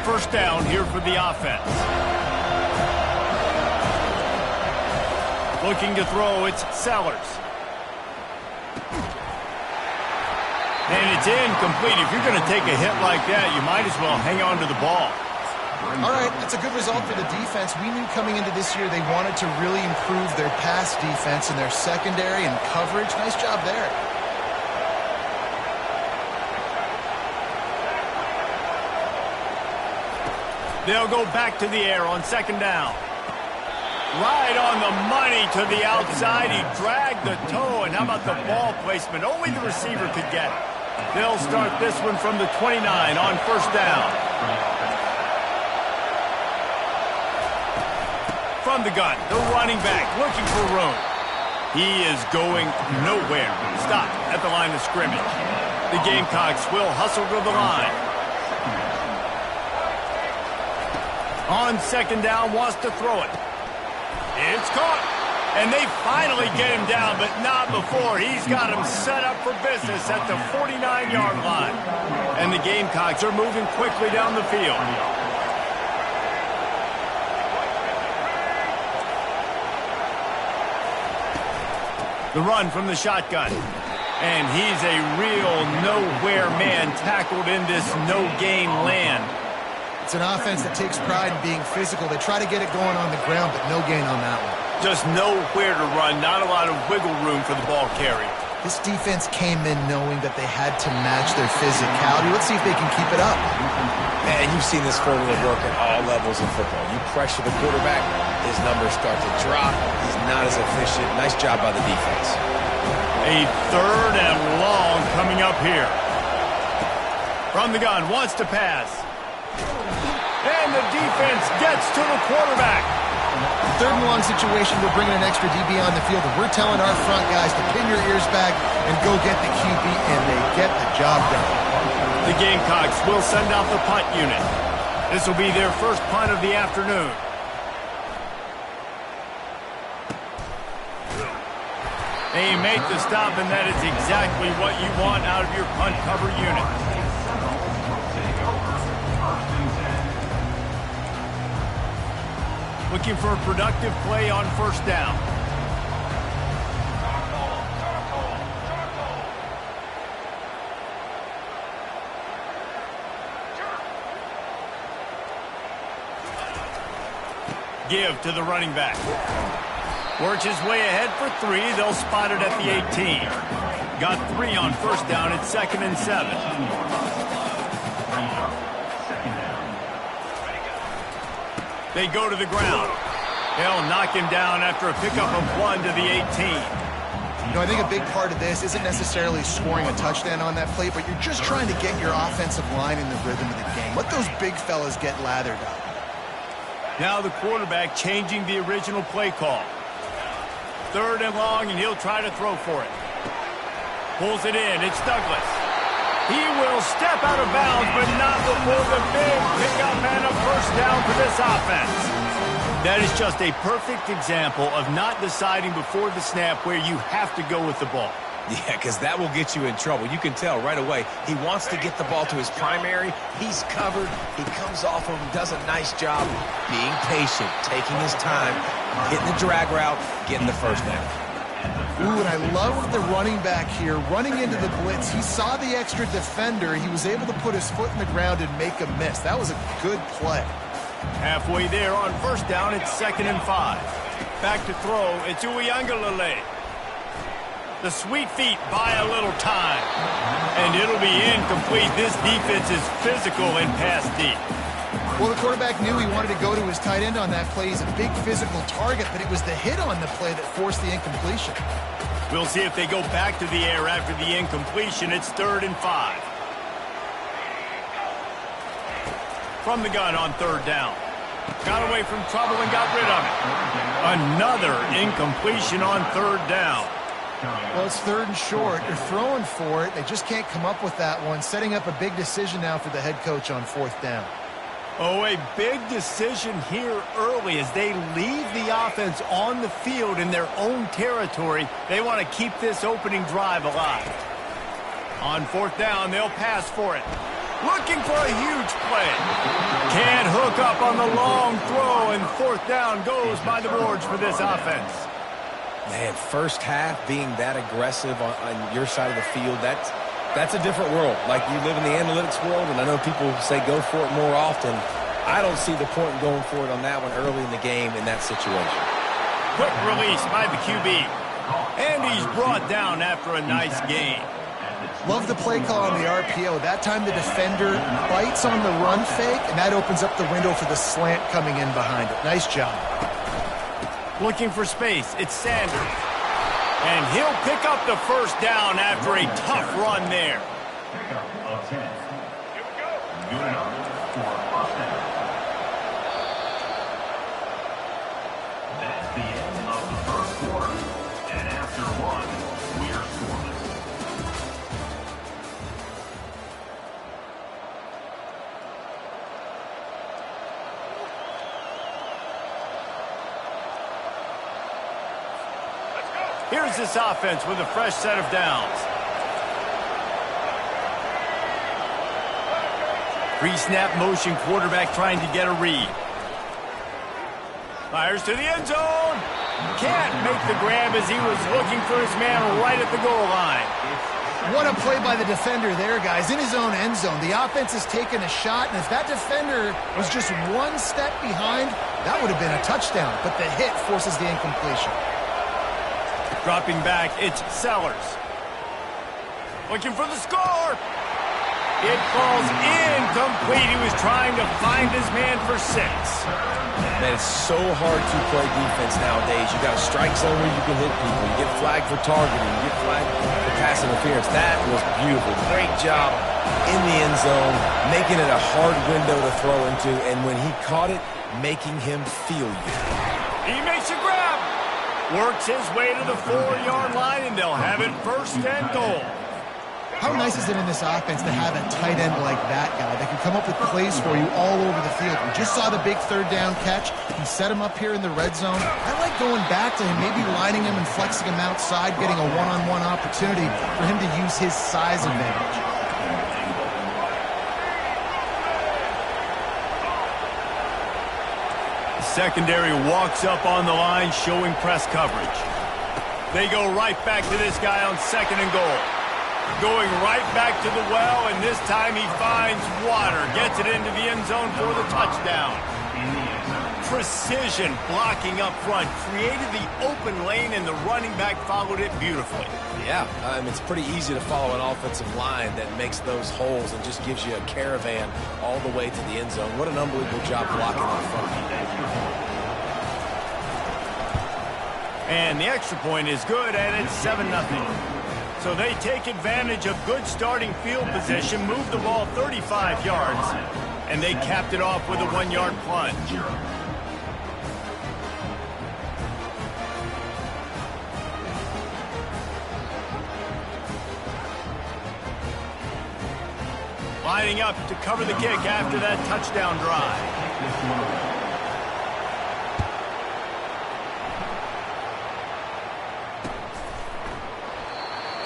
First down here for the offense. Looking to throw, it's Sellers. And it's incomplete. If you're going to take a hit like that, you might as well hang on to the ball. All right, that's a good result for the defense. We knew coming into this year they wanted to really improve their pass defense and their secondary and coverage. Nice job there. They'll go back to the air on second down. Right on the money to the outside. He dragged the toe, and how about the ball placement? Only the receiver could get it. They'll start this one from the 29 on first down. From the gun, the running back looking for room. He is going nowhere. Stop at the line of scrimmage. The Gamecocks will hustle to the line. On second down, wants to throw it. It's caught. And they finally get him down, but not before. He's got him set up for business at the 49-yard line. And the Gamecocks are moving quickly down the field. The run from the shotgun. And he's a real nowhere man tackled in this no-gain land. It's an offense that takes pride in being physical. They try to get it going on the ground, but no gain on that one. Just nowhere to run, not a lot of wiggle room for the ball carrier. This defense came in knowing that they had to match their physicality. Let's see if they can keep it up. Man, you've seen this formula work at all levels of football. You pressure the quarterback, his numbers start to drop. He's not as efficient. Nice job by the defense. A third and long coming up here. From the gun, wants to pass. And the defense gets to the quarterback. Third and long situation, we're bringing an extra DB on the field, and we're telling our front guys to pin your ears back and go get the QB, and they get the job done. The Gamecocks will send out the punt unit. This will be their first punt of the afternoon. They make the stop, and that is exactly what you want out of your punt cover unit. Looking for a productive play on first down. Give to the running back. Works his way ahead for 3. They'll spot it at the 18. Got 3 on first down. It's 2nd and 7. They go to the ground. They'll knock him down after a pickup of 1 to the 18. You know, I think a big part of this isn't necessarily scoring a touchdown on that play, but you're just trying to get your offensive line in the rhythm of the game. Let those big fellas get lathered up. Now the quarterback changing the original play call. 3rd and long, and he'll try to throw for it. Pulls it in. It's Douglas. He will step out of bounds, but not before the big pickup and a first down for this offense. That is just a perfect example of not deciding before the snap where you have to go with the ball. Yeah, because that will get you in trouble. You can tell right away he wants to get the ball to his primary. He's covered. He comes off of him, does a nice job being patient, taking his time, hitting the drag route, getting the first down. Ooh, and I love the running back here. Running into the blitz, he saw the extra defender. He was able to put his foot in the ground and make a miss. That was a good play. Halfway there on first down, it's 2nd and 5. Back to throw, it's Uiagalelei. The sweet feet buy a little time. And it'll be incomplete. This defense is physical and pass deep. Well, the quarterback knew he wanted to go to his tight end on that play. He's a big physical target, but it was the hit on the play that forced the incompletion. We'll see if they go back to the air after the incompletion. It's 3rd and 5. From the gun on 3rd down. Got away from trouble and got rid of it. Another incompletion on 3rd down. Well, it's 3rd and short. You're throwing for it. They just can't come up with that one. Setting up a big decision now for the head coach on 4th down. Oh, a big decision here early as they leave the offense on the field in their own territory. They want to keep this opening drive alive. On 4th down, they'll pass for it. Looking for a huge play. Can't hook up on the long throw, and 4th down goes by the boards for this offense. Man, first half being that aggressive on your side of the field, that's a different world. Like, you live in the analytics world, and I know people say go for it more often. I don't see the point in going for it on that one early in the game in that situation. Quick release by the QB. And he's brought down after a nice gain. Love the play call on the RPO. That time the defender bites on the run fake, and that opens up the window for the slant coming in behind it. Nice job. Looking for space. It's Sanders. And he'll pick up the first down after a tough run there. Pickup of 10. Here we go. Good enough for a first down. That's the end of the first quarter. And after one, we're scoreless. Here's this offense with a fresh set of downs. Pre-snap motion, quarterback trying to get a read. Fires to the end zone. Can't make the grab as he was looking for his man right at the goal line. What a play by the defender there, guys. In his own end zone. The offense has taken a shot, and if that defender was just one step behind, that would have been a touchdown. But the hit forces the incompletion. Dropping back, it's Sellers. Looking for the score. It falls incomplete. He was trying to find his man for 6. Man, it's so hard to play defense nowadays. You got a strike zone where you can hit people. You get flagged for targeting. You get flagged for pass interference. That was beautiful. Great job in the end zone, making it a hard window to throw into, and when he caught it, making him feel you. He makes a grab. Works his way to the 4-yard line, and they'll have it 1st and goal. How nice is it in this offense to have a tight end like that guy that can come up with plays for you all over the field? We just saw the big 3rd down catch. He set him up here in the red zone. I like going back to him, maybe lining him and flexing him outside, getting a one-on-one opportunity for him to use his size advantage. The secondary walks up on the line, showing press coverage. They go right back to this guy on 2nd and goal. Going right back to the well, and this time he finds water. Gets it into the end zone for the touchdown. Precision blocking up front. Created the open lane, and the running back followed it beautifully. Yeah, it's pretty easy to follow an offensive line that makes those holes and just gives you a caravan all the way to the end zone. What an unbelievable job blocking up front. And the extra point is good, and it's 7-0. So they take advantage of good starting field position, move the ball 35 yards, and they capped it off with a 1-yard plunge. Lining up to cover the kick after that touchdown drive.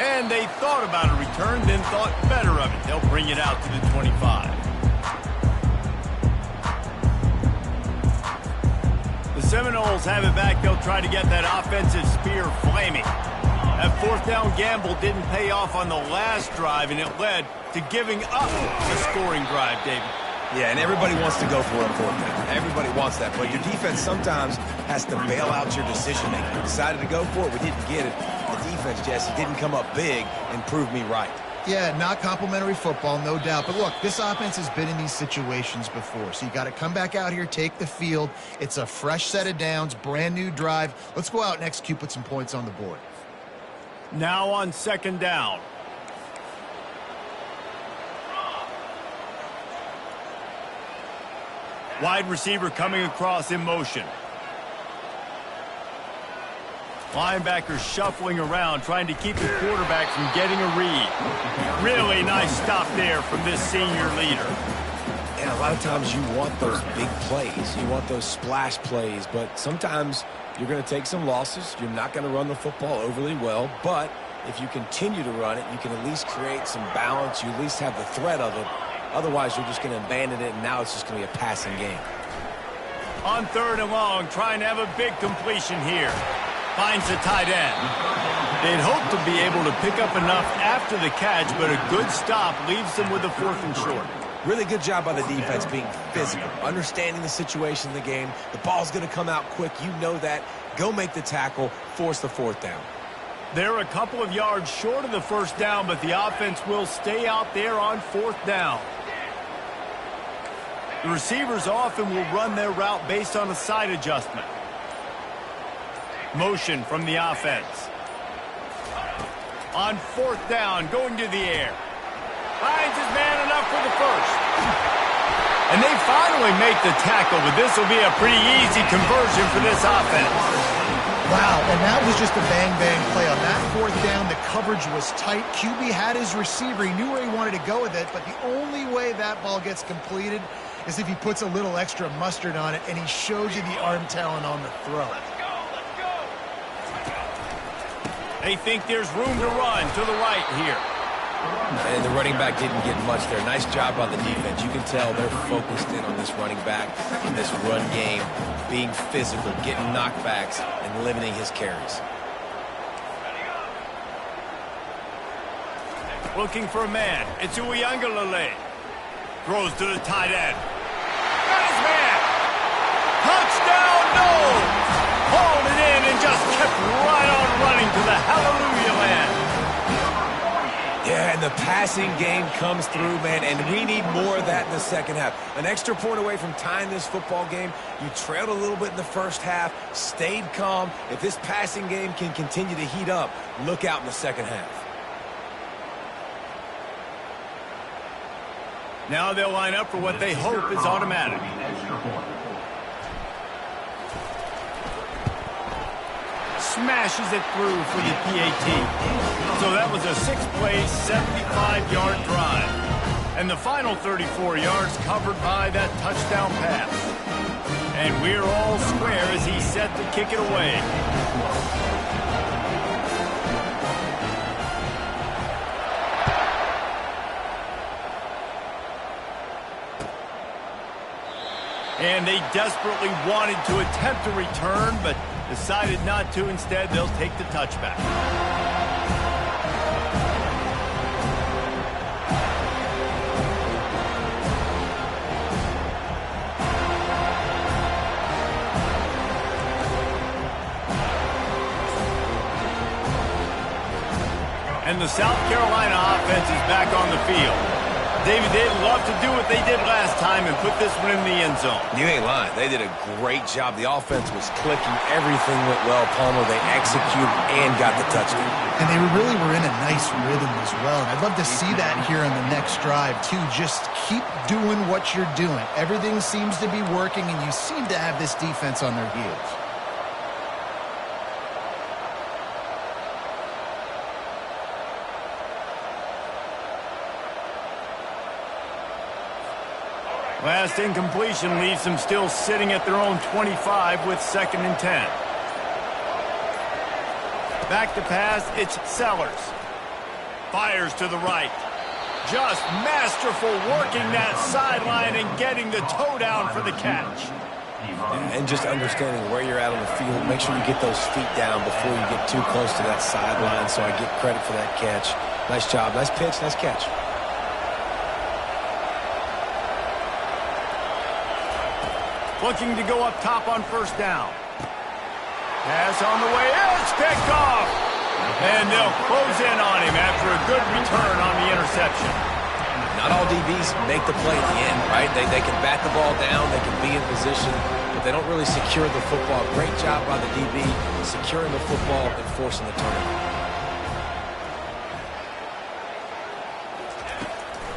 And they thought about a return, then thought better of it. They'll bring it out to the 25. The Seminoles have it back. They'll try to get that offensive spear flaming. That 4th down gamble didn't pay off on the last drive, and it led to giving up a scoring drive, David. Yeah, and everybody wants to go for a 4th down. Everybody wants that, but your defense sometimes has to bail out your decision-making. We decided to go for it. We didn't get it. The defense, Jesse, didn't come up big and prove me right. Yeah, not complimentary football, no doubt. But look, this offense has been in these situations before. So you got to come back out here, take the field. It's a fresh set of downs, brand new drive. Let's go out and execute, put some points on the board. Now on 2nd down. Wide receiver coming across in motion. Linebacker shuffling around, trying to keep the quarterback from getting a read. Really nice stop there from this senior leader. And a lot of times you want those big plays. You want those splash plays, but sometimes you're going to take some losses. You're not going to run the football overly well, but if you continue to run it, you can at least create some balance. You at least have the threat of it. Otherwise, you're just going to abandon it, and now it's just going to be a passing game. On 3rd and long, trying to have a big completion here. Finds the tight end. They'd hope to be able to pick up enough after the catch, but a good stop leaves them with a 4th and short. Really good job by the defense being physical, understanding the situation of the game. The ball's going to come out quick. You know that. Go make the tackle, force the 4th down. They're a couple of yards short of the 1st down, but the offense will stay out there on 4th down. The receivers often will run their route based on a side adjustment. Motion from the offense. On 4th down, going to the air. Finds his man enough for the 1st. And they finally make the tackle, but this will be a pretty easy conversion for this offense. Wow, and that was just a bang-bang play. On that 4th down, the coverage was tight. QB had his receiver. He knew where he wanted to go with it, but the only way that ball gets completed is if he puts a little extra mustard on it, and he shows you the arm talent on the throw. They think there's room to run to the right here. And the running back didn't get much there. Nice job on the defense. You can tell they're focused in on this running back, in this run game, being physical, getting knockbacks, and limiting his carries. Looking for a man. It's Uiagalelei. Throws to the tight end. Got his man. Touchdown, no! Hauled it in and just kept right on running to the hallelujah land. Yeah, and And the passing game comes through, man, and we need more of that in the second half. An extra point away from tying this football game. You trailed a little bit in the first half, stayed calm. If this passing game can continue to heat up, look out in the second half. Now they'll line up for what they hope is automatic. Smashes it through for the PAT. So that was a 6-play, 75-yard drive. And the final 34 yards covered by that touchdown pass. And we're all square as he's set to kick it away. And they desperately wanted to attempt a return, but decided not to. Instead, they'll take the touchback. And the South Carolina offense is back on the field. David, they'd love to do what they did last time and put this one in the end zone. You ain't lying. They did a great job. The offense was clicking. Everything went well. Palmer, they executed and got the touchdown. And they really were in a nice rhythm as well. And I'd love to see that here on the next drive, too. Just keep doing what you're doing. Everything seems to be working, and you seem to have this defense on their heels. Last incompletion leaves them still sitting at their own 25 with 2nd and 10. Back to pass, it's Sellers. Fires to the right. Just masterful working that sideline and getting the toe down for the catch. And just understanding where you're at on the field. Make sure you get those feet down before you get too close to that sideline, so I get credit for that catch. Nice job. Nice pitch. Nice catch. Looking to go up top on 1st down. Pass on the way. It's picked off. And they'll close in on him after a good return on the interception. Not all DBs make the play at the end, right? They can bat the ball down. They can be in position, but they don't really secure the football. Great job by the DB securing the football and forcing the turnover.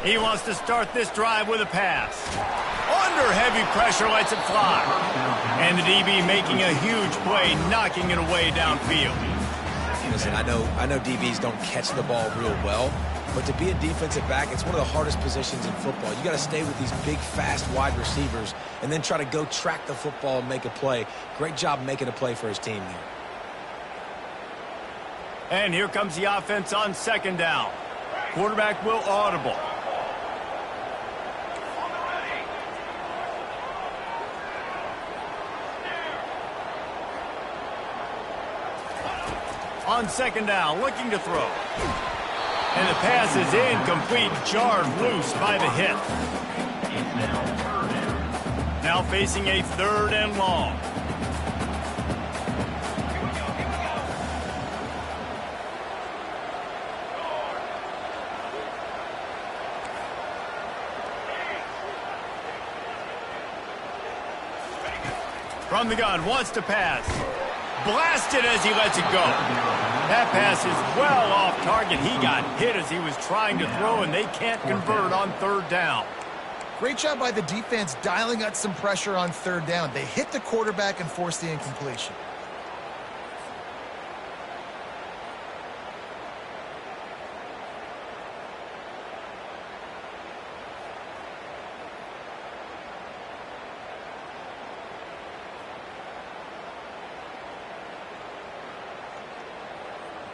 He wants to start this drive with a pass. Under heavy pressure, lets it fly. And the DB making a huge play, knocking it away downfield. Listen, I know DBs don't catch the ball real well, but to be a defensive back, it's one of the hardest positions in football. You got to stay with these big, fast, wide receivers and then try to go track the football and make a play. Great job making a play for his team there. And here comes the offense on 2nd down. Quarterback will audible. On 2nd down, looking to throw. And the pass is incomplete, jarred loose by the hit. Now facing a 3rd and long. From the gun, wants to pass. Blasted as he lets it go. That pass is well off target. He got hit as he was trying to throw, and they can't convert on 3rd down. Great job by the defense dialing up some pressure on 3rd down. They hit the quarterback and forced the incompletion.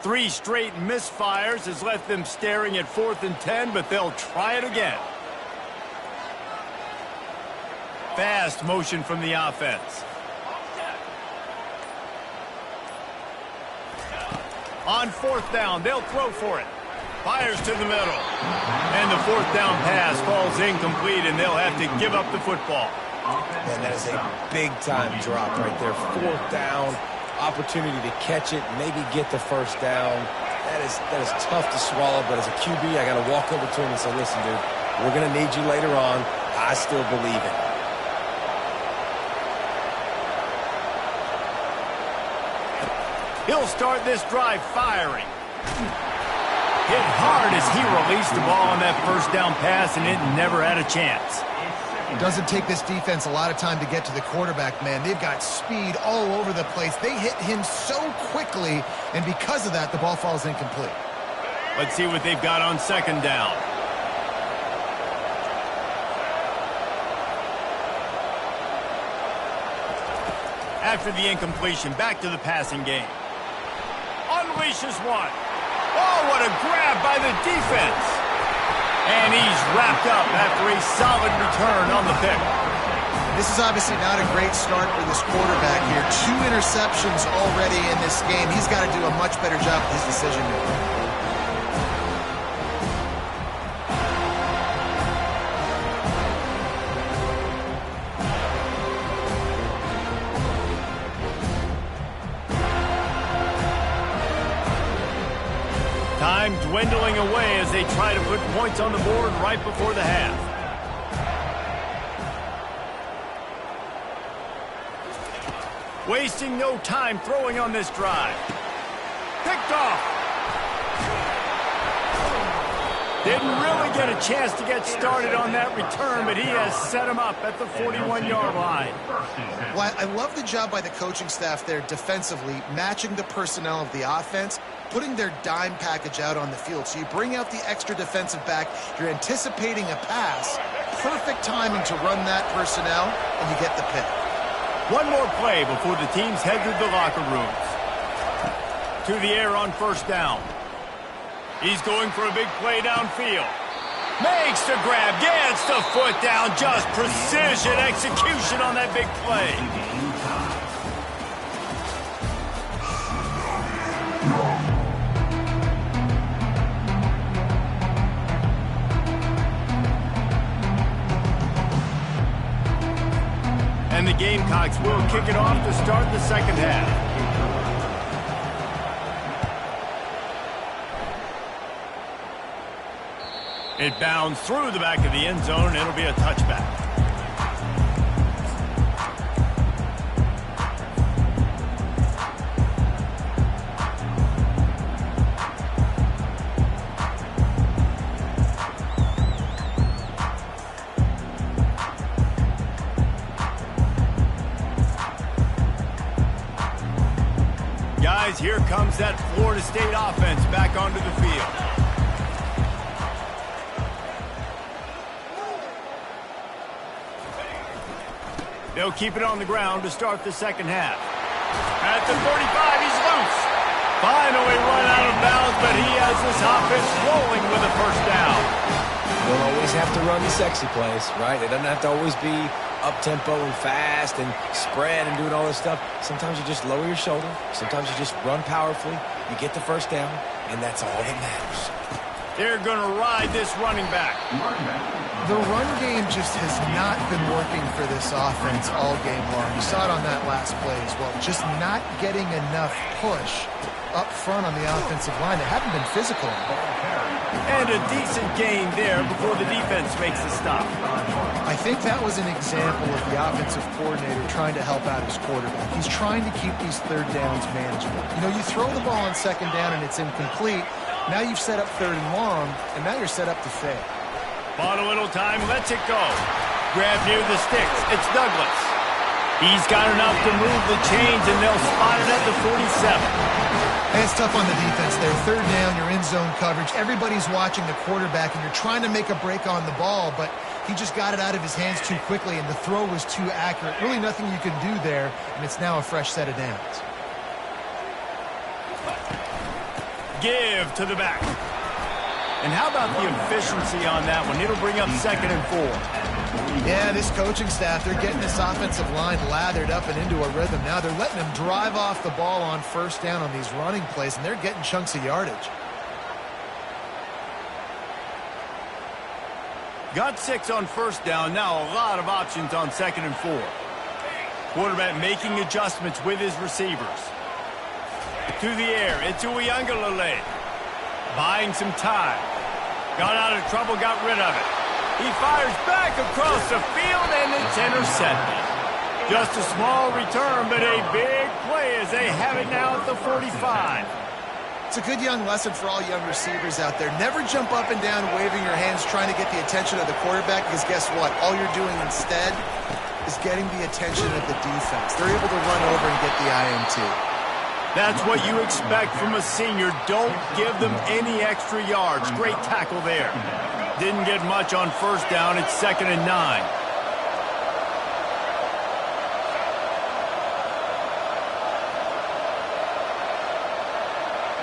Three straight misfires has left them staring at 4th and 10, but they'll try it again. Fast motion from the offense. On 4th down, they'll throw for it. Fires to the middle. And the 4th down pass falls incomplete, and they'll have to give up the football. And that is a big-time drop right there. 4th down. Opportunity to catch it, maybe get the 1st down. That is tough to swallow, but as a QB, I got to walk over to him and say, listen, dude, we're going to need you later on. I still believe it. He'll start this drive firing. Hit hard as he released the ball on that first down pass, and it never had a chance. Doesn't take this defense a lot of time to get to the quarterback, man. They've got speed all over the place. They hit him so quickly, and because of that, the ball falls incomplete. Let's see what they've got on second down. After the incompletion, back to the passing game. Unleashes one. Oh, what a grab by the defense. And he's wrapped up after a solid return on the pick. This is obviously not a great start for this quarterback here. 2 interceptions already in this game. He's got to do a much better job with his decision making. Time dwindling away as they try to put points on the board right before the half. Wasting no time throwing on this drive. Picked off. Didn't really get a chance to get started on that return, but he has set him up at the 41-yard line. Well, I love the job by the coaching staff there defensively, matching the personnel of the offense, putting their dime package out on the field. So you bring out the extra defensive back, you're anticipating a pass, perfect timing to run that personnel, and you get the pick. One more play before the teams head to the locker rooms. To the air on first down. He's going for a big play downfield. Makes the grab, gets the foot down, just precision execution on that big play. And the Gamecocks will kick it off to start the second half. It bounds through the back of the end zone, and it'll be a touchback. Guys, here comes that Florida State offense back onto the field. They'll keep it on the ground to start the second half. At the 35, he's loose. Finally run out of bounds, but he has this offense rolling with a first down. Don't always have to run the sexy plays, right? It doesn't have to always be up-tempo and fast and spread and doing all this stuff. Sometimes you just lower your shoulder. Sometimes you just run powerfully. You get the first down, and that's all that matters. They're going to ride this running back. The run game just has not been working for this offense all game long. You saw it on that last play as well. Just not getting enough push up front on the offensive line. They haven't been physical. And a decent gain there before the defense makes the stop. I think that was an example of the offensive coordinator trying to help out his quarterback. He's trying to keep these third downs manageable. You know, you throw the ball on second down and it's incomplete. Now you've set up third and long, and now you're set up to fail. Bought a little time, lets it go. Grab near the sticks. It's Douglas. He's got enough to move the chains, and they'll spot it at the 47. And it's tough on the defense there. Third down, you're in zone coverage. Everybody's watching the quarterback, and you're trying to make a break on the ball, but he just got it out of his hands too quickly, and the throw was too accurate. Really nothing you can do there, and it's now a fresh set of downs. Give to the back. And how about the efficiency on that one? It'll bring up 2nd and 4. Yeah, this coaching staff, they're getting this offensive line lathered up and into a rhythm. Now they're letting them drive off the ball on first down on these running plays, and they're getting chunks of yardage. Got 6 on first down. Now a lot of options on 2nd and 4. Quarterback making adjustments with his receivers. To the air, it's Uiagalelei. Buying some time. Got out of trouble, got rid of it. He fires back across the field, and it's intercepted. Just a small return, but a big play as they have it now at the 45. It's a good young lesson for all young receivers out there. Never jump up and down waving your hands trying to get the attention of the quarterback, because guess what? All you're doing instead is getting the attention of the defense. They're able to run over and get the INT. That's what you expect from a senior. Don't give them any extra yards. Great tackle there. Didn't get much on first down. It's 2nd and 9.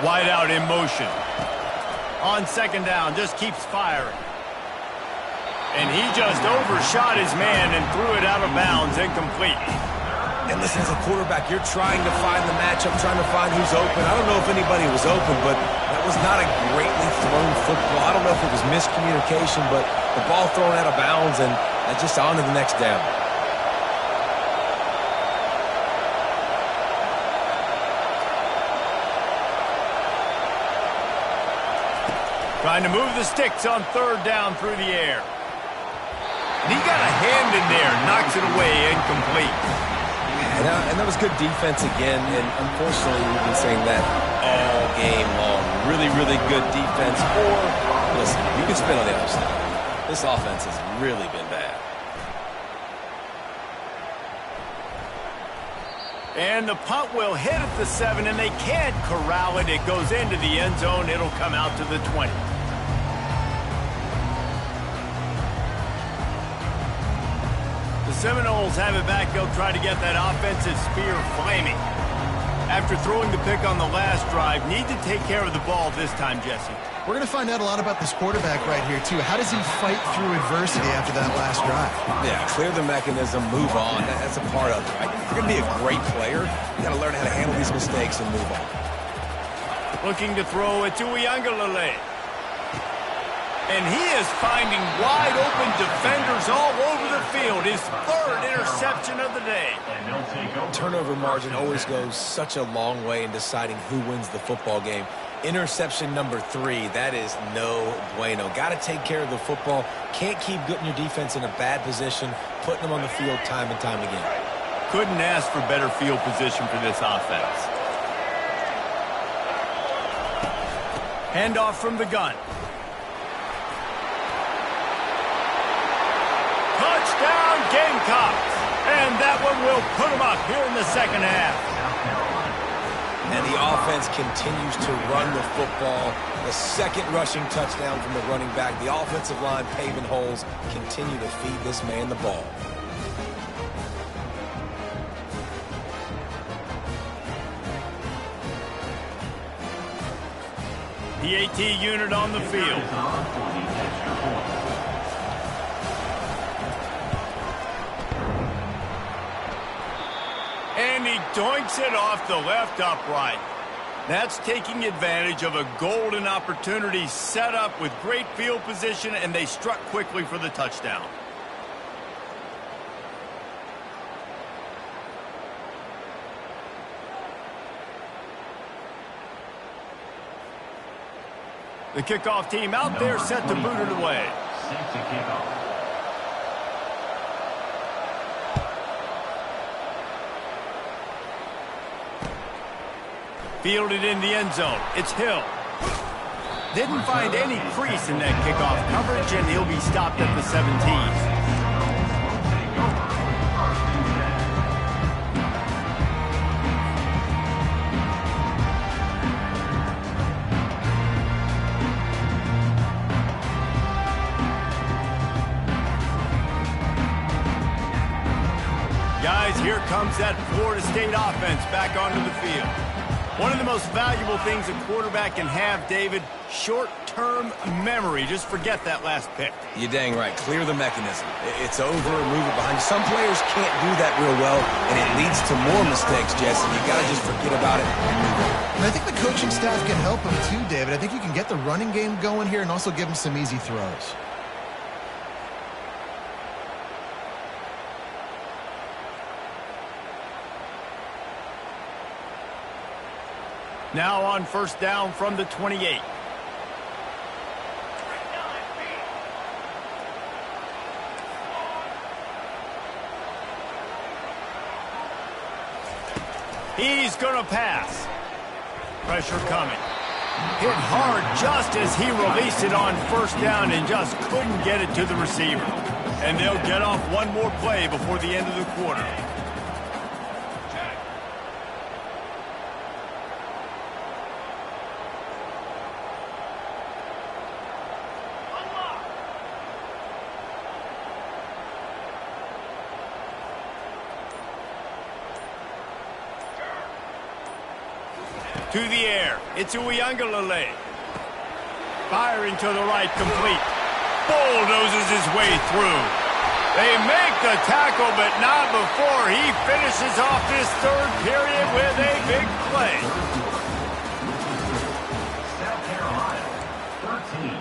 Wide out in motion. On 2nd down, just keeps firing. And he just overshot his man and threw it out of bounds, incomplete. And listen, as a quarterback, you're trying to find the matchup, trying to find who's open. I don't know if anybody was open, but that was not a greatly thrown football. I don't know if it was miscommunication, but the ball thrown out of bounds and just on to the next down. Trying to move the sticks on 3rd down through the air. And he got a hand in there, knocks it away, incomplete. And that was good defense again, and unfortunately we've been saying that all game long. Really, really good defense. Or, listen, you can spin on the other side. This offense has really been bad. And the punt will hit at the 7, and they can't corral it. It goes into the end zone. It'll come out to the 20. The Seminoles have it back. They'll try to get that offensive spear flaming. After throwing the pick on the last drive, need to take care of the ball this time, Jesse. We're going to find out a lot about this quarterback right here, too. How does he fight through adversity after that last drive? Yeah, clear the mechanism, move on. That's a part of it, right? If you're going to be a great player, you got to learn how to handle these mistakes and move on. Looking to throw it to Ncaa. And he is finding wide-open defenders all over the field. His 3rd interception of the day. Turnover margin always goes such a long way in deciding who wins the football game. Interception number 3, that is no bueno. Got to take care of the football. Can't keep putting your defense in a bad position, putting them on the field time and time again. Couldn't ask for better field position for this offense. Handoff from the gun. Touchdown Gamecocks. And that one will put them up here in the 2nd half. And the offense continues to run the football. The 2nd rushing touchdown from the running back. The offensive line paving holes. Continue to feed this man the ball. The AT unit on the field. And he doinks it off the left upright. That's taking advantage of a golden opportunity set up with great field position, and they struck quickly for the touchdown. The kickoff team out there set to boot it away. Safety kickoff. Fielded in the end zone. It's Hill. Didn't find any crease in that kickoff coverage, and he'll be stopped at the 17. Guys, here comes that Florida State offense back onto the field. One of the most valuable things a quarterback can have, David, short-term memory. Just forget that last pick. You're dang right. Clear the mechanism. It's over, move it behind you. Some players can't do that real well, and it leads to more mistakes, Jesse. You got to just forget about it and move on. And I think the coaching staff can help him too, David. I think you can get the running game going here and also give him some easy throws. Now on first down from the 28. He's going to pass. Pressure coming. Hit hard just as he released it on first down and just couldn't get it to the receiver. And they'll get off one more play before the end of the quarter. To the air. It's Ncaa. Firing to the right, complete. Bulldozes his way through. They make the tackle, but not before he finishes off this third period with a big play. South Carolina, 13,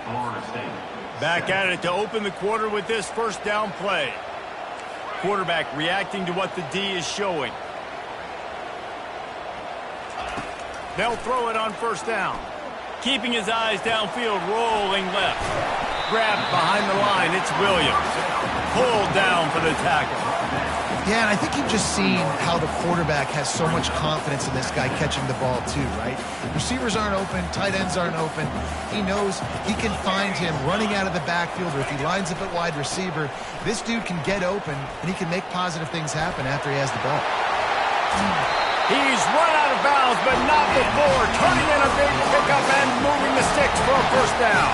Florida State. Back at it to open the quarter with this first down play. Quarterback reacting to what the D is showing. They'll throw it on first down. Keeping his eyes downfield, rolling left. Grabbed behind the line, it's Williams. Pulled down for the tackle. Yeah, and I think you've just seen how the quarterback has so much confidence in this guy catching the ball too, right? Receivers aren't open, tight ends aren't open. He knows he can find him running out of the backfield, or if he lines up at wide receiver, this dude can get open, and he can make positive things happen after he has the ball. He's run out of bounds, but not before turning in a big pickup and moving the sticks for a first down.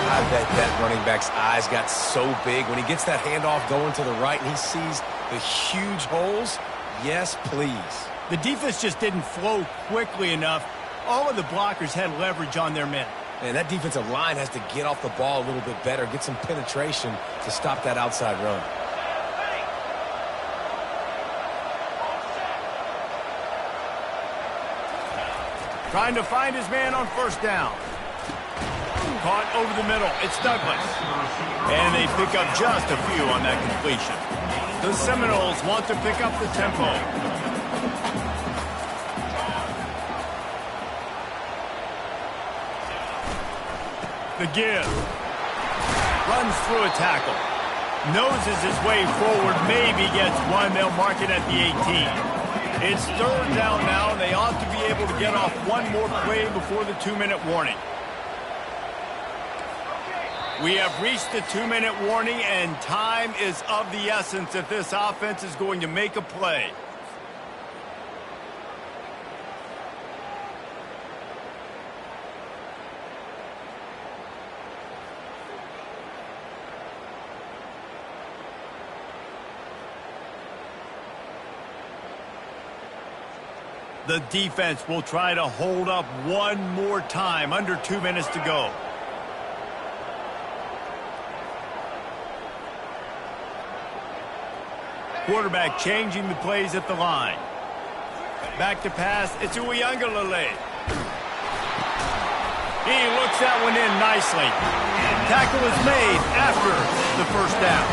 I bet that running back's eyes got so big when he gets that handoff going to the right and he sees the huge holes. Yes, please. The defense just didn't flow quickly enough. All of the blockers had leverage on their men. Man, that defensive line has to get off the ball a little bit better, get some penetration to stop that outside run. Trying to find his man on first down. Caught over the middle. It's Douglas. And they pick up just a few on that completion. The Seminoles want to pick up the tempo. The give. Runs through a tackle. Noses his way forward. Maybe gets one. They'll mark it at the 18. It's third down now, and they ought to be able to get off one more play before the 2-minute warning. We have reached the 2-minute warning, and time is of the essence if this offense is going to make a play. The defense will try to hold up one more time. Under 2 minutes to go. Quarterback changing the plays at the line. Back to pass. It's Ncaa. He looks that one in nicely. Tackle is made after the first down.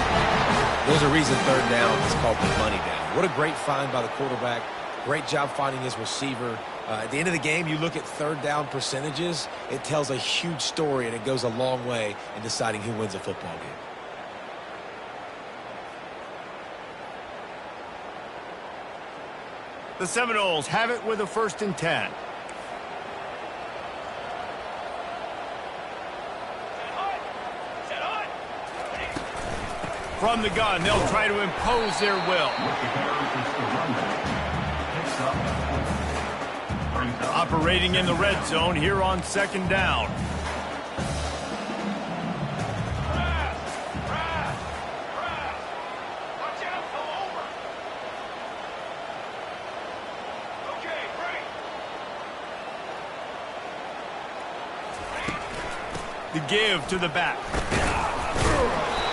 There's a reason third down is called the money down. What a great find by the quarterback. Great job finding his receiver. At the end of the game, you look at third down percentages. It tells a huge story, and it goes a long way in deciding who wins a football game. The Seminoles have it with a 1st and 10. From the gun, they'll try to impose their will. Operating in the red zone here on 2nd down. The give to the back.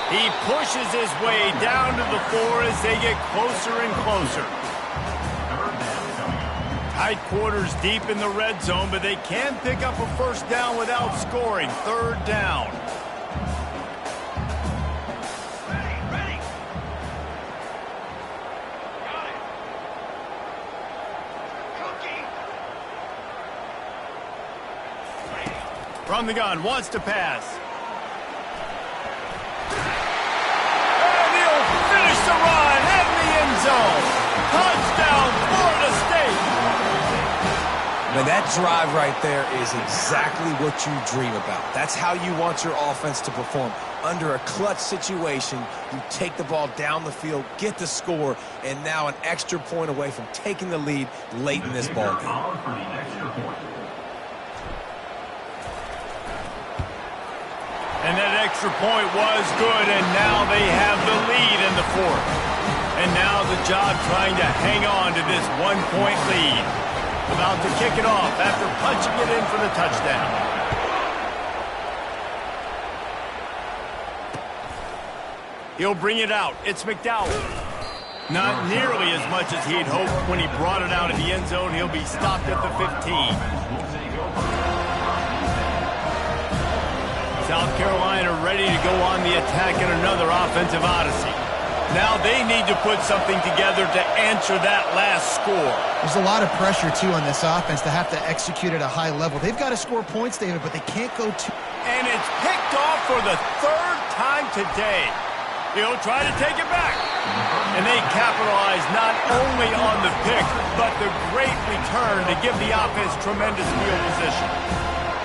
He pushes his way down to the 4 as they get closer and closer. Tight quarters deep in the red zone, but they can pick up a first down without scoring. 3rd down. Ready. Got it. Cookie. From the gun, wants to pass. And he'll finish the run in the end zone. Touchdown, Florida State. Man, that drive right there is exactly what you dream about. That's how you want your offense to perform. Under a clutch situation, you take the ball down the field, get the score, and now an extra point away from taking the lead late in this ball game. And that extra point was good, and now they have the lead in the fourth. And now the job trying to hang on to this one-point lead. About to kick it off after punching it in for the touchdown. He'll bring it out. It's McDowell. Not nearly as much as he'd hoped when he brought it out in the end zone. He'll be stopped at the 15. South Carolina ready to go on the attack in another offensive odyssey. Now they need to put something together to answer that last score. There's a lot of pressure, too, on this offense to have to execute at a high level. They've got to score points, David, but they can't go too... And it's picked off for the third time today. He'll try to take it back. And they capitalize not only on the pick, but the great return to give the offense tremendous field position.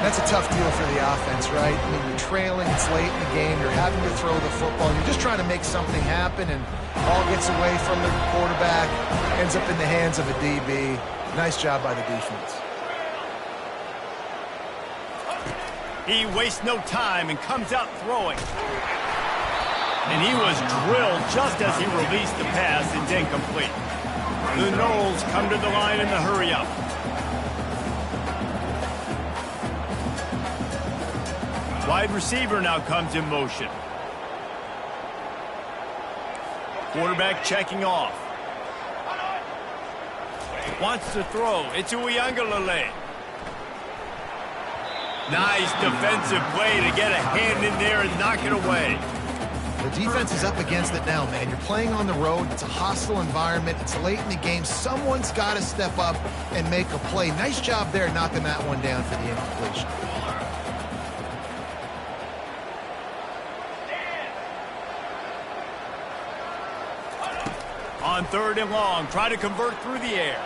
That's a tough deal for the offense, right? I mean, you're trailing, it's late in the game, you're having to throw the football, you're just trying to make something happen, and ball gets away from the quarterback, ends up in the hands of a DB. Nice job by the defense. He wastes no time and comes out throwing. And he was drilled just as he released the pass. It's incomplete. The Noles come to the line in the hurry-up. Wide receiver now comes in motion. Quarterback checking off. Wants to throw. It's Uiagalelei. Nice defensive play to get a hand in there and knock it away. The defense is up against it now, man. You're playing on the road. It's a hostile environment. It's late in the game. Someone's got to step up and make a play. Nice job there knocking that one down for the incompletion. On third and long, try to convert through the air.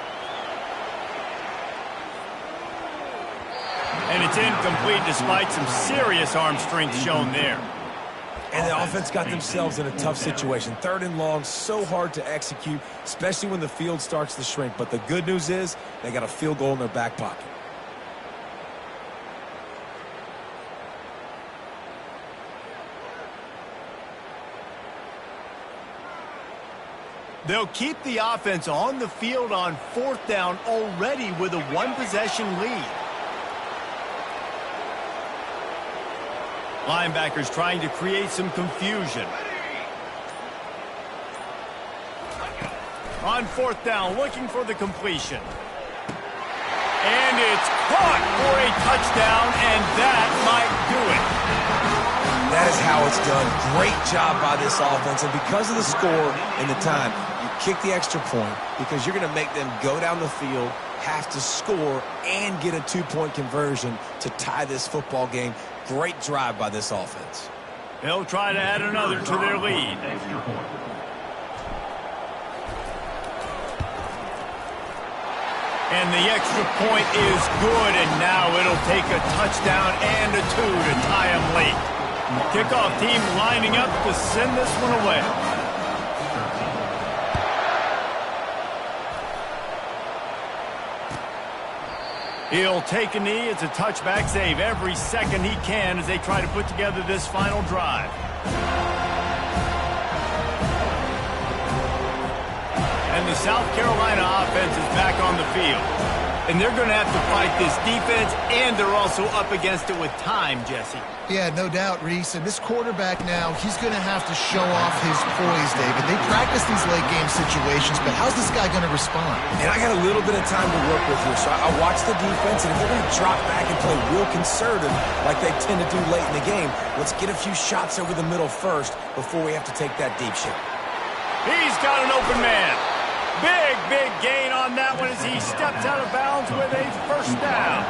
And it's incomplete despite some serious arm strength shown there. And the offense got themselves in a tough situation. Third and long, so hard to execute, especially when the field starts to shrink. But the good news is they got a field goal in their back pocket. They'll keep the offense on the field on fourth down already with a one-possession lead. Linebackers trying to create some confusion. On fourth down, looking for the completion. And it's caught for a touchdown, and that might do it. That is how it's done. Great job by this offense. And because of the score and the time, you kick the extra point because you're going to make them go down the field, have to score, and get a two-point conversion to tie this football game. Great drive by this offense. They'll try to add another to their lead. And the extra point is good, and now it'll take a touchdown and a two to tie them late. Kickoff team lining up to send this one away. He'll take a knee. It's a touchback save every second he can as they try to put together this final drive. And the South Carolina offense is back on the field. And they're going to have to fight this defense, and they're also up against it with time, Jesse. Yeah, no doubt, Reese. And this quarterback now, he's going to have to show off his poise, David. They practice these late-game situations, but how's this guy going to respond? And I got a little bit of time to work with here, so I watch the defense, and if they're going to drop back and play real conservative like they tend to do late in the game, let's get a few shots over the middle first before we have to take that deep shot. He's got an open man. Big gain on that one as he steps out of bounds with a first down.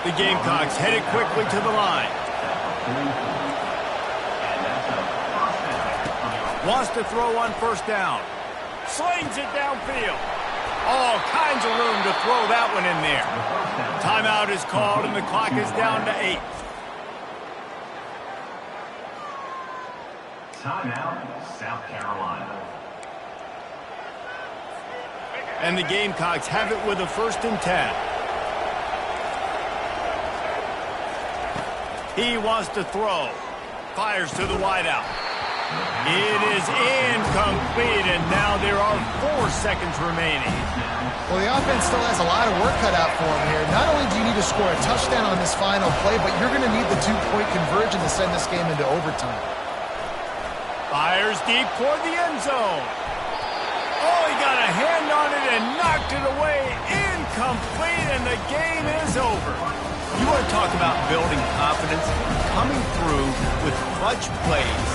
The Gamecocks headed quickly to the line. Wants to throw on first down. Slings it downfield. All kinds of room to throw that one in there. Timeout is called, and the clock is down to 8. Timeout, South Carolina. And the Gamecocks have it with a 1st and 10. He wants to throw. Fires to the wideout. It is incomplete, and now there are 4 seconds remaining. Well, the offense still has a lot of work cut out for them here. Not only do you need to score a touchdown on this final play, but you're going to need the 2-point conversion to send this game into overtime. Fires deep toward the end zone. Oh, he got a hand on it and knocked it away. Incomplete, and the game is over. You want to talk about building confidence? Coming through with clutch plays,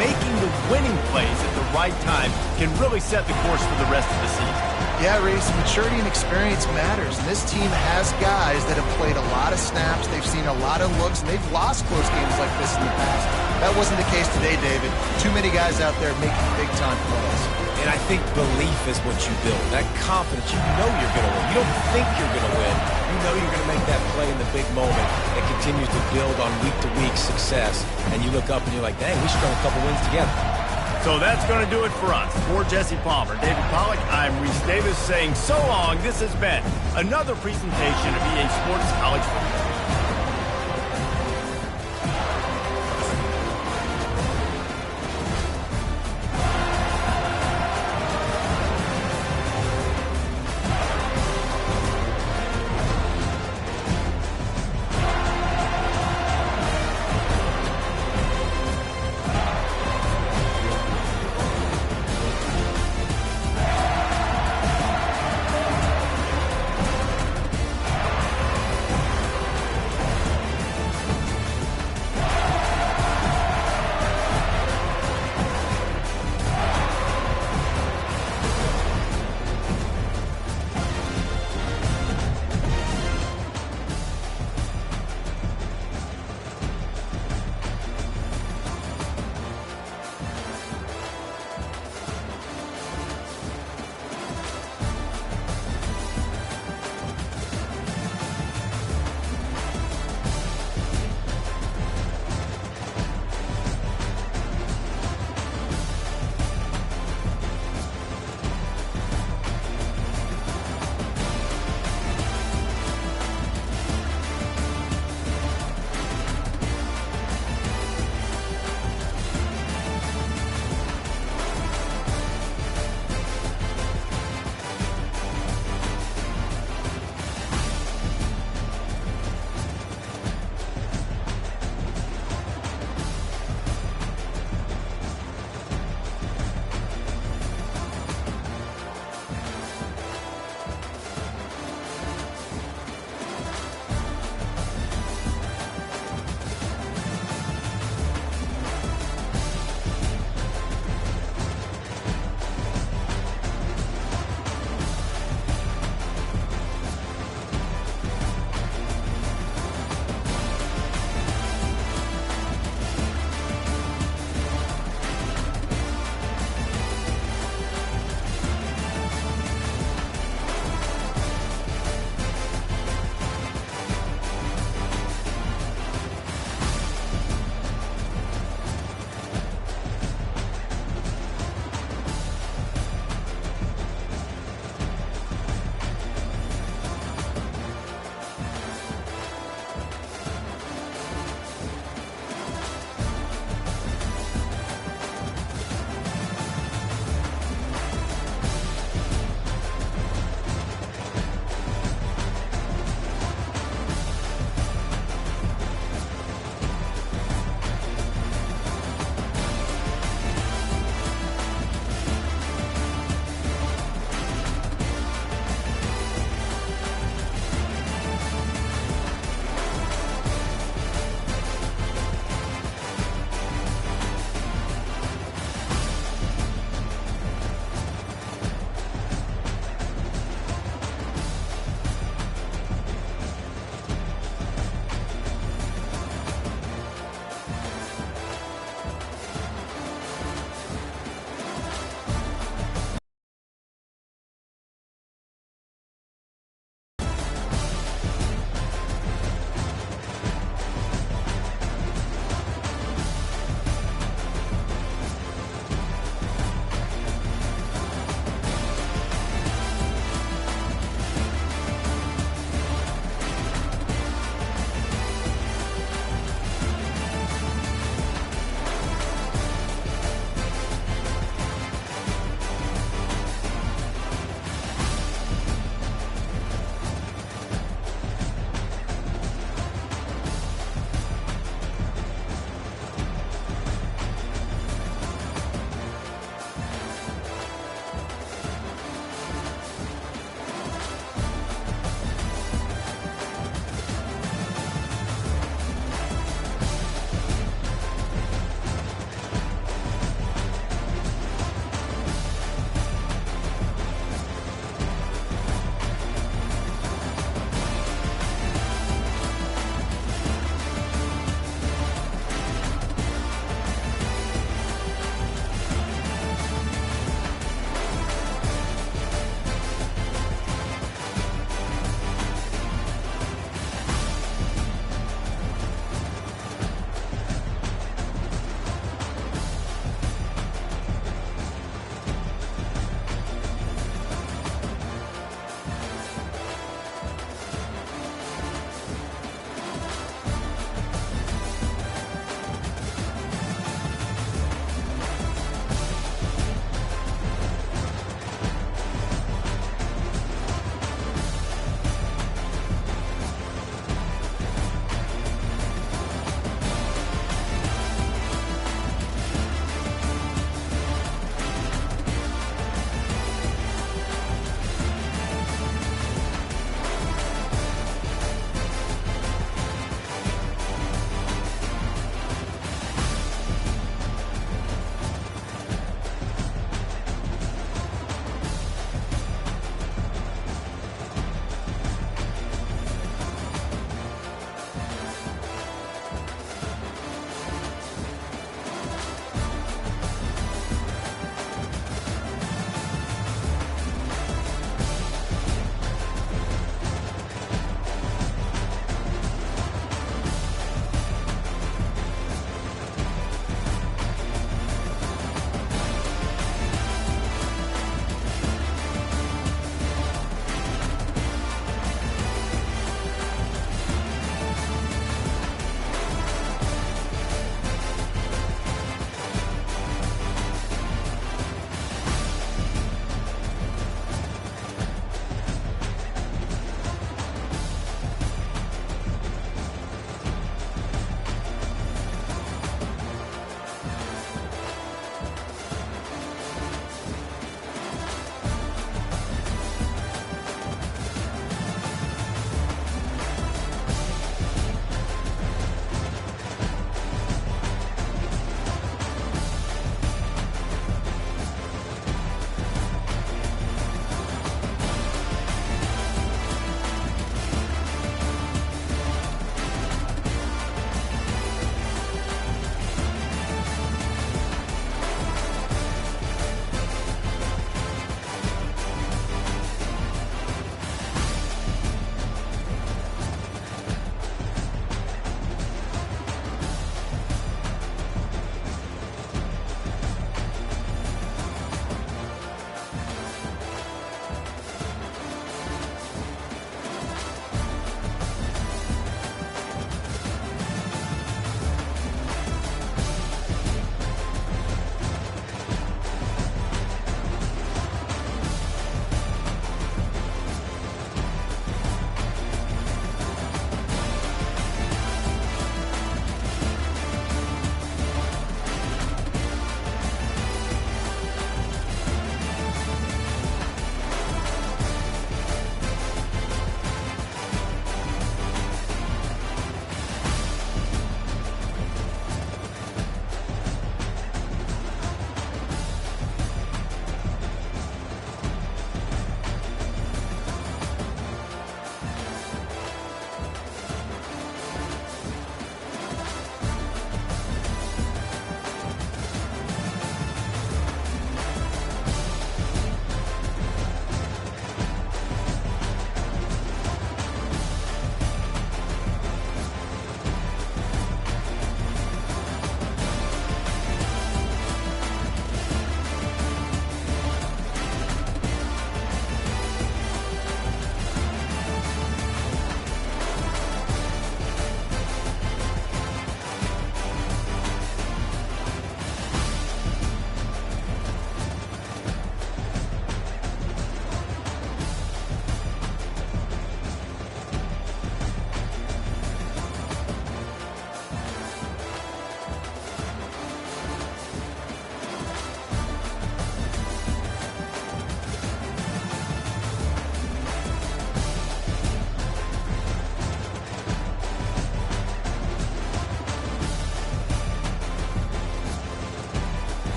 making the winning plays at the right time can really set the course for the rest of the season. Yeah, Reese, maturity and experience matters, and this team has guys that have played a lot of snaps, they've seen a lot of looks, and they've lost close games like this in the past. That wasn't the case today, David. Too many guys out there making big-time plays. And I think belief is what you build. That confidence, you know you're going to win. You don't think you're going to win. You know you're going to make that play in the big moment that continues to build on week-to-week success. And you look up and you're like, dang, we strung a couple wins together. So that's going to do it for us. For Jesse Palmer, David Pollack, I'm Reese Davis saying so long. This has been another presentation of EA Sports College Football.